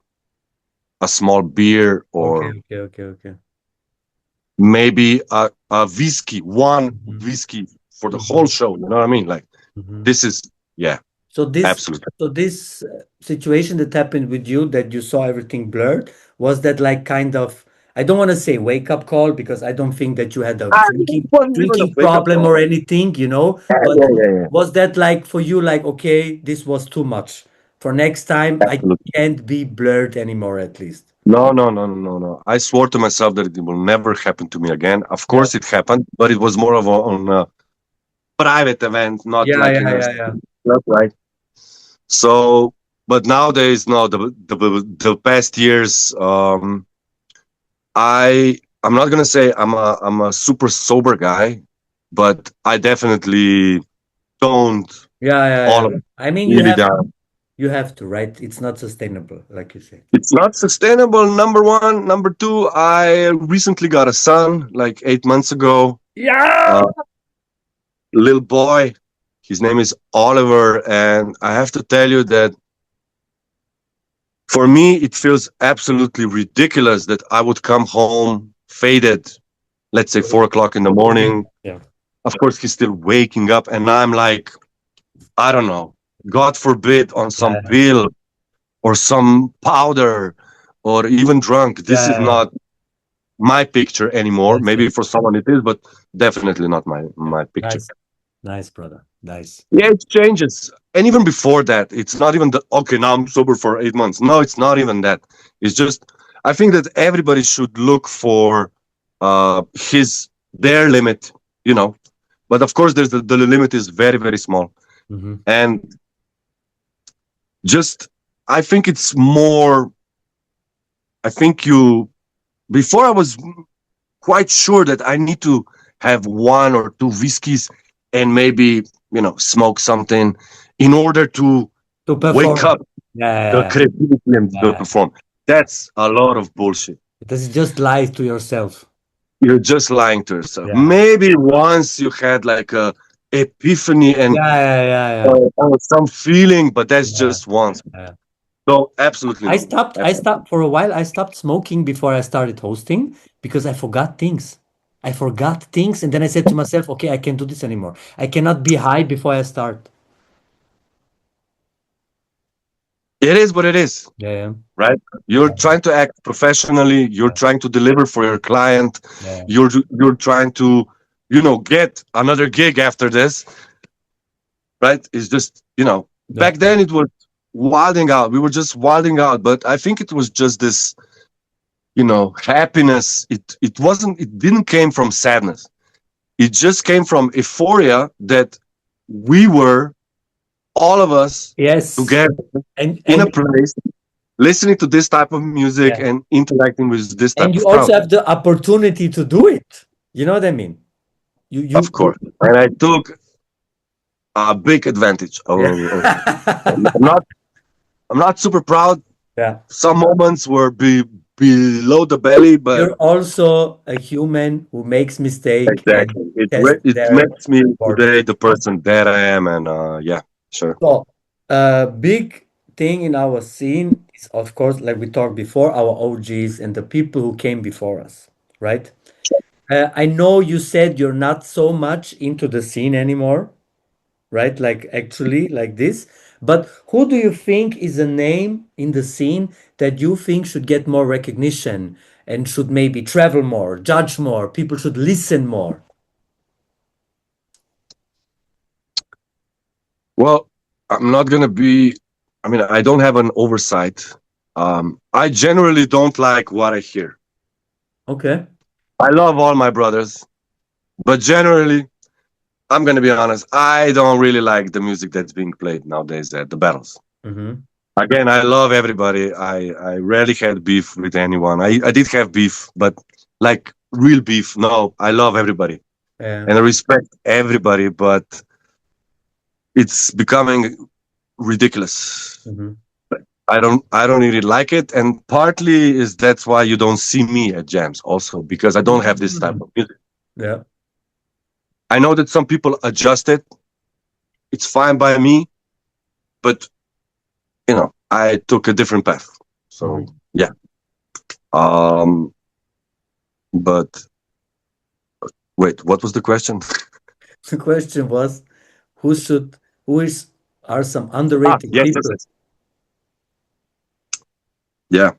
a small beer Okay, or okay, okay, okay. maybe a whiskey, one Mm-hmm. whiskey for the Mm-hmm. whole show. You know what I mean? Like Mm-hmm. this is, yeah, So this absolutely. so this situation that happened with you that you saw everything blurred, was that like kind of, I don't want to say wake up call because I don't think that you had a It wasn't even a drinking wake up problem call. or anything, Yeah, but yeah, yeah, yeah. was that like for you like okay, this was too much. For next time I Absolutely. can't be blurred anymore at least. No, no, no, no, no, no. I swore to myself that it will never happen to me again. Of Yeah. course, it happened, but it was more of on a private event, not Yeah, like yeah, in a yeah, yeah. club, right? So, but nowadays, no, the past years, I'm not gonna say I'm a super sober guy, but I definitely don't Yeah, yeah, all yeah. of it I mean really down. you have to, right? It's not sustainable, like you say. It's not sustainable. Number one, number two. I recently got a son, like 8 months ago. Yeah. Uh, little boy, his name is Oliver, and I have to tell you that for me, it feels absolutely ridiculous that I would come home faded, let's say 4 o'clock in the morning. Yeah. Of course, he's still waking up, and I'm like, I don't know, God forbid, on some Yeah. pill or some powder or even drunk. This is Yeah. not my picture anymore. Yes, Maybe yes. for someone it is, but definitely not my Yeah. my picture. Nice. Nice, brother. Nice. Yeah, it changes. And even before that, it's not even the okay, now I'm sober for 8 months. No, it's not even that. It's just I think that everybody should look for his their limit, you know. But of course there's the limit is very, very small. Hmm. And just I think it's more I think you before I was quite sure that I need to have one or two whiskeys and maybe, smoke something in order to To wake perform. up the Yeah. creativity and the Yeah. perform. That's a lot of bullshit. This is just lies to yourself. You're just lying to yourself. Yeah. Maybe once you had like a epiphany and Yeah, yeah, yeah, yeah. some feeling, but that's Yeah, just once. yeah. So absolutely I not. stopped, I Absolutely. stopped for a while. I stopped smoking before I started hosting because I forgot things. I forgot things, and then I said to myself, okay, I can't do this anymore. I cannot be high before I start. It is what it is, Yeah, yeah, right? You're yeah, trying to act professionally. You're trying to deliver for your client. yeah, You're trying to, get another gig after this, right? It's just, yeah. back then it was wilding out. We were just wilding out, but I think it was just this, happiness. It didn't came from sadness. It just came from euphoria that we were all of us Yes, together in a and place listening to this type of music yeah, and interacting with this type and you of also crowd. have the opportunity to do it. You know what I mean? You, Of you, course. And I took a big advantage of it. yeah, I'm not I'm not super proud. yeah. Some moments were below the belly, but You're also a human who makes mistake and exactly. test It their makes me today worth. the person that I am, and yeah, sure. So, a big thing in our scene is, of course, like we talked before, our OGs and the people who came before us, right? I know you said you're not so much into the scene anymore, right? Like actually, like this. But who do you think is a name in the scene that you think should get more recognition and should maybe travel more, judge more, people should listen more? Well, I'm not gonna be. I mean, I don't have an oversight. I generally don't like what I hear. Okay. I love all my brothers, but generally, I'm gonna be honest. I don't really like the music that's being played nowadays at the battles. Mm-hmm. Again, I love everybody. I rarely had beef with anyone. I did have beef, but like real beef. No, I love everybody Yeah. and I respect everybody, but it's becoming ridiculous. Mm-hmm. I don't really like it, and partly is that's why you don't see me at jams also because I don't have this type Mm. of music. Yeah. I know that some people adjust it. It's fine by me, but I took a different path. So Mhm. yeah. Um, but wait, what was the question? The question was, who should, who is, are some Ah, underrated yes, yes, people? yes. Yeah,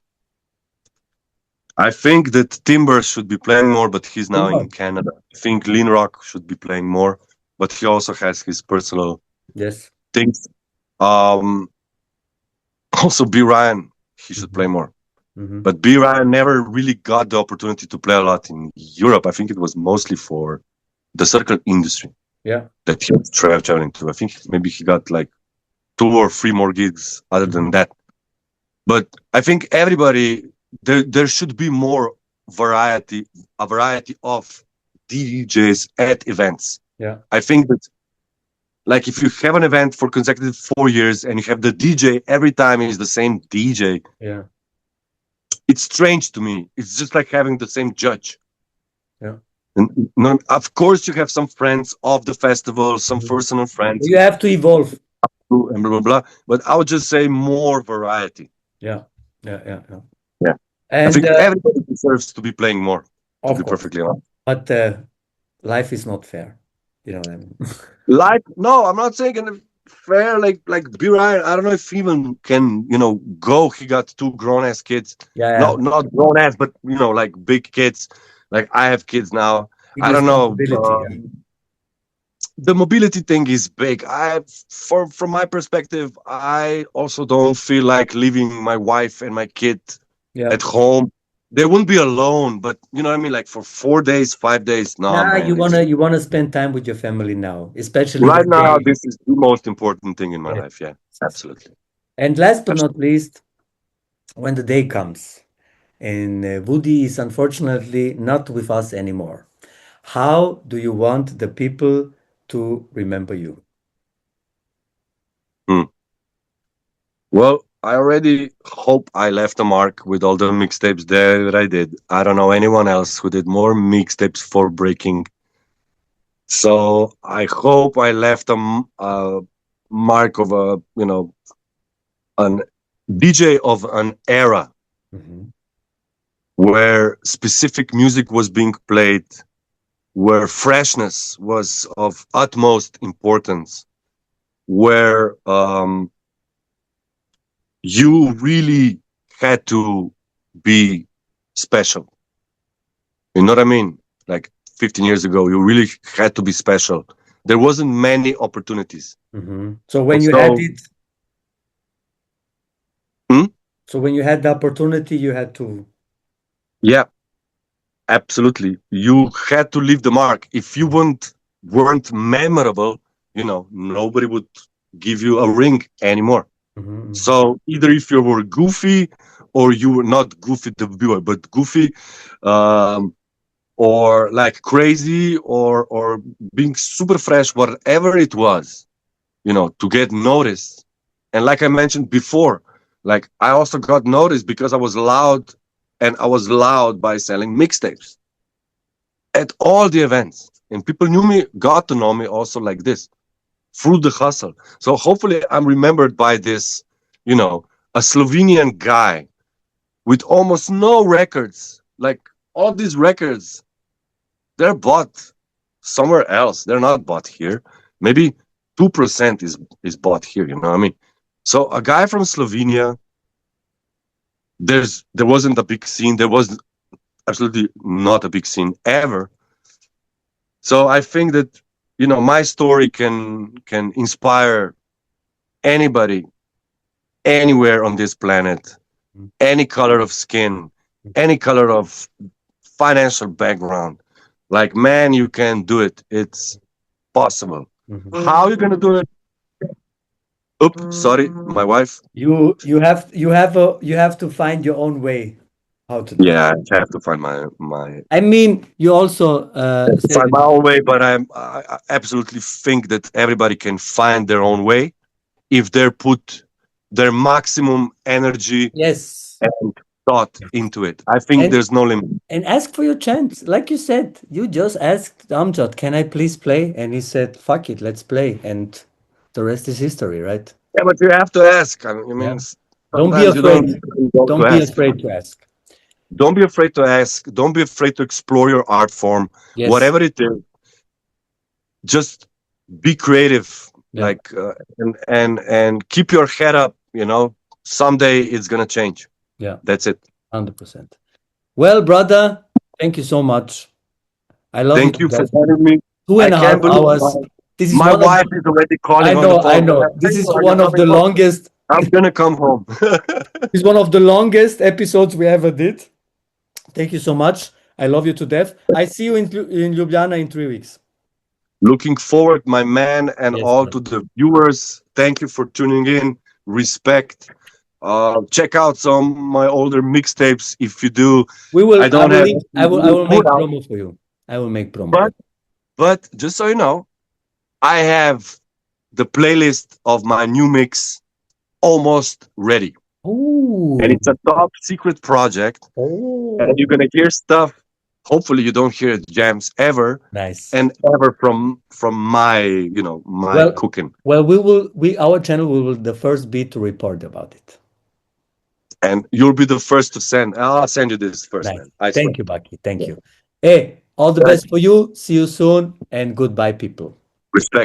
I think that Timber should be playing more, but he's now Timber. in Canada. I think Lean Rock should be playing more, but he also has his personal Yes. things. Um, also B Ryan, he should Mm-hmm. play more. Mm-hmm. But B Ryan never really got the opportunity to play a lot in Europe. I think it was mostly for the circle industry Yeah. that he was traveling to. I think maybe he got like 2 or 3 more gigs other than Mm-hmm. that. But I think everybody there should be more variety, a variety of DJs at events. Yeah. I think that like if you have an event for consecutive 4 years and you have the DJ every time is the same DJ, Yeah. it's strange to me. It's just like having the same judge. Yeah. And of course, you have some friends of the festival, some Mhm. personal friends, You have to evolve. and blah blah blah. But I would just say more variety. Yeah. Yeah. Yeah. Yeah. Yeah, I And think everybody deserves to be playing more. To of be course, perfectly honest, but life is not fair. You know what I mean? like no, I'm not saying in a fair like B Ryan. I don't know if he even can go. He got 2 grown ass kids. Yeah. No, Yeah. not grown ass, but like big kids. Like I have kids now. Big I don't know. responsibility. Yeah. The mobility thing is big. From my perspective, I also don't feel like leaving my wife and my kid Yeah. at home. They wouldn't be alone, but you know what I mean. Like for 4 days, 5 days. No, Nah, man. you wanna spend time with your family now, especially Right when now, they. this is the most important thing in my Yeah. life. Yeah, absolutely. And last but not Absolutely. least, when the day comes and Woody is unfortunately not with us anymore, how do you want the people to remember you? Hmm. Well, I already hope I left a mark with all the mixtapes that I did. I don't know anyone else who did more mixtapes for breaking So I hope I left a mark of a, an DJ of an era Mhm. where specific music was being played, where freshness was of utmost importance, where you really had to be special. You know what I mean? Like 15 years ago, you really had to be special. There wasn't many opportunities. Mhm. So when you had So, it, hmm? so when you had the opportunity, you had to. Yeah, absolutely. You had to leave the mark. If you weren't memorable, nobody would give you a ring anymore. Mhm. So either if you were goofy or you were not goofy the viewer, but goofy, um, or like crazy or being super fresh, whatever it was, to get noticed. And like I mentioned before, like I also got noticed because I was loud, and I was loud by selling mixtapes at all the events. And people knew me, got to know me also like this through the hustle. So hopefully I'm remembered by this, a Slovenian guy with almost no records. Like all these records, they're bought somewhere else. They're not bought here. Maybe 2% is bought here, you know what I mean? So a guy from Slovenia, there wasn't a big scene. There was absolutely not a big scene ever. So I think that my story can inspire anybody anywhere on this planet, any color of skin, any color of financial background. Like, man, you can do it. It's possible. Mhm. How you gonna do it? Oops, sorry, my wife. You have to find your own way how to do it. Yeah, I have to find my I mean, you also said find it. my own way, but I absolutely think that everybody can find their own way if they put their maximum energy Yes. and thought into it. I think And there's no limit. and ask for your chance. Like you said, you just asked Amjad, can I please play? And he said, fuck it, let's play. And the rest is history, right? Yeah, but you have to ask. I Yeah. mean, Don't be sometimes afraid. you don't to Don't be ask. afraid to ask. Don't be afraid to ask. Don't be afraid to explore your art form, Yes. whatever it is. Just be creative, Yeah. like and keep your head up. Someday it's gonna change. Yeah. That's it. 100%. Well, brother, thank you so much. I love you Thank to you for death. having me. Two I and a half can't believe hours. This is my one of wife is already calling I on the know, I phone. know. Hey, This is are you one of coming the home? longest. I'm gonna come home. This is one of the longest episodes we ever did. Thank you so much. I love you to death. I see you in Ljubljana in 3 weeks. Looking forward, my man, and Yes, all bro. to the viewers. Thank you for tuning in. Respect. Check out some my older mixtapes if you do. We will. I I don't will have link. I new will put make out, promo for you. I will make promo. but just so you know, I have the playlist of my new mix almost ready, and Oh, it's a top secret project. And oh, you're gonna hear stuff. Hopefully, you don't hear jams ever nice. and ever from my my Well, cooking. well, we will. We our channel will the first be to report about it. And you'll be the first to send. I'll send you this first, Nice. man. I swear. Thank you, Baki. Thank you. Hey, all the Guys, best for you. See you soon, and goodbye, people. respect.